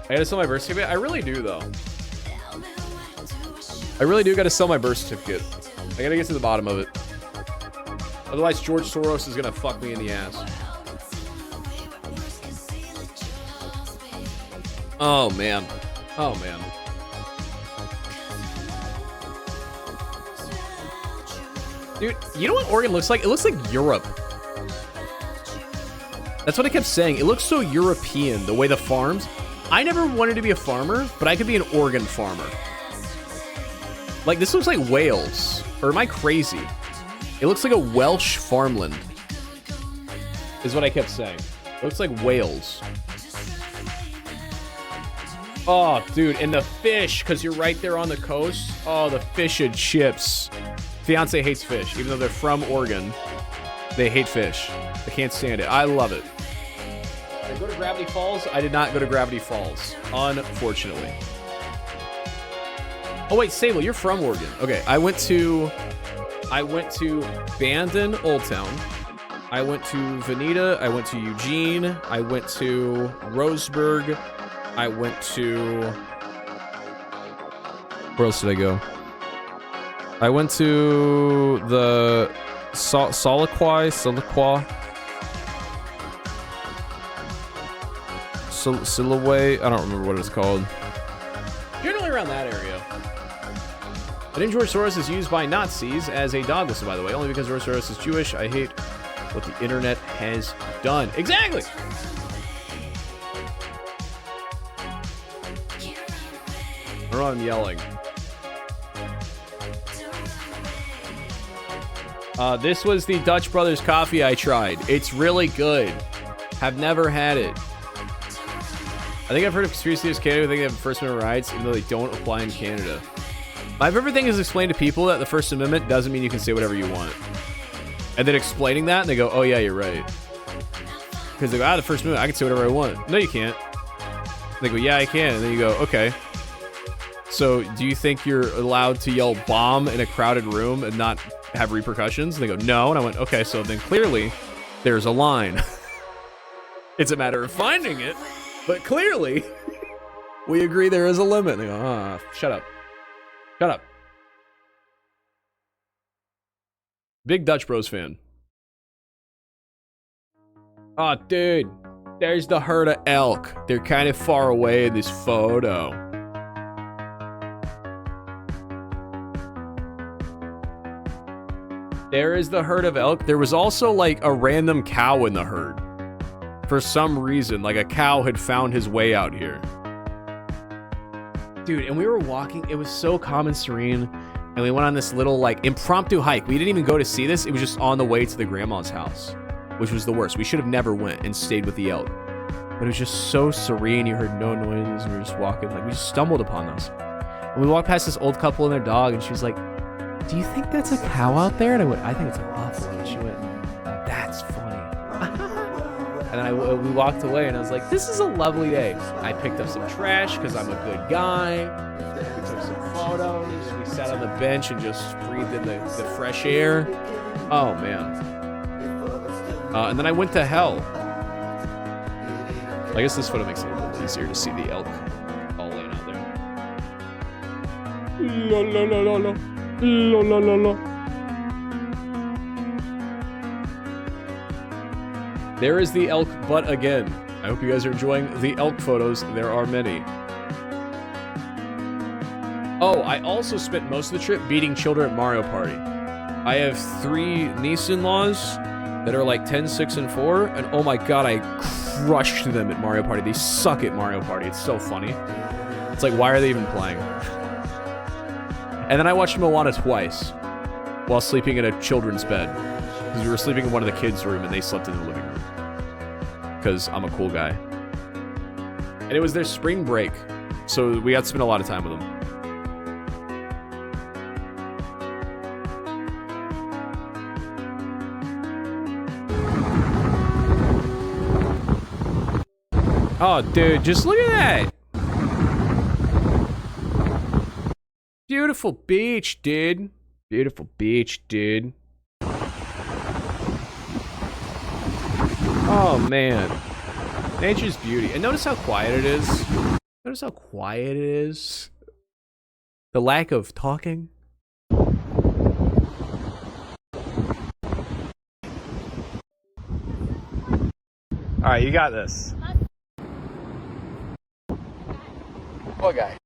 I gotta sell my birth certificate? I really do, though. I really do gotta sell my birth certificate. I gotta get to the bottom of it. Otherwise, George Soros is gonna fuck me in the ass. Oh, man. Oh, man. Dude, you know what Oregon looks like? It looks like Europe. That's what I kept saying. It looks so European, the way the farms. I never wanted to be a farmer, but I could be an Oregon farmer. Like, this looks like Wales. Or am I crazy? It looks like a Welsh farmland. Is what I kept saying. It looks like Wales. Oh, dude, and the fish, because you're right there on the coast. Oh, the fish and chips. Fiance hates fish. Even though they're from Oregon, they hate fish. They can't stand it. I love it. Did I go to Gravity Falls? I did not go to Gravity Falls, unfortunately. Oh, wait, Sable, you're from Oregon. Okay, I went to Bandon, Old Town. I went to Veneta. I went to Eugene. I went to Roseburg. I went to... Where else did I go? I went to the Solaqua. Silaway. I don't remember what it's called. Generally around that area. I think George Soros is used by Nazis as a dog whistle, by the way, only because George Soros is Jewish. I hate what the internet has done. Exactly! I don't know, I'm yelling. This was the Dutch Brothers coffee I tried. It's really good. Have never had it. I think I've heard of conspiracy theorists Canada who think they have First Amendment rights, even though they don't apply in Canada. My favorite thing is explain to people that the First Amendment doesn't mean you can say whatever you want. And then explaining that, and they go, oh yeah, you're right. Because they go, the First Amendment, I can say whatever I want. No, you can't. And they go, yeah, I can. And then you go, okay. So do you think you're allowed to yell bomb in a crowded room and not have repercussions? And they go, no. And I went, okay, so then clearly there's a line. It's a matter of finding it, but clearly we agree there is a limit. And they go, shut up. Shut up. Big Dutch Bros fan. Oh, dude. There's the herd of elk. They're kind of far away in this photo. There is the herd of elk. There was also like a random cow in the herd. For some reason, like a cow had found his way out here. Dude, and we were walking. It was so calm and serene. And we went on this little like impromptu hike. We didn't even go to see this. It was just on the way to the grandma's house, which was the worst. We should have never went and stayed with the elk. But it was just so serene. You heard no noises. And we were just walking. Like we just stumbled upon this. And we walked past this old couple and their dog. And she was like, do you think that's a cow out there? And I went, I think it's a buffalo. And she went, that's funny. And then we walked away and I was like, this is a lovely day. I picked up some trash because I'm a good guy. We took some photos. We sat on the bench and just breathed in the fresh air. Oh, man. And then I went to hell. I guess this photo makes it a little easier to see the elk all laying out there. La la la la la. La la la la. There is the elk butt again. I hope you guys are enjoying the elk photos. There are many. Oh, I also spent most of the trip beating children at Mario Party. I have 3 niece-in-laws that are like 10, 6, and 4, and oh my god, I crushed them at Mario Party. They suck at Mario Party. It's so funny. It's like, why are they even playing? And then I watched Moana twice while sleeping in a children's bed. Because we were sleeping in one of the kids' room and they slept in the living room. Because I'm a cool guy. And it was their spring break, so we got to spend a lot of time with them. Oh, dude, just look at that. Beautiful beach, dude. Beautiful beach, dude. Oh, man. Nature's beauty. And notice how quiet it is. Notice how quiet it is. The lack of talking. All right, you got this. What guy?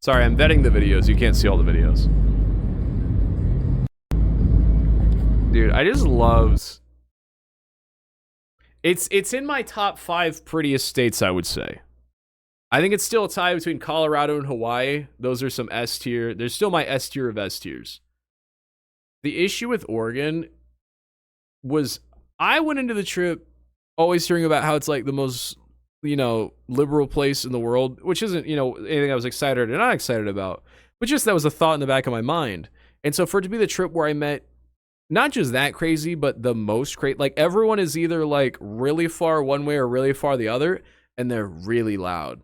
Sorry, I'm vetting the videos. You can't see all the videos. Dude, I just loved... It's in my top 5 prettiest states, I would say. I think it's still a tie between Colorado and Hawaii. Those are some S tier. There's still my S tier of S tiers. The issue with Oregon was I went into the trip always hearing about how it's like the most, you know, liberal place in the world, which isn't, you know, anything I was excited or not excited about, but just that was a thought in the back of my mind. And so for it to be the trip where I met not just that crazy, but the most crazy, like everyone is either like really far one way or really far the other, and they're really loud.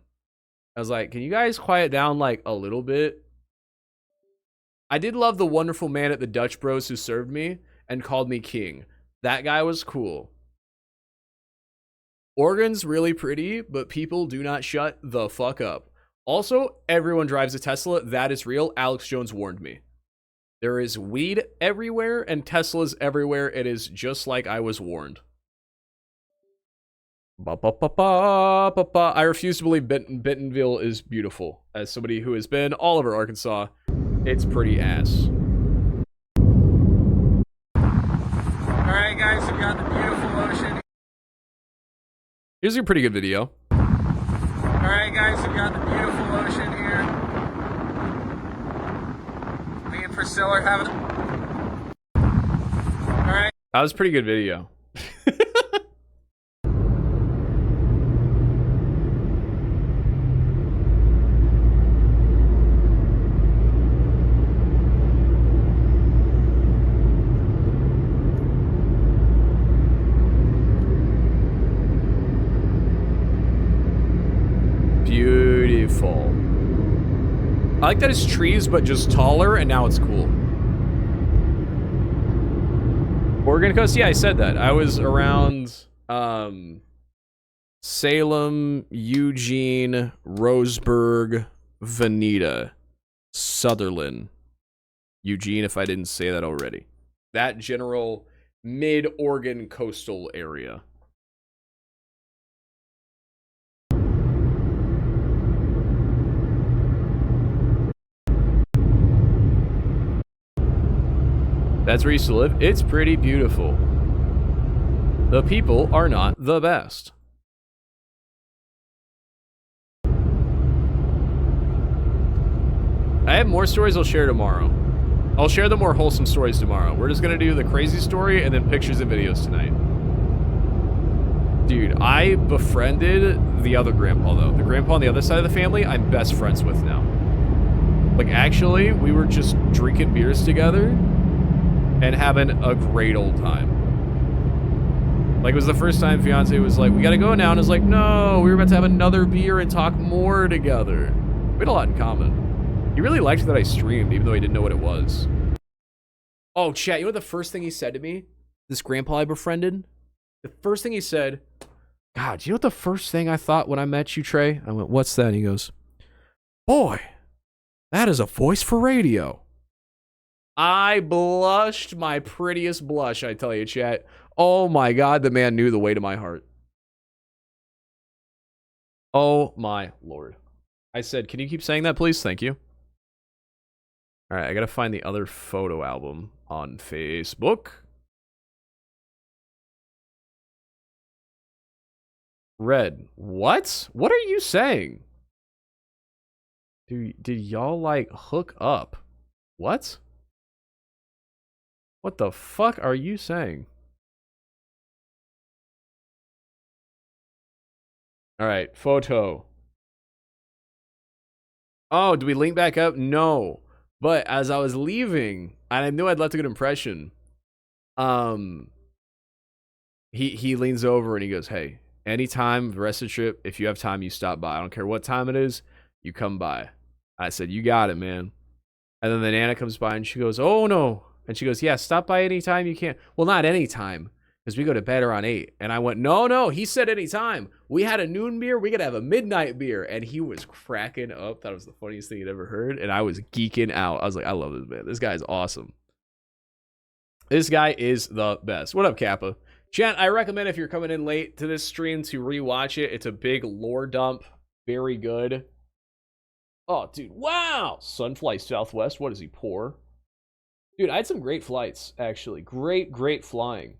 I was like, can you guys quiet down like a little bit? I did love the wonderful man at the Dutch Bros who served me and called me king. That guy was cool. Oregon's really pretty, but people do not shut the fuck up. Also, everyone drives a Tesla. That is real. Alex Jones warned me. There is weed everywhere and Teslas everywhere. It is just like I was warned. I refuse to believe Bentonville is beautiful. As somebody who has been all over Arkansas, it's pretty ass. Alright guys, we got the beautiful ocean. Here's a pretty good video. Alright guys, we got the beautiful ocean here. Me and Priscilla are having... Alright. That was a pretty good video. Beautiful. I like that it's trees, but just taller, and now it's cool. Oregon coast? Yeah, I said that. I was around Salem, Eugene, Roseburg, Veneta, Sutherland, Eugene, if I didn't say that already. That general mid-Oregon coastal area. That's where you used to live. It's pretty beautiful. The people are not the best. I have more stories I'll share tomorrow. I'll share the more wholesome stories tomorrow. We're just gonna do the crazy story and then pictures and videos tonight. Dude, I befriended the other grandpa though. The grandpa on the other side of the family, I'm best friends with now. Like actually, we were just drinking beers together and having a great old time. Like, it was the first time fiance was like, we gotta go now, and I was like, no, we were about to have another beer and talk more together. We had a lot in common. He really liked that I streamed, even though he didn't know what it was. Oh, chat, you know what the first thing he said to me? This grandpa I befriended? The first thing he said, God, you know what the first thing I thought when I met you, Trey? I went, what's that? And he goes, boy, that is a voice for radio. I blushed my prettiest blush, I tell you, chat. Oh my God, the man knew the way to my heart. Oh my Lord. I said, can you keep saying that, please? Thank you. All right, I gotta find the other photo album on Facebook. Red, what? What are you saying? Did y'all, like, hook up? What? What the fuck are you saying? All right, photo. Oh, do we link back up? No. But as I was leaving, and I knew I'd left a good impression, he leans over and he goes, hey, anytime the rest of the trip, if you have time, you stop by. I don't care what time it is, you come by. I said, you got it, man. And then the Nana comes by and she goes, oh no. And she goes, yeah, stop by anytime you can. Well, not anytime, because we go to bed around 8. And I went, no, he said anytime. We had a noon beer, we gotta have a midnight beer. And he was cracking up. That was the funniest thing he'd ever heard. And I was geeking out. I was like, I love this man. This guy's awesome. This guy is the best. What up, Kappa? Chat, I recommend if you're coming in late to this stream to rewatch it. It's a big lore dump. Very good. Oh, dude. Wow. Sunfly Southwest. What is he, poor? Dude, I had some great flights, actually. Great flying.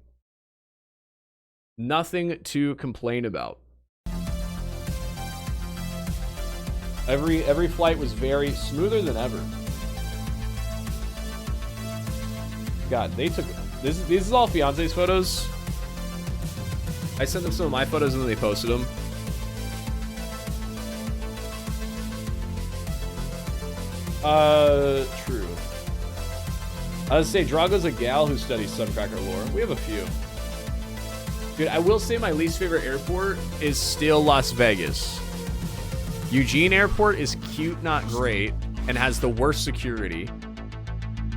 Nothing to complain about. Every flight was very smoother than ever. God, they took... This is all fiance's photos. I sent them some of my photos and then they posted them. True. I was say Drago's a gal who studies Suncracker lore. We have a few. Dude, I will say my least favorite airport is still Las Vegas. Eugene Airport is cute, not great, and has the worst security.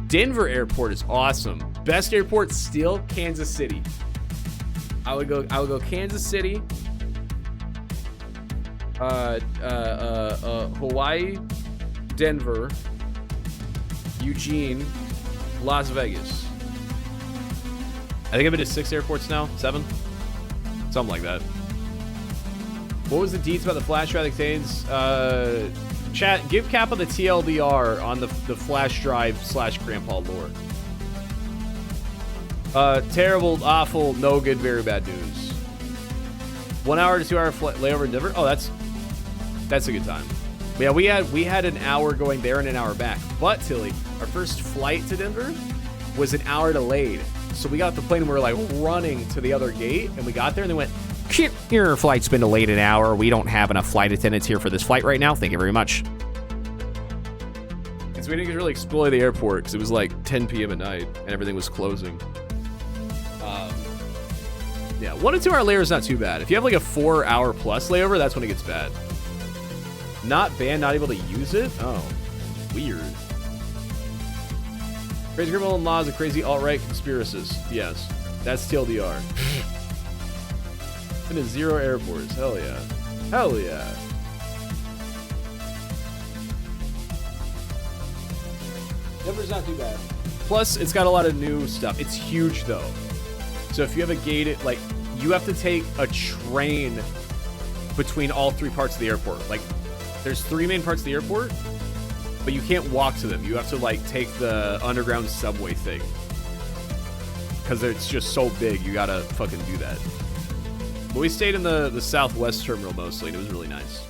Denver Airport is awesome. Best airport still Kansas City. I would go Kansas City, Hawaii, Denver, Eugene, Las Vegas. I think I've been to 6 airports now, 7, something like that. What was the deets about the flash drive that contains? Chat, give Kappa the TLDR on the flash drive / grandpa lore. Terrible, awful, no good, very bad news. 1 hour to 2 hour layover in Denver. Oh, that's a good time. But yeah, we had an hour going there and an hour back. But Tilly, our first flight to Denver was an hour delayed. So we got off the plane and we were like running to the other gate, and we got there and they went, your flight's been delayed an hour. We don't have enough flight attendants here for this flight right now. Thank you very much. And so we didn't really explore the airport because it was like 10 p.m. at night and everything was closing. Yeah, 1 to 2 hour layover is not too bad. If you have like a 4 hour plus layover, that's when it gets bad. Not banned, not able to use it? Oh, weird. Crazy criminal laws and crazy alt-right conspiracists. Yes, that's TLDR. Been to 0 airports. Hell yeah. Hell yeah. Denver's not too bad. Plus, it's got a lot of new stuff. It's huge though. So if you have a gated, like, you have to take a train between all 3 parts of the airport. Like, there's 3 main parts of the airport, but you can't walk to them. You have to, like, take the underground subway thing. Because it's just so big, you gotta fucking do that. But we stayed in the Southwest terminal mostly, and it was really nice.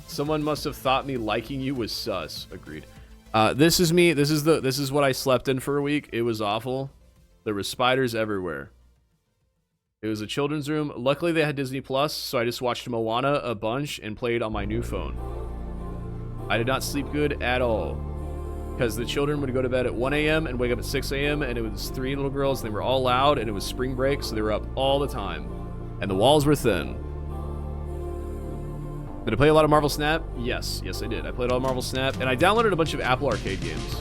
Someone must have thought me liking you was sus. Agreed. This is me. This is what I slept in for a week. It was awful. There were spiders everywhere. It was a children's room. Luckily they had Disney Plus, so I just watched Moana a bunch and played on my new phone. I did not sleep good at all because the children would go to bed at 1 a.m. and wake up at 6 a.m. and it was 3 little girls. And they were all loud and it was spring break, so they were up all the time and the walls were thin. Did I play a lot of Marvel Snap? Yes, I did. I played all Marvel Snap, and I downloaded a bunch of Apple Arcade games.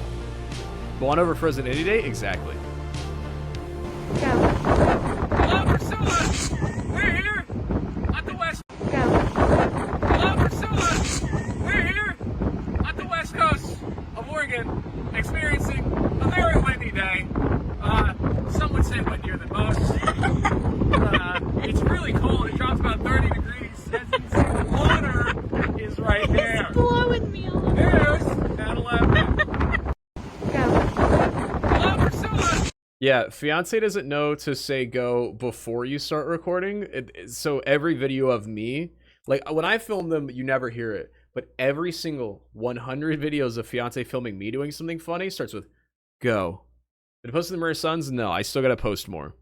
Go on over Frozen any day? Exactly. Hello, Priscilla! We're here at the West. Hello, Priscilla! We're Yeah, fiance doesn't know to say go before you start recording. So every video of me, like when I film them, you never hear it. But every single 100 videos of fiance filming me doing something funny starts with go. Did I post the Mirror Sons? No, I still gotta post more.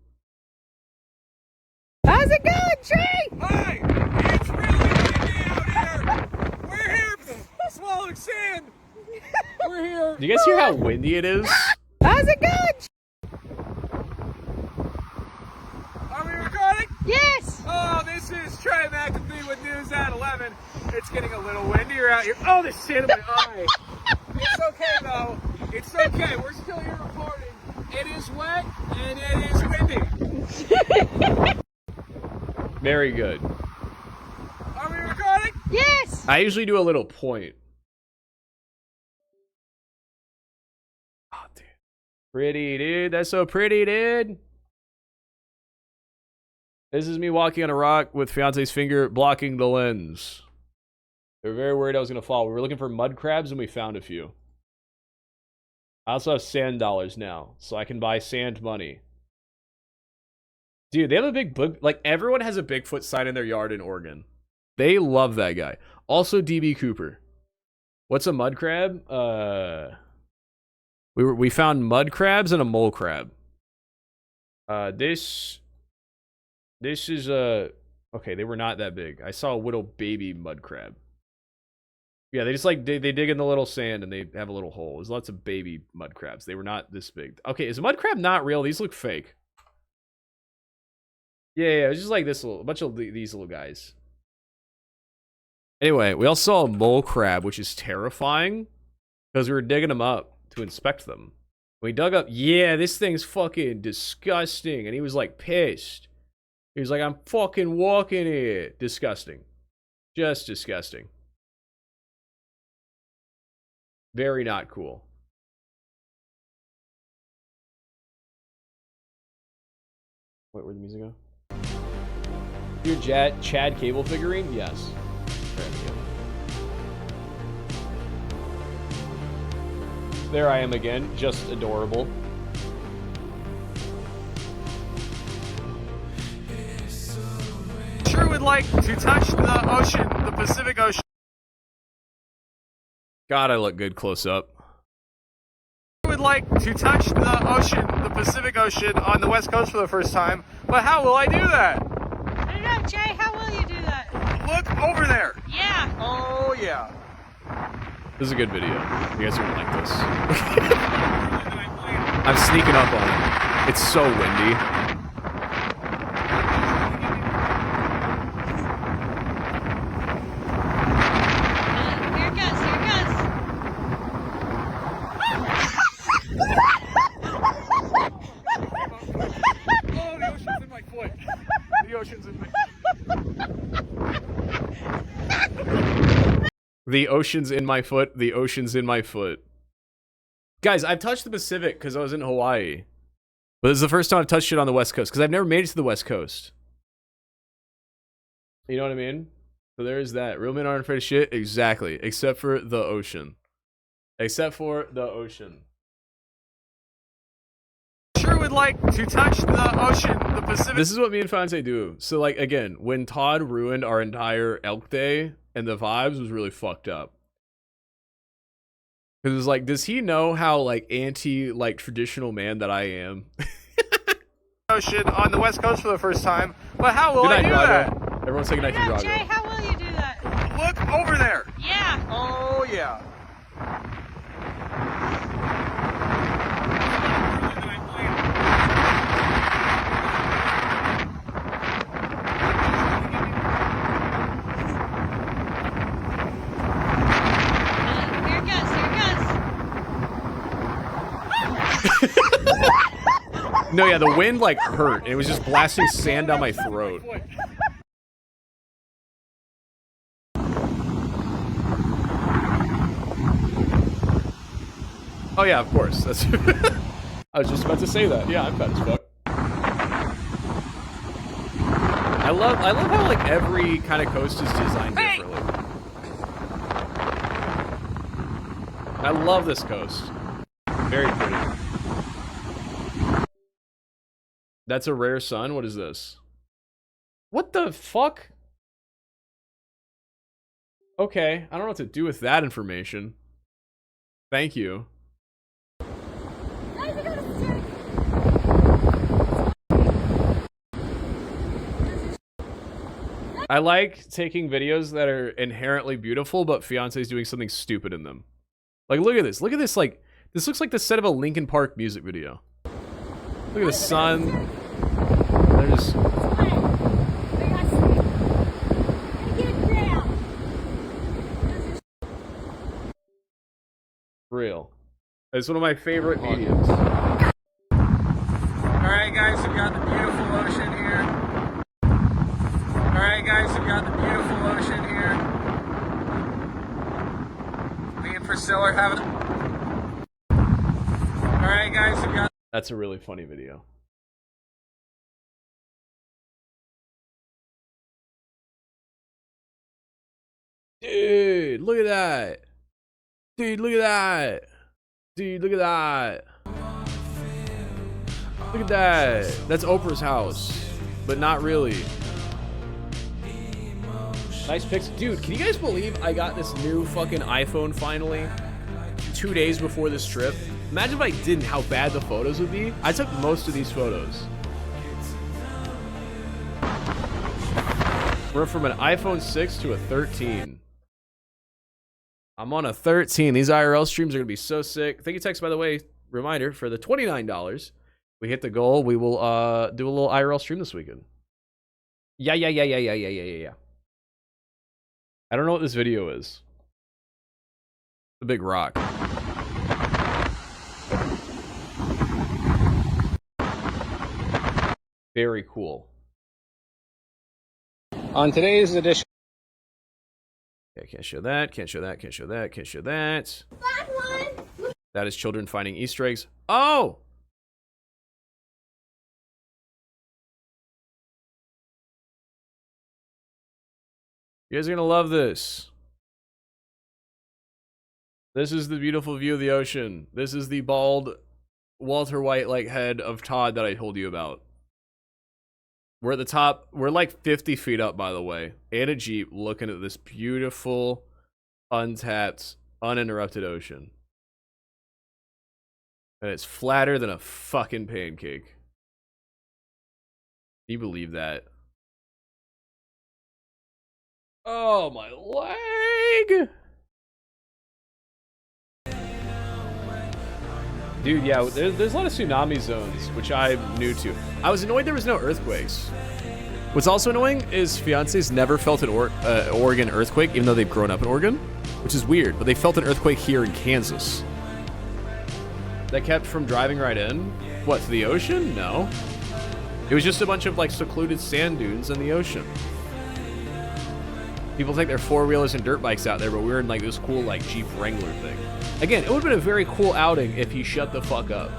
How's it going, Trey? Hi! It's really windy out here! We're here swallowing sand! We're here! Do you guys hear how windy it is? How's it going? Are we recording? Yes! Oh, this is Trey McAfee with News at 11. It's getting a little windier out here. Oh, there's sand in my eye. It's okay, though. It's okay. We're still here recording. It is wet, and it is windy. Very good. Are we recording? Yes! I usually do a little point. Oh, dude. Pretty, dude. That's so pretty, dude. This is me walking on a rock with fiance's finger blocking the lens. They were very worried I was going to fall. We were looking for mud crabs, and we found a few. I also have sand dollars now, so I can buy sand money. Dude, they have a big book. Like, everyone has a Bigfoot sign in their yard in Oregon. They love that guy. Also, DB Cooper. What's a mud crab? We found mud crabs and a mole crab. This is okay, they were not that big. I saw a little baby mud crab. Yeah, they just like they dig in the little sand and they have a little hole. There's lots of baby mud crabs. They were not this big. Okay, is a mud crab not real? These look fake. Yeah, it's just like this little, a bunch of these little guys. Anyway, we also saw a mole crab, which is terrifying because we were digging them up to inspect them. We dug up, yeah, this thing's fucking disgusting, and he was like pissed. He was like, I'm fucking walking it. Disgusting. Just disgusting. Very not cool. Wait, where'd the music go? Your Chad Cable figurine? Yes. There I am again, just adorable. Sure would like to touch the ocean, the Pacific Ocean. God, I look good close up. Would like to touch the ocean, the Pacific Ocean on the West Coast for the first time, but how will I do that? I don't know, Jay, how will you do that? Look over there. Yeah. Oh, yeah. This is a good video. You guys are gonna like this. I'm sneaking up on it. It's so windy. Here it goes, here it goes. Oh, the ocean's in my foot. The ocean's in my The ocean's in my foot. The ocean's in my foot. Guys, I've touched the Pacific because I was in Hawaii. But this is the first time I've touched it on the West Coast because I've never made it to the West Coast. You know what I mean? So there's that. Real men aren't afraid of shit. Exactly. Except for the ocean. Except for the ocean. Sure would like to touch the ocean, the Pacific. This is what me and Fiance do. So, like, again, when Todd ruined our entire Elk Day and the vibes was really fucked up. Because it was like, does he know how, like, like, traditional man that I am? Ocean on the West Coast for the first time, but how will Good I night, do Drago. that? Everyone say goodnight to Drago. Jay, how will you do that? Look over there. Yeah. Oh, yeah. Here it goes, here it goes. No, yeah, the wind, like, hurt. It was just blasting sand down my throat. Oh, yeah, of course. That's I was just about to say that. Yeah, I'm fat as fuck. I love how, like, every kind of coast is designed differently. I love this coast. Very pretty. That's a rare sun? What is this? What the fuck? Okay, I don't know what to do with that information. Thank you. I like taking videos that are inherently beautiful, but fiance's doing something stupid in them. Like, look at this. Look at this, like, this looks like the set of a Linkin Park music video. Look at the sun. There's... Real. It's one of my favorite mediums. Alright guys, we've got the beautiful ocean here. Alright guys, we've got the beautiful ocean here. Me and Priscilla are having... Alright guys, we've got... That's a really funny video. Dude, look at that. Dude, look at that. Dude, look at that. Look at that. That's Oprah's house, but not really. Nice pics. Dude, can you guys believe I got this new fucking iPhone finally 2 days before this trip? Imagine if I didn't, how bad the photos would be. I took most of these photos. We're from an iPhone 6 to a 13. I'm on a 13. These IRL streams are going to be so sick. Thank you, Tex, by the way. Reminder, for the $29, we hit the goal. We will do a little IRL stream this weekend. Yeah. I don't know what this video is. The big rock. Very cool. On today's edition. Okay, can't show that, can't show that, can't show that, can't show that. That is children finding Easter eggs. Oh! You guys are gonna love this. This is the beautiful view of the ocean. This is the bald Walter White-like head of Todd that I told you about. We're at the top. We're like 50 feet up, by the way, in a Jeep looking at this beautiful, untapped, uninterrupted ocean. And it's flatter than a fucking pancake. Can you believe that? Oh, my leg! Dude, yeah, there's a lot of tsunami zones, which I'm new to. I was annoyed there was no earthquakes. What's also annoying is fiancés never felt an Oregon earthquake, even though they've grown up in Oregon, which is weird, but they felt an earthquake here in Kansas. That kept from driving right in? What, to the ocean? No. It was just a bunch of, like, secluded sand dunes in the ocean. People take their four-wheelers and dirt bikes out there, but we were in, like, this cool, like, Jeep Wrangler thing. Again, it would have been a very cool outing if he shut the fuck up.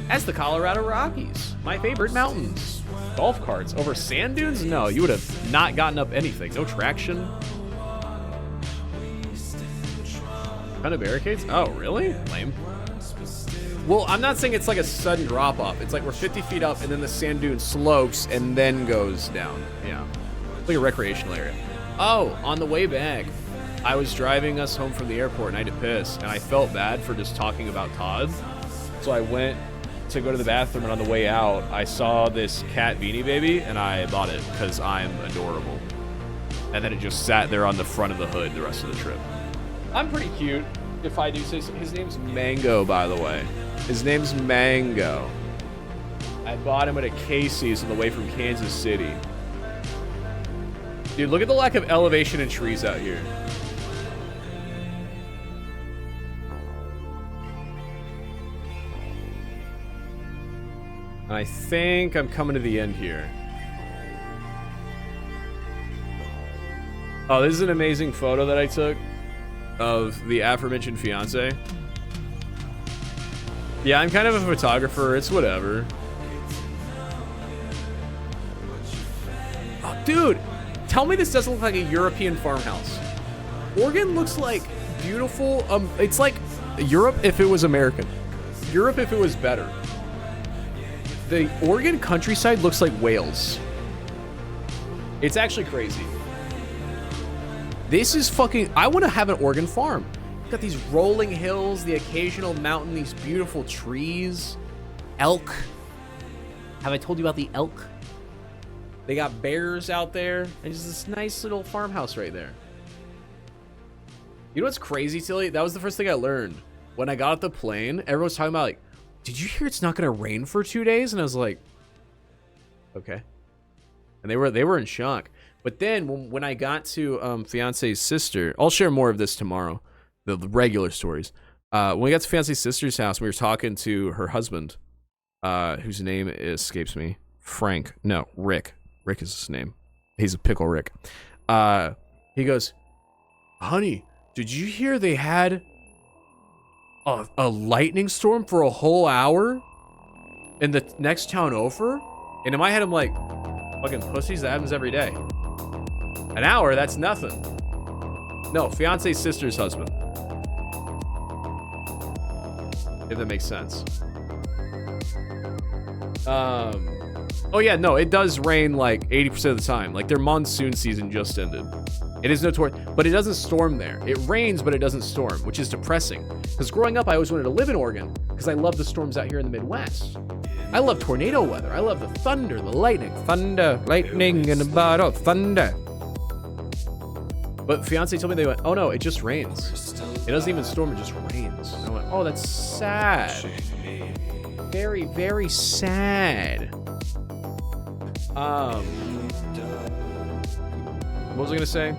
That's the Colorado Rockies, my favorite mountains. Golf carts over sand dunes? No, you would have not gotten up anything. No traction. Kind of barricades? Oh, really? Lame. Well, I'm not saying it's like a sudden drop off. It's like we're 50 feet up and then the sand dune slopes and then goes down. Yeah. It's like a recreational area. Oh, on the way back, I was driving us home from the airport and I had to piss, and I felt bad for just talking about Todd. So I went to go to the bathroom, and on the way out, I saw this cat Beanie Baby, and I bought it because I'm adorable. And then it just sat there on the front of the hood the rest of the trip. I'm pretty cute, if I do say so. His name's Mango, by the way. His name's Mango. I bought him at a Casey's on the way from Kansas City. Dude, look at the lack of elevation and trees out here. I think I'm coming to the end here. Oh, this is an amazing photo that I took of the aforementioned fiance. Yeah, I'm kind of a photographer. It's whatever. Oh, dude, tell me this doesn't look like a European farmhouse. Oregon looks like beautiful. It's like Europe if it was American. Europe if it was better. the Oregon countryside looks like Wales. It's actually crazy. This is fucking... I want to have an Oregon farm. Got these rolling hills, the occasional mountain, these beautiful trees. Elk. Have I told you about the elk? They got bears out there. And just this nice little farmhouse right there. You know what's crazy, Tilly? That was the first thing I learned. When I got off the plane, everyone was talking about, like, did you hear it's not going to rain for 2 days? And I was like, okay. And they were in shock. But then when I got to fiance's sister, I'll share more of this tomorrow, the regular stories. When we got to fiance's sister's house, we were talking to her husband, whose name escapes me. Frank. No, Rick. Rick is his name. He's a pickle Rick. He goes, honey, did you hear they had a lightning storm for a whole hour in the next town over? And in my head, I'm like, fucking pussies, that happens every day. An hour, that's nothing. No, fiance's sister's husband. If that makes sense. Oh yeah, no, it does rain like 80% of the time. Like their monsoon season just ended. It is notorious, but it doesn't storm there. It rains, but it doesn't storm, which is depressing. Because growing up, I always wanted to live in Oregon because I love the storms out here in the Midwest. I love tornado weather. I love the thunder, the lightning. Thunder, lightning in a bottle, thunder. But fiance told me, they went, oh no, it just rains. It doesn't even storm, it just rains. And I went, oh, that's sad. Very, very sad. What was I gonna say?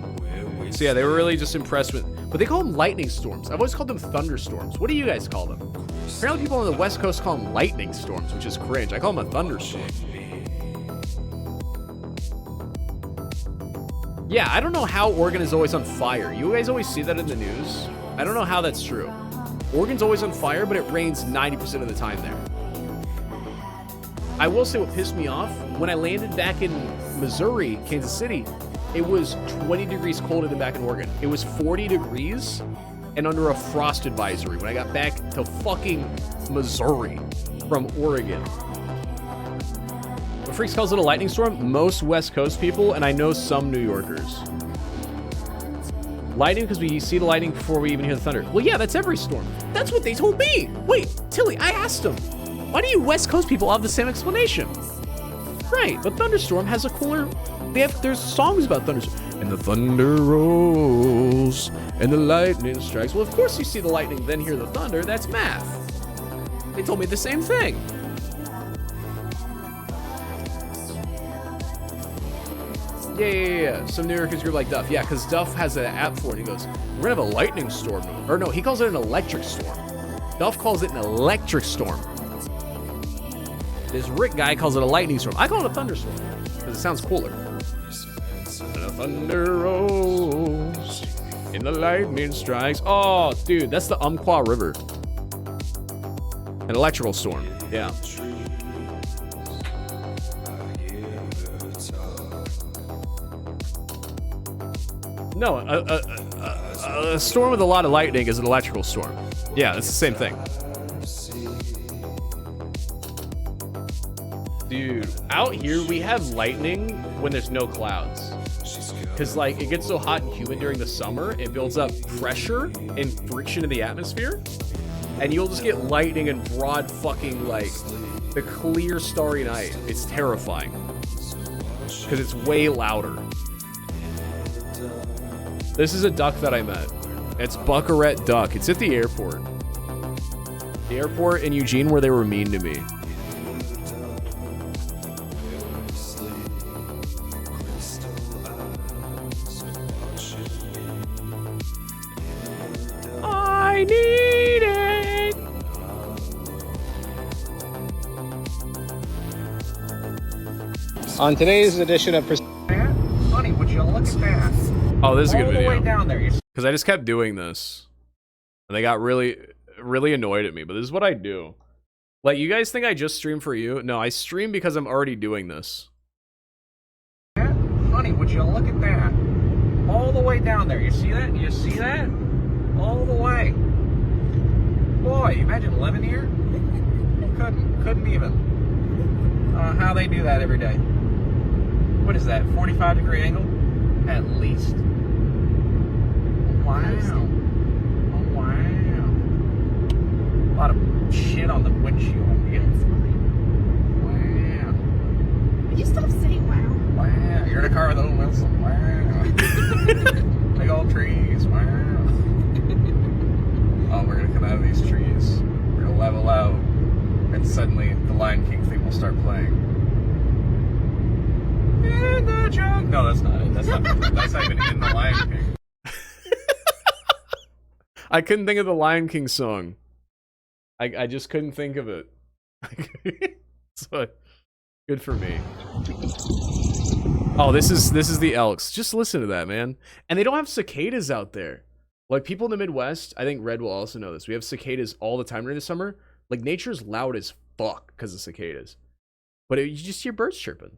So yeah, they were really just impressed with, but they call them lightning storms. I've always called them thunderstorms. What do you guys call them? Apparently people on the West Coast call them lightning storms, which is cringe. I call them a thunderstorm. Yeah, I don't know how Oregon is always on fire. You guys always see that in the news. I don't know how that's true. Oregon's always on fire, but it rains 90% of the time there. I will say what pissed me off, when I landed back in Missouri, Kansas City, it was 20 degrees colder than back in Oregon. It was 40 degrees and under a frost advisory when I got back to fucking Missouri from Oregon. What Freaks calls it a lightning storm? Most West Coast people, and I know some New Yorkers. Lightning because we see the lightning before we even hear the thunder. Well, yeah, that's every storm. That's what they told me. Wait, Tilly, I asked them. Why do you West Coast people have the same explanation? Right, but thunderstorm has a cooler... There's songs about thunderstorm. And the thunder rolls, and the lightning strikes. Well, of course you see the lightning, then hear the thunder. That's math. They told me the same thing. Yeah. Some New Yorkers group like Duff. Yeah, because Duff has an app for it. He goes, we're going to have a lightning storm. Or no, he calls it an electric storm. Duff calls it an electric storm. This Rick guy calls it a lightning storm. I call it a thunderstorm because it sounds cooler. And the thunder rolls and the lightning strikes. Oh, dude, that's the Umpqua River. An electrical storm. Yeah. No, a storm with a lot of lightning is an electrical storm. Yeah, it's the same thing. Dude, out here we have lightning when there's no clouds. Because, like, it gets so hot and humid during the summer, it builds up pressure and friction in the atmosphere. And you'll just get lightning and broad fucking, like, the clear starry night. It's terrifying. Because it's way louder. This is a duck that I met. It's Buckarett Duck. It's at the airport. The airport in Eugene where they were mean to me. I need it. On today's edition of Honey, would you look at that? Oh, this is a good All the video. way down there. Because I just kept doing this. And they got really, really annoyed at me. But this is what I do. Like, you guys think I just stream for you? No, I stream because I'm already doing this. Honey, would you look at that? All the way down there. You see that? You see that? All the way. Boy, imagine living here. Couldn't even. How they do that every day. What is that, 45-degree angle? At least. Wow. Oh, wow. A lot of shit on the windshield. Wow. Will you stop saying wow? Wow. You're in a car with Owen Wilson. Wow. Big old trees. Wow. Oh, we're going to come out of these trees. We're going to level out. And suddenly the Lion King theme will start playing. In the jungle. No, that's not it. That's not even in the Lion King. I couldn't think of the Lion King song. I just couldn't think of it. So, good for me. Oh, this is the Elks. Just listen to that, man. And they don't have cicadas out there. Like, people in the Midwest, I think Red will also know this. We have cicadas all the time during the summer. Like, nature's loud as fuck because of cicadas. But you just hear birds chirping.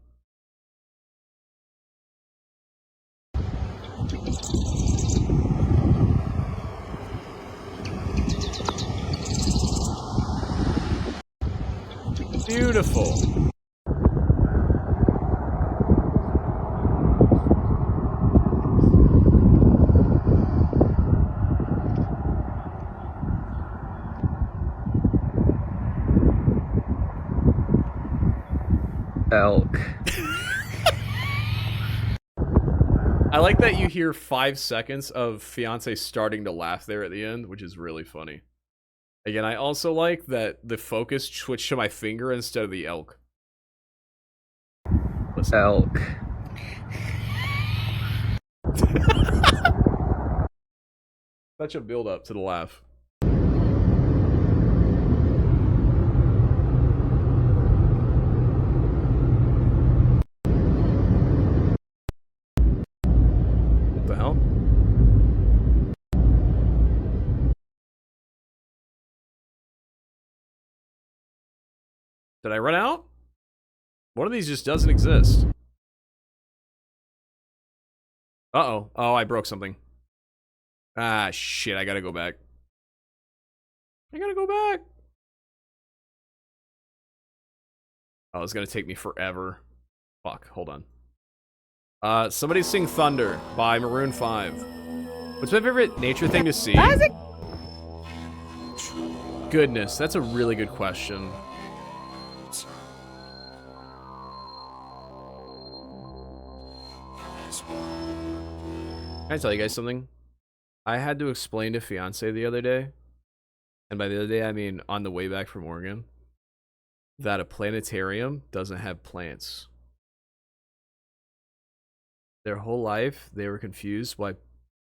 Beautiful. Elk. I like that you hear 5 seconds of fiance starting to laugh there at the end, which is really funny. Again, I also like that the focus switched to my finger instead of the elk. Listen. Elk. Such a build up to the laugh. What the hell? Did I run out? One of these just doesn't exist. Uh-oh. Oh, I broke something. Ah, shit. I gotta go back. I gotta go back. Oh, it's gonna take me forever. Fuck. Hold on. Somebody sing Thunder by Maroon 5. What's my favorite nature thing to see? Goodness, that's a really good question. Can I tell you guys something? I had to explain to fiance the other day, and by the other day I mean on the way back from Oregon, that a planetarium doesn't have plants. Their whole life they were confused why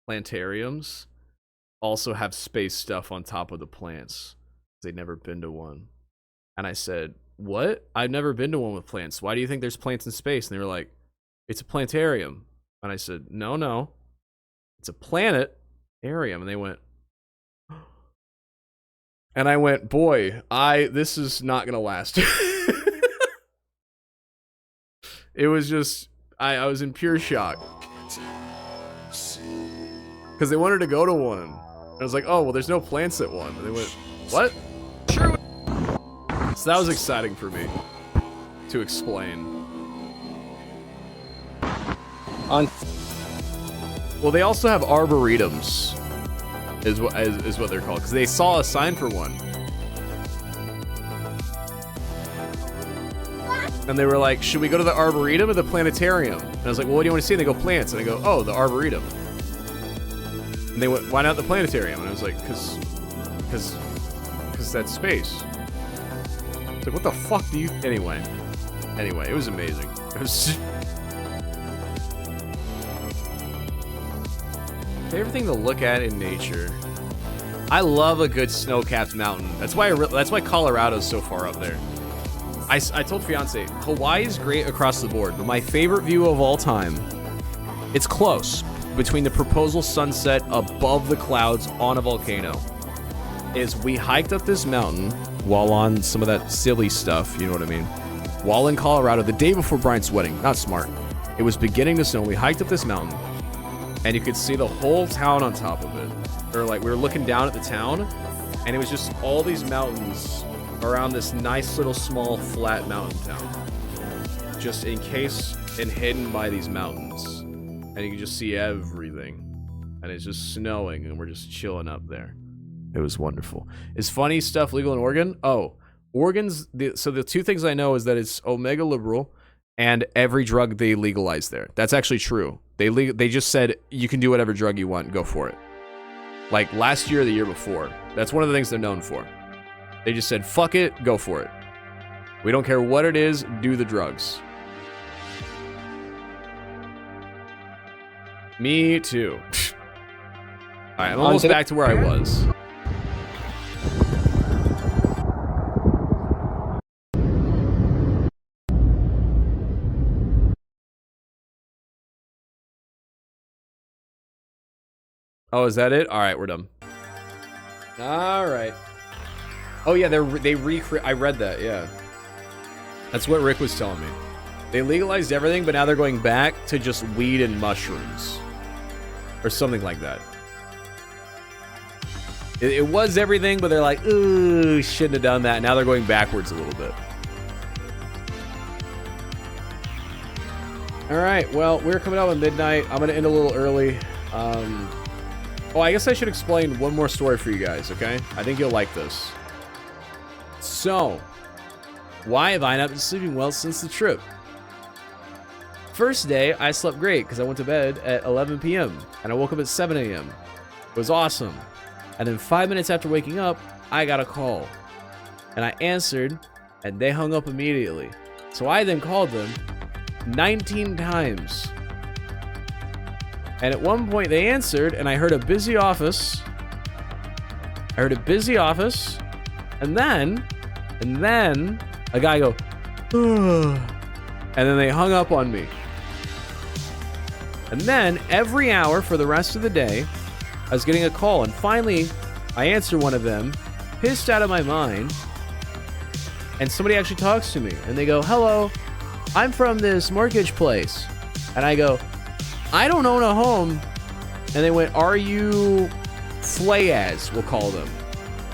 planetariums also have space stuff on top of the plants. They'd never been to one. And I said, what? I've never been to one with plants. Why do you think there's plants in space? And they were like, it's a planetarium. And I said, no. It's a planetarium. And they went, and I went, boy, this is not going to last. It was just, I was in pure shock. Because they wanted to go to one. And I was like, oh, well, there's no plants at one. And they went, what? Sure. So that was exciting for me to explain. Well, they also have arboretums, is what they're called, because they saw a sign for one. And they were like, should we go to the arboretum or the planetarium? And I was like, well, what do you want to see? And they go, plants. And I go, oh, the arboretum. And they went, why not the planetarium? And I was like, because that's space. It's like, what the fuck do you... Anyway, it was amazing. It was... Favorite thing to look at in nature. I love a good snow-capped mountain. That's why Colorado's so far up there. I told fiance, Hawaii is great across the board, but my favorite view of all time, it's close, between the proposal sunset above the clouds on a volcano, is we hiked up this mountain while on some of that silly stuff, you know what I mean? While in Colorado, the day before Bryant's wedding, not smart. It was beginning to snow, we hiked up this mountain, and you could see the whole town on top of it. Or like, we were looking down at the town, and it was just all these mountains around this nice little small flat mountain town. Just encased and hidden by these mountains. And you can just see everything. And it's just snowing and we're just chilling up there. It was wonderful. Is funny stuff legal in Oregon? Oh, Oregon's... So the two things I know is that it's omega liberal and every drug they legalize there. That's actually true. They just said you can do whatever drug you want, go for it. Like last year or the year before. That's one of the things they're known for. They just said, fuck it, go for it. We don't care what it is, do the drugs. Me too. Alright, I'm almost back to where I was. Oh, is that it? Alright, we're done. Alright. Oh yeah, I read that, yeah. That's what Rick was telling me. They legalized everything, but now they're going back to just weed and mushrooms. Or something like that. It was everything, but they're like, ooh, shouldn't have done that. Now they're going backwards a little bit. Alright, well, we're coming out at midnight. I'm going to end a little early. Oh, I guess I should explain one more story for you guys, okay? I think you'll like this. So, why have I not been sleeping well since the trip? First day, I slept great because I went to bed at 11 p.m. and I woke up at 7 a.m. It was awesome. And then 5 minutes after waking up, I got a call. And I answered, and they hung up immediately. So I then called them 19 times. And at one point they answered, and I heard a busy office. And then a guy go, ugh. And then they hung up on me. And then every hour for the rest of the day, I was getting a call. And finally, I answer one of them, pissed out of my mind. And somebody actually talks to me. And they go, hello, I'm from this mortgage place. And I go, I don't own a home. And they went, are you Flayaz, we'll call them.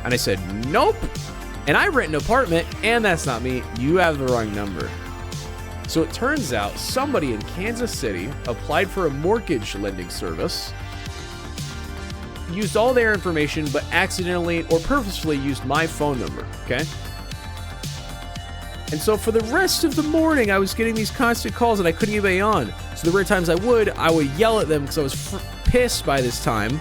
And I said, nope. And I rent an apartment, and that's not me. You have the wrong number. So it turns out somebody in Kansas City applied for a mortgage lending service, used all their information, but accidentally or purposefully used my phone number, okay? And so for the rest of the morning, I was getting these constant calls and I couldn't get anybody on. So the rare times I would yell at them because I was pissed by this time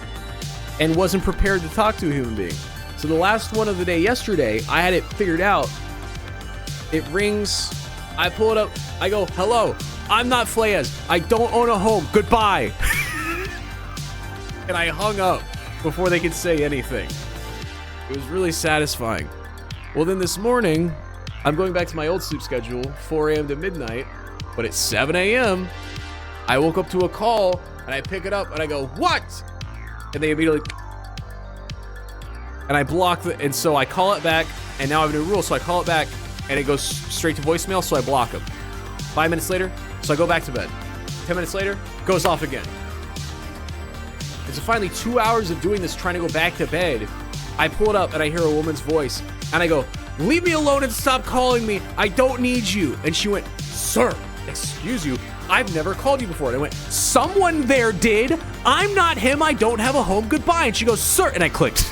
and wasn't prepared to talk to a human being. So the last one of the day yesterday, I had it figured out. It rings, I pull it up, I go, hello, I'm not Flayaz. I don't own a home, goodbye. And I hung up before they could say anything. It was really satisfying. Well, then this morning, I'm going back to my old sleep schedule, 4 a.m. to midnight, but at 7 a.m., I woke up to a call, and I pick it up, and I go, what? And they immediately... And I block the... And so I call it back, and now I have a new rule, so I call it back, and it goes straight to voicemail, so I block them. 5 minutes later, so I go back to bed. 10 minutes later, goes off again. And so finally, 2 hours of doing this, trying to go back to bed, I pull it up, and I hear a woman's voice, and I go, leave me alone and stop calling me. I don't need you. And she went, sir, excuse you. I've never called you before. And I went, someone there did. I'm not him. I don't have a home. Goodbye. And she goes, sir. And I clicked.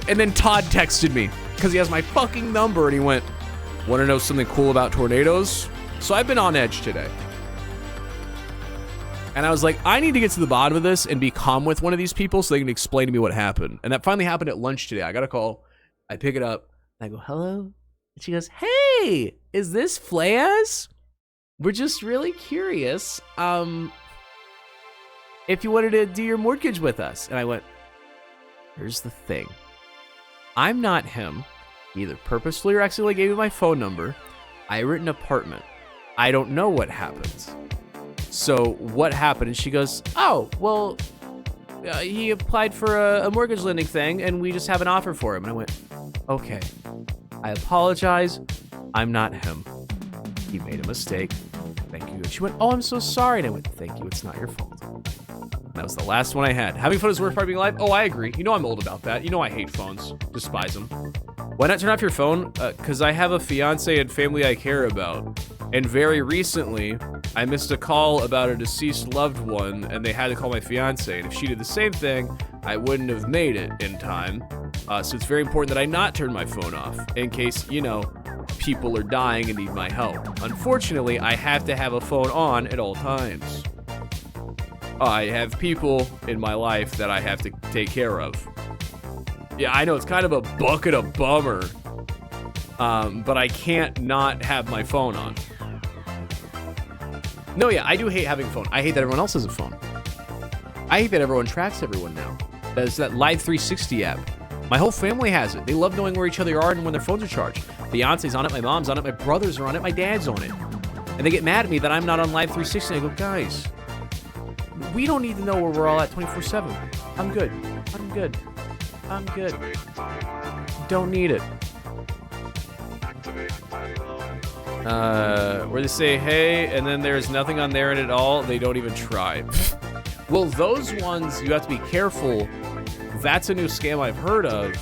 And then Todd texted me because he has my fucking number. And he went, want to know something cool about tornadoes? So I've been on edge today. And I was like, I need to get to the bottom of this and be calm with one of these people so they can explain to me what happened. And that finally happened at lunch today. I got a call. I pick it up. And I go, hello? And she goes, hey, is this Flayaz? We're just really curious. If you wanted to do your mortgage with us. And I went, here's the thing. I'm not him. He either purposefully or accidentally gave me my phone number. I rent an apartment. I don't know what happened. So what happened? And she goes, oh, well, he applied for a mortgage lending thing and we just have an offer for him. And I went, okay, I apologize. I'm not him. He made a mistake. Thank you. And she went, oh, I'm so sorry. And I went, thank you. It's not your fault. That was the last one I had. Having fun is the worst part of being alive? Oh, I agree. You know I'm old about that. You know I hate phones. Despise them. Why not turn off your phone? Because I have a fiance and family I care about. And very recently, I missed a call about a deceased loved one, and they had to call my fiance. And if she did the same thing, I wouldn't have made it in time. So it's very important that I not turn my phone off, in case, you know, people are dying and need my help. Unfortunately, I have to have a phone on at all times. I have people in my life that I have to take care of. Yeah, I know it's kind of a bucket of bummer, but I can't not have my phone on. No, yeah, I do hate having a phone. I hate that everyone else has a phone. I hate that everyone tracks everyone now. There's that Live 360 app. My whole family has it. They love knowing where each other are and when their phones are charged. Fiance's on it, my mom's on it, my brothers are on it, my dad's on it. And they get mad at me that I'm not on Live 360. And I go, guys, we don't need to know where we're all at 24/7. I'm good. I'm good. I'm good. Don't need it. Where they say, hey, and then there's nothing on there at all, they don't even try. Well, those ones, you have to be careful. That's a new scam I've heard of,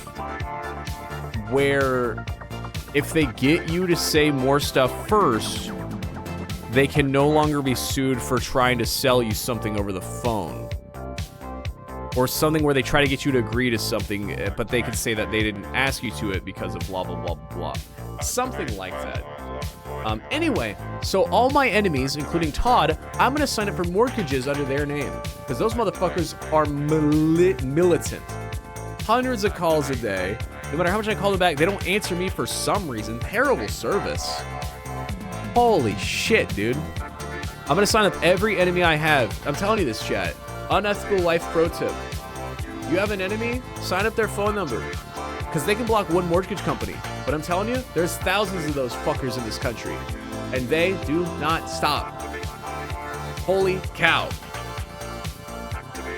where if they get you to say more stuff first, they can no longer be sued for trying to sell you something over the phone. Or something where they try to get you to agree to something, but they can say that they didn't ask you to it because of blah, blah, blah, blah. Something like that. Anyway, so all my enemies, including Todd, I'm going to sign up for mortgages under their name. Because those motherfuckers are militant. Hundreds of calls a day. No matter how much I call them back, they don't answer me for some reason. Terrible service. Holy shit, dude. I'm going to sign up every enemy I have. I'm telling you this, chat. Unethical life pro tip. You have an enemy, sign up their phone number. Because they can block one mortgage company. But I'm telling you, there's thousands of those fuckers in this country. And they do not stop. Holy cow.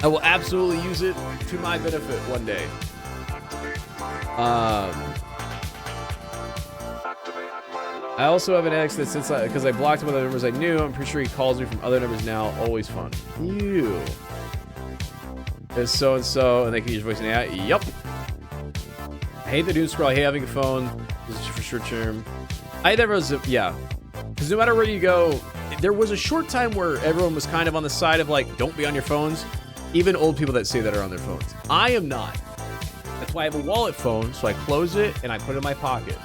I will absolutely use it to my benefit one day. I also have an ex that since because I blocked him with other numbers I knew, I'm pretty sure he calls me from other numbers now. Always fun. Ew. It's so-and-so, and they can use your voice and yup. I hate the doom scroll. I hate having a phone. This is for short term. I hate everyone's, yeah. Because no matter where you go, there was a short time where everyone was kind of on the side of like, don't be on your phones. Even old people that say that are on their phones. I am not. That's why I have a wallet phone, so I close it and I put it in my pocket.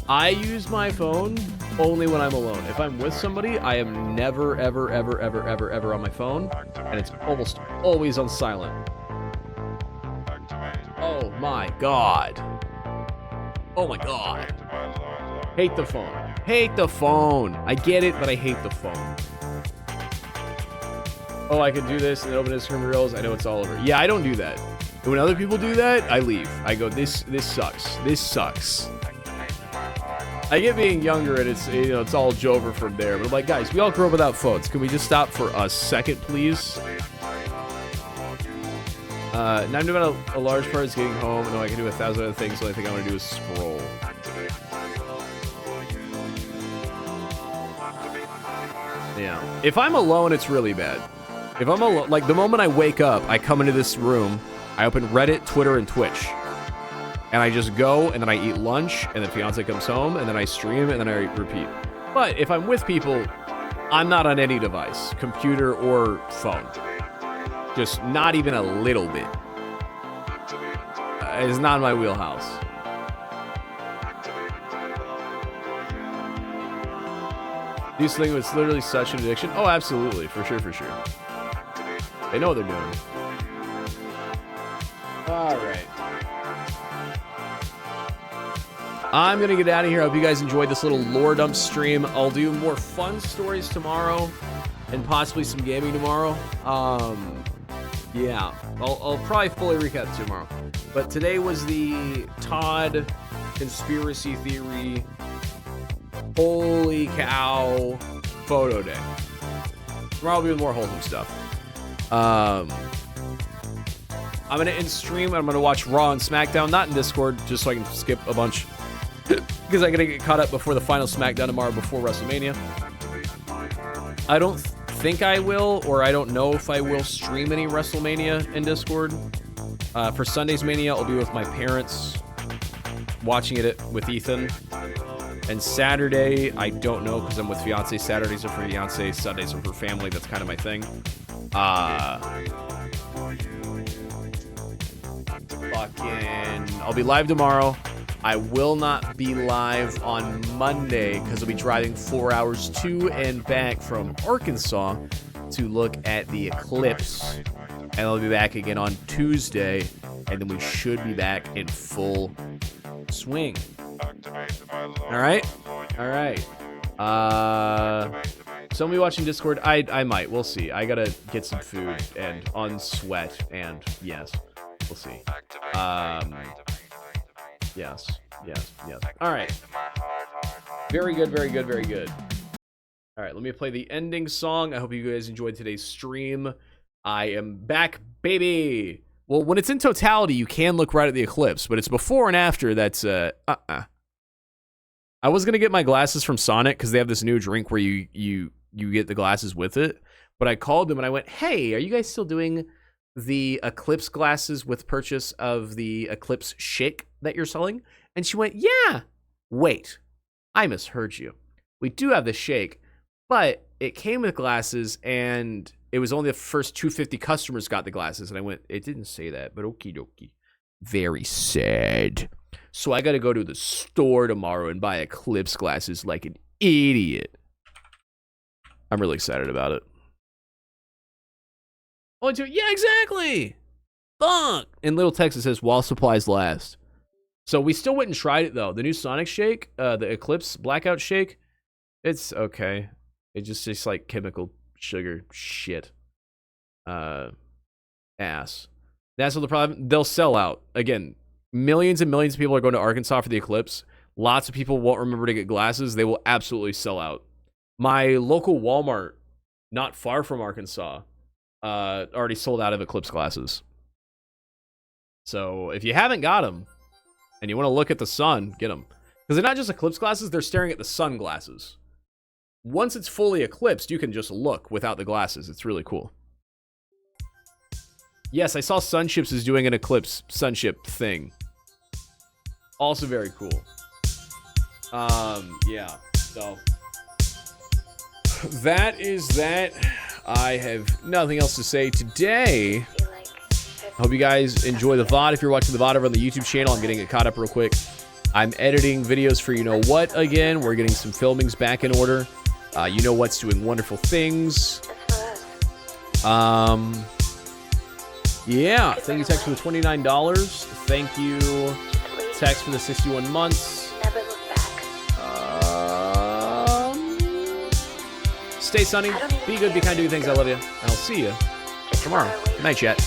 I use my phone only when I'm alone. If I'm with somebody, I am never, ever, ever, ever, ever, ever on my phone. And it's almost always on silent. Oh my god. Oh my god. Hate the phone. Hate the phone. I get it, but I hate the phone. Oh, I can do this and then open Instagram Reels. I know it's all over. Yeah, I don't do that. And when other people do that, I leave. I go, this sucks. This sucks. I get being younger and it's, you know, it's all Jover from there. But I'm like, guys, we all grew up without phones. Can we just stop for a second, please? Now I'm doing a large part is getting home. No, I can do 1,000 other things. The only thing I want to do is scroll. Yeah. If I'm alone, it's really bad. If I'm alone, like the moment I wake up, I come into this room, I open Reddit, Twitter, and Twitch. And I just go, and then I eat lunch, and then fiance comes home, and then I stream, and then I repeat. But if I'm with people, I'm not on any device, computer or phone. Just not even a little bit. It's not my wheelhouse. These things, it's literally such an addiction. Oh, absolutely. For sure, for sure. They know what they're doing. All right. I'm going to get out of here. I hope you guys enjoyed this little lore dump stream. I'll do more fun stories tomorrow and possibly some gaming tomorrow. Yeah, I'll probably fully recap tomorrow. But today was the Todd conspiracy theory, holy cow, photo day. Tomorrow will be with more wholesome stuff. I'm going to end stream. I'm going to watch Raw and SmackDown, not in Discord, just so I can skip a bunch. Because I got to get caught up before the final SmackDown tomorrow, before WrestleMania. I don't think I will, or I don't know if I will stream any WrestleMania in Discord. For Sunday's Mania, I'll be with my parents, watching it with Ethan. And Saturday, I don't know because I'm with fiance. Saturdays are for fiance, Sundays are for family. That's kind of my thing. I'll be live tomorrow. I will not be live on Monday because I'll be driving 4 hours to and back from Arkansas to look at the eclipse. And I'll be back again on Tuesday, and then we should be back in full swing. All right? All right. Somebody watching Discord? I might. We'll see. I gotta get some food and unsweat, and yes, we'll see. Yes. All right. Very good, very good, very good. All right, let me play the ending song. I hope you guys enjoyed today's stream. I am back, baby. Well, when it's in totality, you can look right at the eclipse, but it's before and after that's I was gonna get my glasses from Sonic because they have this new drink where you get the glasses with it. But I called them and I went, "Hey, are you guys still doing the Eclipse glasses with purchase of the Eclipse shake that you're selling?" And she went, "Yeah." Wait, I misheard you. We do have the shake, but it came with glasses and it was only the first 250 customers got the glasses. And I went, "It didn't say that, but okie dokie." Very sad. So I got to go to the store tomorrow and buy Eclipse glasses like an idiot. I'm really excited about it. Only two. Yeah, exactly. Fuck. In Little Texas says while supplies last. So we still went and tried it though. The new Sonic shake, the Eclipse Blackout shake, it's okay. It just tastes like chemical sugar shit. Ass. That's what the problem. They'll sell out again. Millions and millions of people are going to Arkansas for the Eclipse. Lots of people won't remember to get glasses. They will absolutely sell out. My local Walmart, not far from Arkansas, already sold out of Eclipse glasses. So if you haven't got them and you want to look at the sun, get them. Because they're not just Eclipse glasses, they're staring at the sun glasses. Once it's fully eclipsed, you can just look without the glasses. It's really cool. Yes, I saw Sunships is doing an Eclipse Sunship thing. Also very cool. Yeah, so that is that. I have nothing else to say today. I hope you guys enjoy the VOD. If you're watching the VOD over on the YouTube channel, I'm getting it caught up real quick. I'm editing videos for You Know What again. We're getting some filmings back in order. You Know What's doing wonderful things. Yeah, thank you, Tex, for the $29. Thank you, Tex, for the 61 months. Stay sunny, be good, be kind, do things. I love you. And I'll see you tomorrow. Good night, chat.